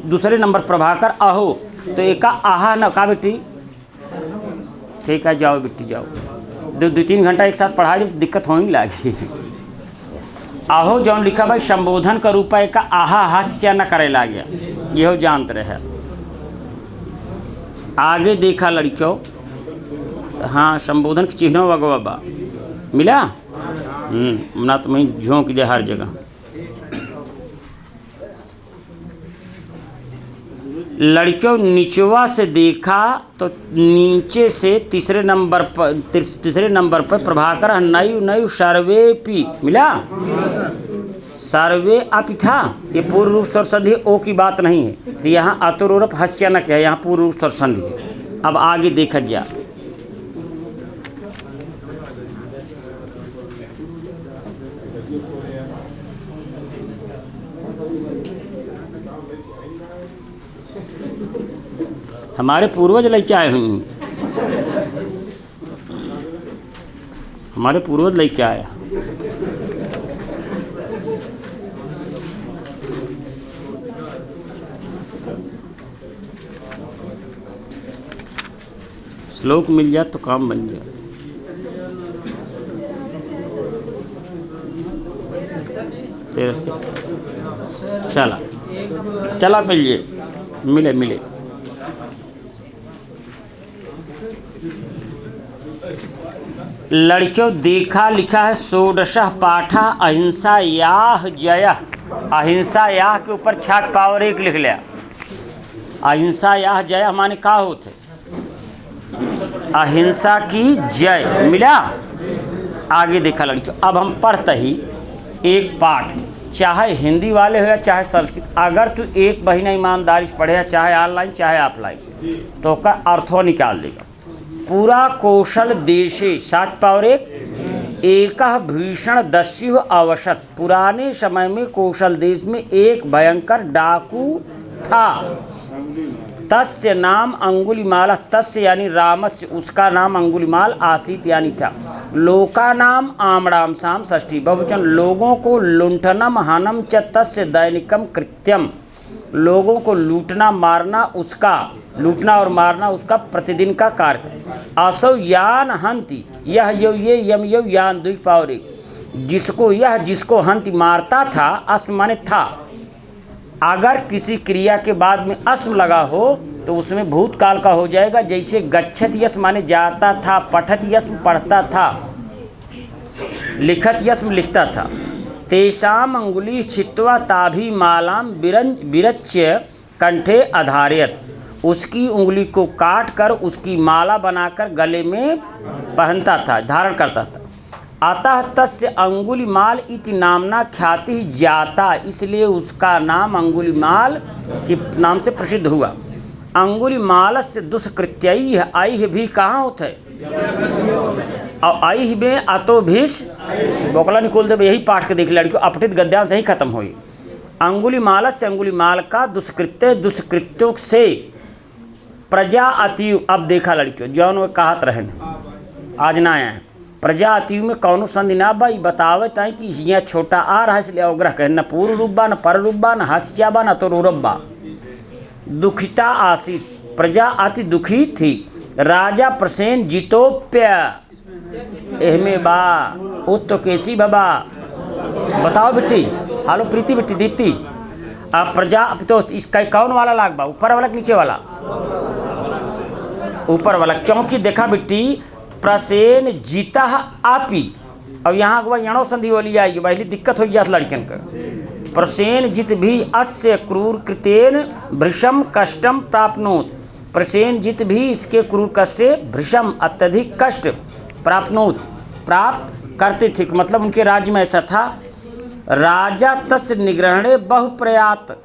दूसरे नंबर प्रभाकर अहो तो एक आहा न का बेटी ठीक है जाओ बेटी जाओ 2-3 घंटा एक साथ पढ़ा जब दिक्कत होने लगी। आहो जौन लिखा भाई संबोधन का रूप एक आहा हास्य न करे ला गया यहो जानते रहे। आगे देखा लड़कियों हाँ संबोधन के चिन्ह वगवा बा मिला ना तो मैं झोंक दे हर जगह। लड़कियों निचवा से देखा तो नीचे से तीसरे नंबर पर प्रभाकर नयु सर्वे पी मिला। सर्वे अपि था ये पूर्व रूप स्वर संधि ओ की बात नहीं है तो यहाँ अतुरूप हस्यनक है, यहाँ पूर्व रूप स्वर संधि है। अब आगे देखा जा हमारे पूर्वज लेके आए हुए हैं, हमारे पूर्वज लेके आए। श्लोक मिल जाए तो काम बन जाए। तेरे से चला मिले लड़कियों देखा लिखा है षोडशः पाठा अहिंसा याह जय। अहिंसा याह के ऊपर छाक पावर 1 लिख लिया। अहिंसा याह जय माने का होते अहिंसा की जय। मिला? आगे देखा लड़कियों, अब हम पढ़ते ही एक पाठ, चाहे हिंदी वाले हो या चाहे संस्कृत, अगर तू एक महीना ईमानदारी से पढ़े, चाहे ऑनलाइन चाहे ऑफलाइन, तो का अर्थों निकाल देगा। पूरा कौशल देशे 7 पावर 1 भीषण दस्यु अवसत। पुराने समय में कौशल देश में एक भयंकर डाकू था। तस्य नाम अंगुलिमाल, तस्य यानी रामस्य, उसका नाम अंगुलिमाल आसीत यानी था। लोका नाम आमड़ाम साम षष्ठी बहुवचन। लोगों को लुंठनम हनम च तस्य दैनिकम कृत्यम। लोगों को लूटना मारना उसका, लूटना और मारना उसका प्रतिदिन का कार्य था। असौ यान हंति, यह यो ये यम यो यान 2 पावर 1। जिसको यह जिसको हंति मारता था, अस्म माने था। अगर किसी क्रिया के बाद में अस्म लगा हो तो उसमें भूतकाल का हो जाएगा। जैसे गच्छत यस्म माने जाता था, पठत यस्म पढ़ता था, लिखत यस्म लिखता था। तेषाम अंगुली छित्वा ताभी मालाम विरच्य कंठे अधारयत। उसकी उंगली को काट कर उसकी माला बनाकर गले में पहनता था, धारण करता था। अतः तस्य अंगुलिमाल इति नामना ख्याति जाता, इसलिए उसका नाम अंगुलिमाल के नाम से प्रसिद्ध हुआ। अंगुलिमालस्य दुष्कृत्यैः, ऐः भी कहाँ होता है, और ऐः में अतो भीष बोकला निकोल दे। यही पाठ के देख लड़कियों, अपठित गद्यांश यही खत्म हुई। अंगुलिमालस्य, अंगुलिमाल का दुष्कृत्य, दुष्कृत्यों से प्रजा अतियु। अब देखा लड़कियों, जौन वो कहत रहन आज ना आया है। प्रजा अतियु में कौनो संधि ना बा, बतावत है कि यहाँ छोटा आ रहा है, इसलिए अवग्रह कहे। न पूर्व रूप बा, न पर रूप बा, न हास्या बा, न तो रूरब बा। दुखिता आसीत, प्रजा अति दुखी थी। राजा प्रसेन जितोप्य, एहमे बा उत्तो केसी बाबा। बताओ बेटी, हालो प्रीति बेटी, दीप्ति। अब प्रजा तो इसका कौन वाला लाग बा, ऊपर वाला नीचे वाला? ऊपर वाला, क्योंकि देखा बेटी प्रसेन जीता आपी। अब यहाँ के बाद यणो संधि वाली आएगी, पहली दिक्कत हो गया लड़कन का। प्रसेन जित भी अस्य क्रूर कृतेन भृशम कष्टम प्राप्नोत। प्रसेन जित भी इसके क्रूर कष्टे भृशम अत्यधिक कष्ट प्राप्नोत, प्राप्त करते थे। मतलब उनके राज्य में ऐसा था। राजा तस्य निग्रहणे बहुप्रयात,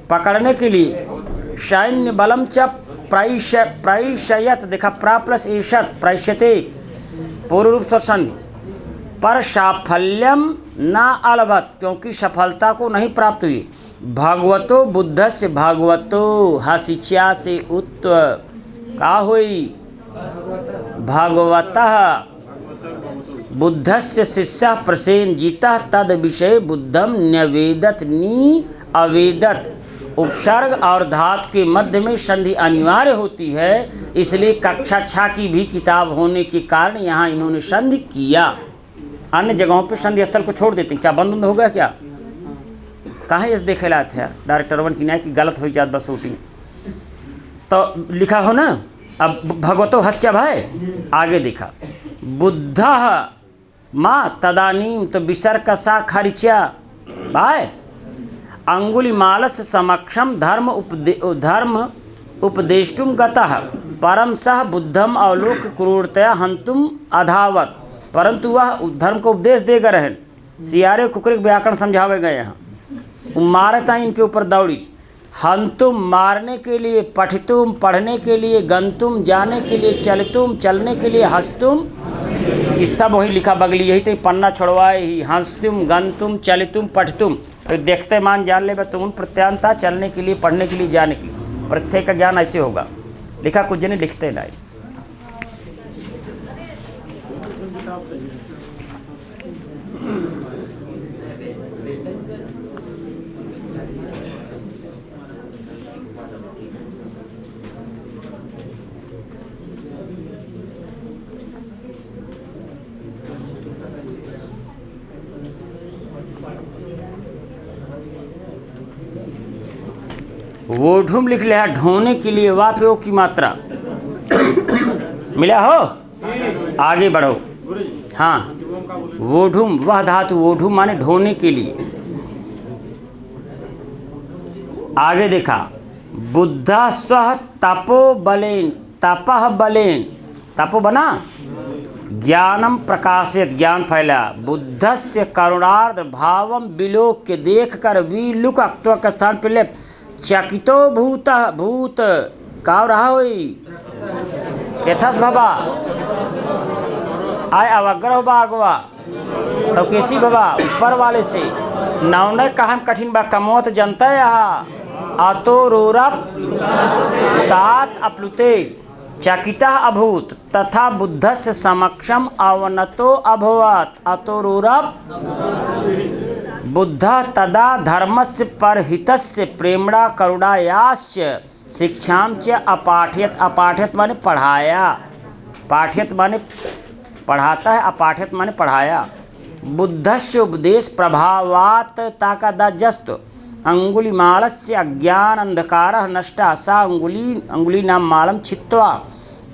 पकड़ने के लिए। सैन्य बलम च प्रैषयत, देखा प्रा प्लस एषत प्रैष्यते, पूर्व रूप से संधि। पर साफल्यम न अलभत, क्योंकि सफलता को नहीं प्राप्त हुई। भगवतो बुद्ध से, भगवतो हसिच्या से उत्त का हुई, भगवतः बुद्धस्य शिष्य प्रसेन जीता तद विषय बुद्धम न्यवेदत नी अवेदत। उपसर्ग और धातु के मध्य में संधि अनिवार्य होती है, इसलिए कक्षा 6 की भी किताब होने के कारण यहाँ इन्होंने संधि किया। अन्य जगहों पे संधि स्थल को छोड़ देते हैं। क्या बंद हो गया क्या? कहाँ इस देखे लाए थे डायरेक्टर वन की, नहीं कि गलत हो जात बस शूटिंग तो लिखा हो ना। अब भगवतो हस्य भाई आगे देखा। बुद्ध माँ तदानीम, तो विसर्ग सा खरिचा भाई। अंगुलिमालस समक्षम धर्म उपदेष्टुम गतः परम सह बुद्धम अवलोक क्रूरतया हंतुम अधावत। परंतु वह धर्म को उपदेश देगा रहन। सियारे कुकरे व्याकरण समझावे गए यहाँ। मारता इनके ऊपर दौड़ी। हंतुम मारने के लिए, पठितुम पढ़ने के लिए, गंतुम जाने के लिए, चलतुम चलने के लिए, हंसतुम ये सब वही लिखा बगली, यही तो पन्ना छोड़वाए ही। हंसतुम गंतुम चलितुम पठतुम, तो देखते मान जान ले तुम प्रत्यांता, चलने के लिए, पढ़ने के लिए, जाने के लिए। प्रत्यय का ज्ञान ऐसे होगा। लिखा कुछ जने लिखते नहीं। वोढुम लिख लिया, ढोने के लिए वापयो की मात्रा मिला हो। आगे बढ़ो। हाँ, वोढुम वह धातु, वोढुम माने ढोने के लिए। आगे देखा। बुद्धा स्व तपो बलेन, तपह बलेन, तपो बना, ज्ञानम प्रकाशित, ज्ञान फैला, बुद्धस्य करुणार्ध भावम विलोक्य, देख कर विलुक अक्त्वक स्थान पिले, चकितो भूत भूत काव रहा होई केथस बाबा आय अवग्रह बागवा तो कैसी बाबा ऊपर वाले से नौने कहन कठिन बा कमोत जनता यहाँ आतो रोरप तात अपलुते चकिता अभूत तथा बुद्धस्य समक्षम अवनतो अभवत अतो रोरप बुद्ध तदा धर्मस्य परहितस्य प्रेमणा करुणायाश्च शिक्षाम च अपाठ्यत, अपाठ्यत माने पढ़ाया, पाठ्यत माने पढ़ाता है, अपाठ्यत माने पढ़ाया, बुद्धस्य उपदेश प्रभावात ताकादाजस्त अंगुलिमालस्य अज्ञान अंधकारः नष्टा, सा अंगुली नाम मालम छित्वा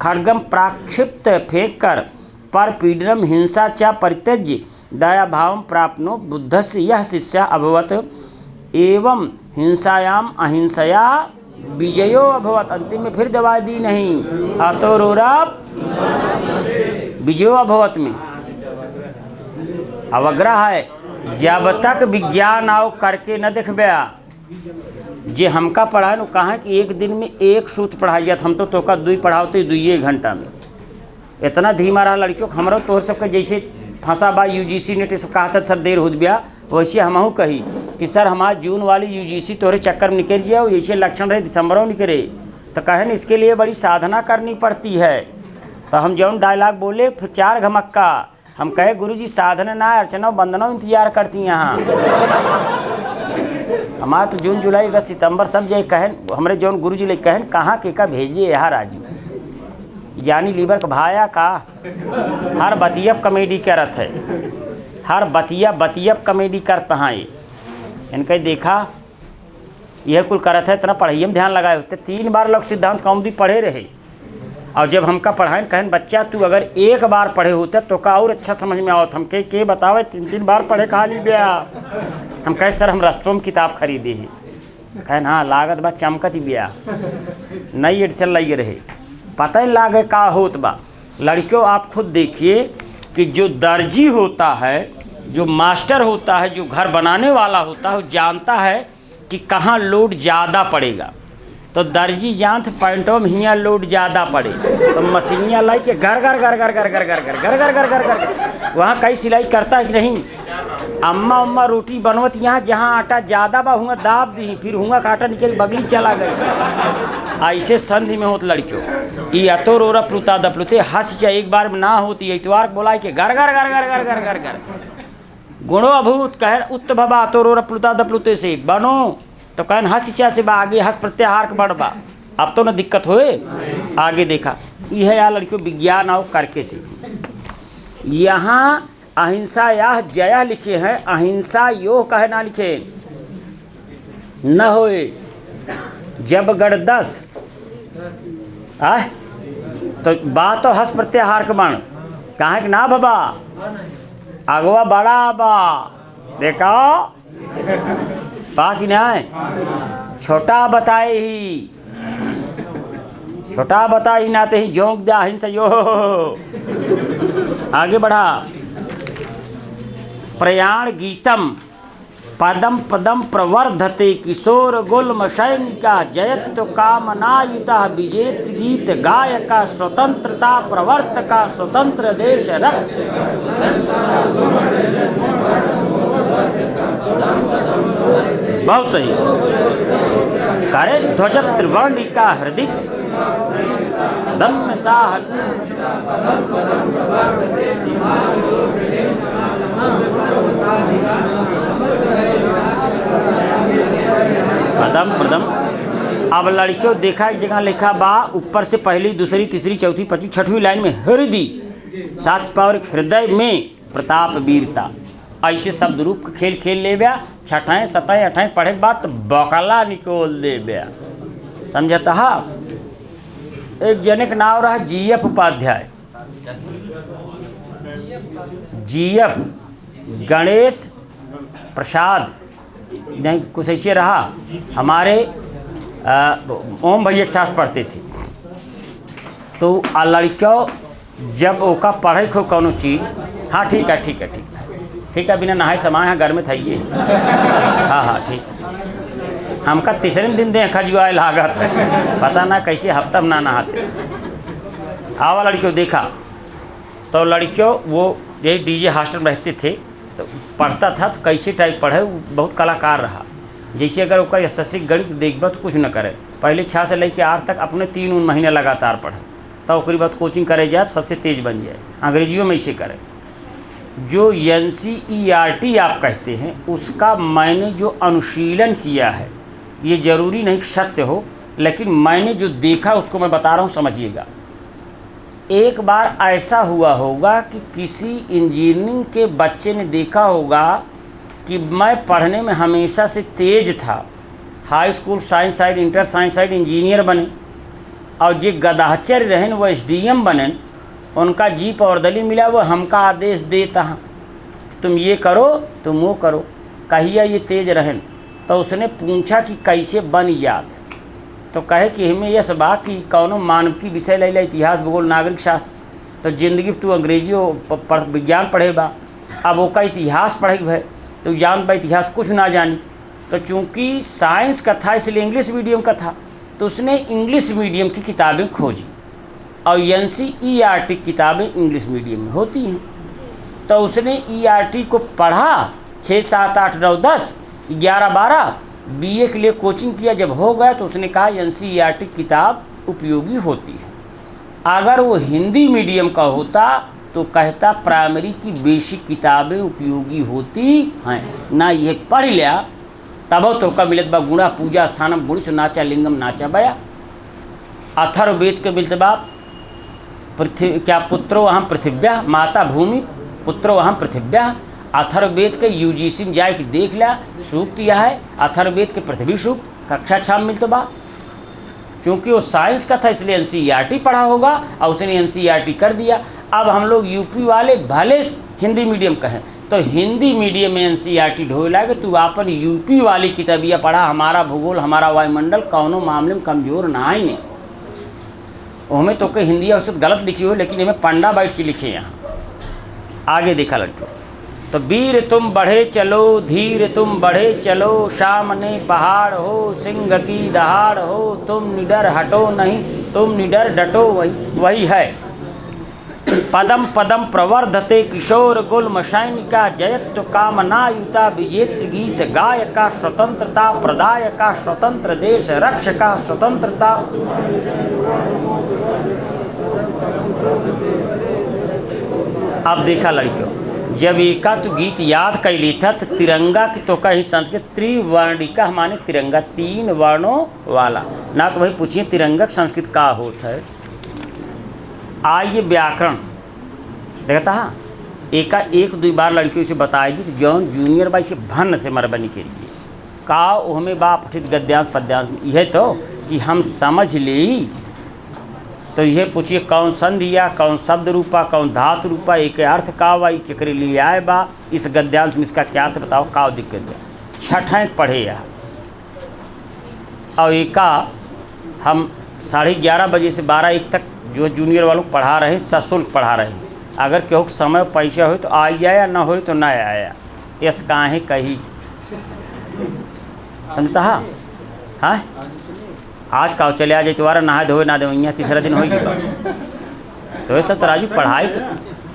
खड्गम प्राक्षिप्त फेंक कर पर पीडनम हिंसा च परित्यज्य दया भावम प्राप्नो बुद्धस्य यह शिष्य अभवत एवं हिंसायाम अहिंसया विजयो अभवत। अंतिम में फिर दवाई दी नहीं, अतो रोरप विजयो अभवत में अवग्रह है। जब तक विज्ञान आओ करके न देखबया जे हमका पढ़ाए न कहा कि एक दिन में एक सूत्र पढ़ाई जात, हम तो तोका दुई पढ़ाते 2 घंटा में। इतना धीमा रहा लड़कियों हमरो तोहर सबके जैसे फंसा बा यूजीसी नेट सब कहता सर देर हो गया, वैसे हमहू कही कि सर हमारा जून वाली यूजीसी तोहरे चक्कर में निकल गया, ऐसे लक्षण रहे दिसंबरों निकले तो कहें इसके लिए बड़ी साधना करनी पड़ती है। तो हम जौन डायलॉग बोले फिर 4 घमक्का, हम कहे गुरुजी साधना ना अर्चना बंदना इंतजार करती यहाँ। हमारा तो जून जुलाई अगस्त सितंबर सब जाए कहन हमारे जौन गुरुजी ले कहन कहाँ के का भेजिए यहाँ राजू यानी लीवर का भाया का हर बतियब कॉमेडी करत है, हर बतियब कॉमेडी करता है। इनका देखा यह कुल करत है इतना पढ़ाई में ध्यान लगाए होते। 3 बार लोग सिद्धांत कौमुदी पढ़े रहे और जब हमका पढ़ाए कहन बच्चा तू अगर 1 बार पढ़े होते तो का और अच्छा समझ में आवत। हम के बतावे 3 बार पढ़े कहा ली ब्या। हम कहे सर हम रस्तों में किताब खरीदे हैं, कहन हाँ लागत बा चमकत ही ब्या नई एडिशन लगे रहे, पता ही लागे का होत बा। लड़कियों आप खुद देखिए कि जो दर्जी होता है, जो मास्टर होता है, जो घर बनाने वाला होता है, वो जानता है कि कहाँ लोड ज़्यादा पड़ेगा। तो दर्जी जानत पैंटों में हियाँ लोड ज़्यादा पड़े तो मशीनियाँ लाई के घर वहाँ कई सिलाई करता है कि नहीं। अम्मा रोटी बनवत यहाँ जहाँ आटा ज़्यादा बा हुआ दाब दी, फिर हुआ का आटा निकल बगली चला गई। ऐसे संधि में होत लड़कियों ये अतो रोरा प्लुता दपलुते हंस जा एक बार में ना होती इतवार बोला के घर गुणो अभूत कह उत्त भबा अतो रोरा प्लुता दपलुते से बनो तो कहन हंस चा से बा आगे हंस प्रत्याहार के बढ़ बा। अब तो न दिक्कत होए आगे देखा यह यार लड़कियों विज्ञान आओ करके से यहाँ अहिंसा या जया लिखे हैं, अहिंसा यो कहे ना लिखे न होए जब गढ़ 10 तो बात तो हंस प्रत्याहार के बन कहा कि ना बाबा अगवा बड़ा बा देखा बा कि नहीं छोटा बताए ही नाते ही झोंक दिया अहिंसा यो आगे बढ़ा। प्रयाण गीतम पदम पदम प्रवर्धते किशोर गुल्म सैनिका जयत्व कामनायुता विजेत गीत गायका स्वतंत्रता प्रवर्तका स्वतंत्र देश रक्त बहुत सही करे ध्वज त्रिवर्णिका हृदय दम साह पदम प्रदम। अब लड़कियों देखा एक जगह लिखा बा ऊपर से पहली दूसरी तीसरी चौथी पांचवी छठवीं लाइन में हृदय साथ पावर हृदय में प्रताप वीरता ऐसे शब्द रूप का खेल खेल ले बया। 6ठें 7ठें 8ठें पढ़े के बाद तो बकला निकोल दे बया समझता हा। एक जने का नाम रहा GF उपाध्याय, GF गणेश प्रसाद नहीं कुछ ऐसे रहा। हमारे ओम भैया के साथ पढ़ते थे तो लड़कियों जब ओका पढ़े खो कौनो चीज़, हाँ ठीक है ठीक है ठीक है ठीक है, बिना नहाए समाए यहाँ घर में थाइए, हाँ हाँ ठीक है। हमका तीसरे दिन दे खजुआए लागत है, पता ना कैसे हफ्ता में ना नहाते। आवा लड़कियों देखा तो लड़कियों वो ये डीजे हॉस्टल में रहते थे तो पढ़ता था तो कैसे टाइप पढ़े, बहुत कलाकार रहा। जैसे अगर उसका एसएससी गणित देखबा तो कुछ न करे, पहले 6 से लेकर 8 तक अपने 3 महीने लगातार पढ़े, तो उसके बाद कोचिंग करे जाए तो सबसे तेज़ बन जाए। अंग्रेजियों में इसे करे। जो NCERT आप कहते हैं उसका मैंने जो अनुशीलन किया है, ये ज़रूरी नहीं सत्य हो, लेकिन मैंने जो देखा उसको मैं बता रहा हूँ, समझिएगा। एक बार ऐसा हुआ होगा कि किसी इंजीनियरिंग के बच्चे ने देखा होगा कि मैं पढ़ने में हमेशा से तेज था, high school science side, inter science side engineer बने, और जो गदाचार्य रहन वो SDM बने, उनका जीप और दली मिला, वो हमका आदेश देता है तुम ये करो तुम वो करो, कहिया ये तेज रहन। तो उसने पूछा कि कैसे बन जात, तो कहे कि हमें यह बा कि कौनो मानविकी विषय ले ला, इतिहास भूगोल नागरिक शास्त्र, तो जिंदगी तू अंग्रेजी विज्ञान पढ़े बा, अब वो का इतिहास पढ़े है तो जान बा इतिहास कुछ ना जानी। तो चूँकि साइंस का था इसलिए इंग्लिश मीडियम का था, तो उसने इंग्लिश मीडियम की किताबें खोजी, और NCERT किताबें इंग्लिश मीडियम में होती हैं। तो उसने ERT को पढ़ा, 6, 7, 8, 9, 10, 11, 12 BA के लिए कोचिंग किया। जब हो गया तो उसने कहा NCERT किताब उपयोगी होती है। अगर वो हिंदी मीडियम का होता तो कहता प्राइमरी की बेसिक किताबें उपयोगी होती हैं, ना ये पढ़ लिया तब तो का मिलत बा गुणा पूजा स्थानम गुणिश नाचा लिंगम नाचा बया। अथर्ववेद के मिलत बा पृथ्वी क्या पुत्रो अहम पृथिव्या, माता भूमि पुत्रो अहम पृथिव्या। अथर्ववेद के UGC में जाए कि देख लिया सूक्त यह है, अथर्ववेद के पृथ्वी सूक्त कक्षा 6 में मिलत बा। क्योंकि वो साइंस का था इसलिए NCERT पढ़ा होगा और उसने NCERT कर दिया। अब हम लोग यूपी वाले भले हिंदी मीडियम कहें तो हिंदी मीडियम में NCERT ढोए लागे, तू आपन यूपी वाली किताबिया पढ़ा, हमारा भूगोल हमारा वायुमंडल कौनो मामले में कमज़ोर ना आई ने। उनमें तो के हिंदी औसत गलत लिखी हो, लेकिन इनमें पंडा बैठ के लिखे यहाँ। आगे देखा लड़कियों, तो वीर तुम बढ़े चलो, धीर तुम बढ़े चलो, सामने पहाड़ हो, सिंह की दहाड़ हो, तुम निडर हटो नहीं, तुम निडर डटो, वही है। पदम पदम प्रवर्धते किशोर गुल्म सैनिका, जयत्व कामनायुता विजेत्र गीत गायका, स्वतंत्रता प्रदायका, स्वतंत्र देश रक्षका, स्वतंत्रता। अब देखा लड़कियों, जब एका तो गीत याद कर ली था तो तिरंगा की तो कहीं संस्कृत त्रिवर्णिका माने तिरंगा 3 वर्णों वाला ना, तो वही पूछिए तिरंगा संस्कृत का होता है। आइए व्याकरण देखता हाँ, एका 1-2 बार लड़कियों से बताई दी तो जौन जूनियर बाई से भन्न से मरबनी के लिए का ओहमें बा पठित गद्यांश पद्यांश, यह तो कि हम समझ ले। तो यह पूछिए कौन संधि या कौन शब्द रूपा कौन धातु रूपा, एक अर्थ का वाई केकरे लिए आए बा, इस गद्यांश में इसका क्या अर्थ बताओ, का दिक्कत है। 6 पढ़े या और एका हम 11:30 बजे से 12-1 तक जो जूनियर वालों को पढ़ा रहे हैं, सशुल्क पढ़ा रहे हैं। अगर केहू समय पैसा हो तो आ जाए, ना हो तो ना आया, यस काहे कही समझता है। हाँ आज का चले आ जाए तुम्हारा नहा धोए ना दे, 3रा दिन होगी। तो ये सब तराजू पढ़ाई तो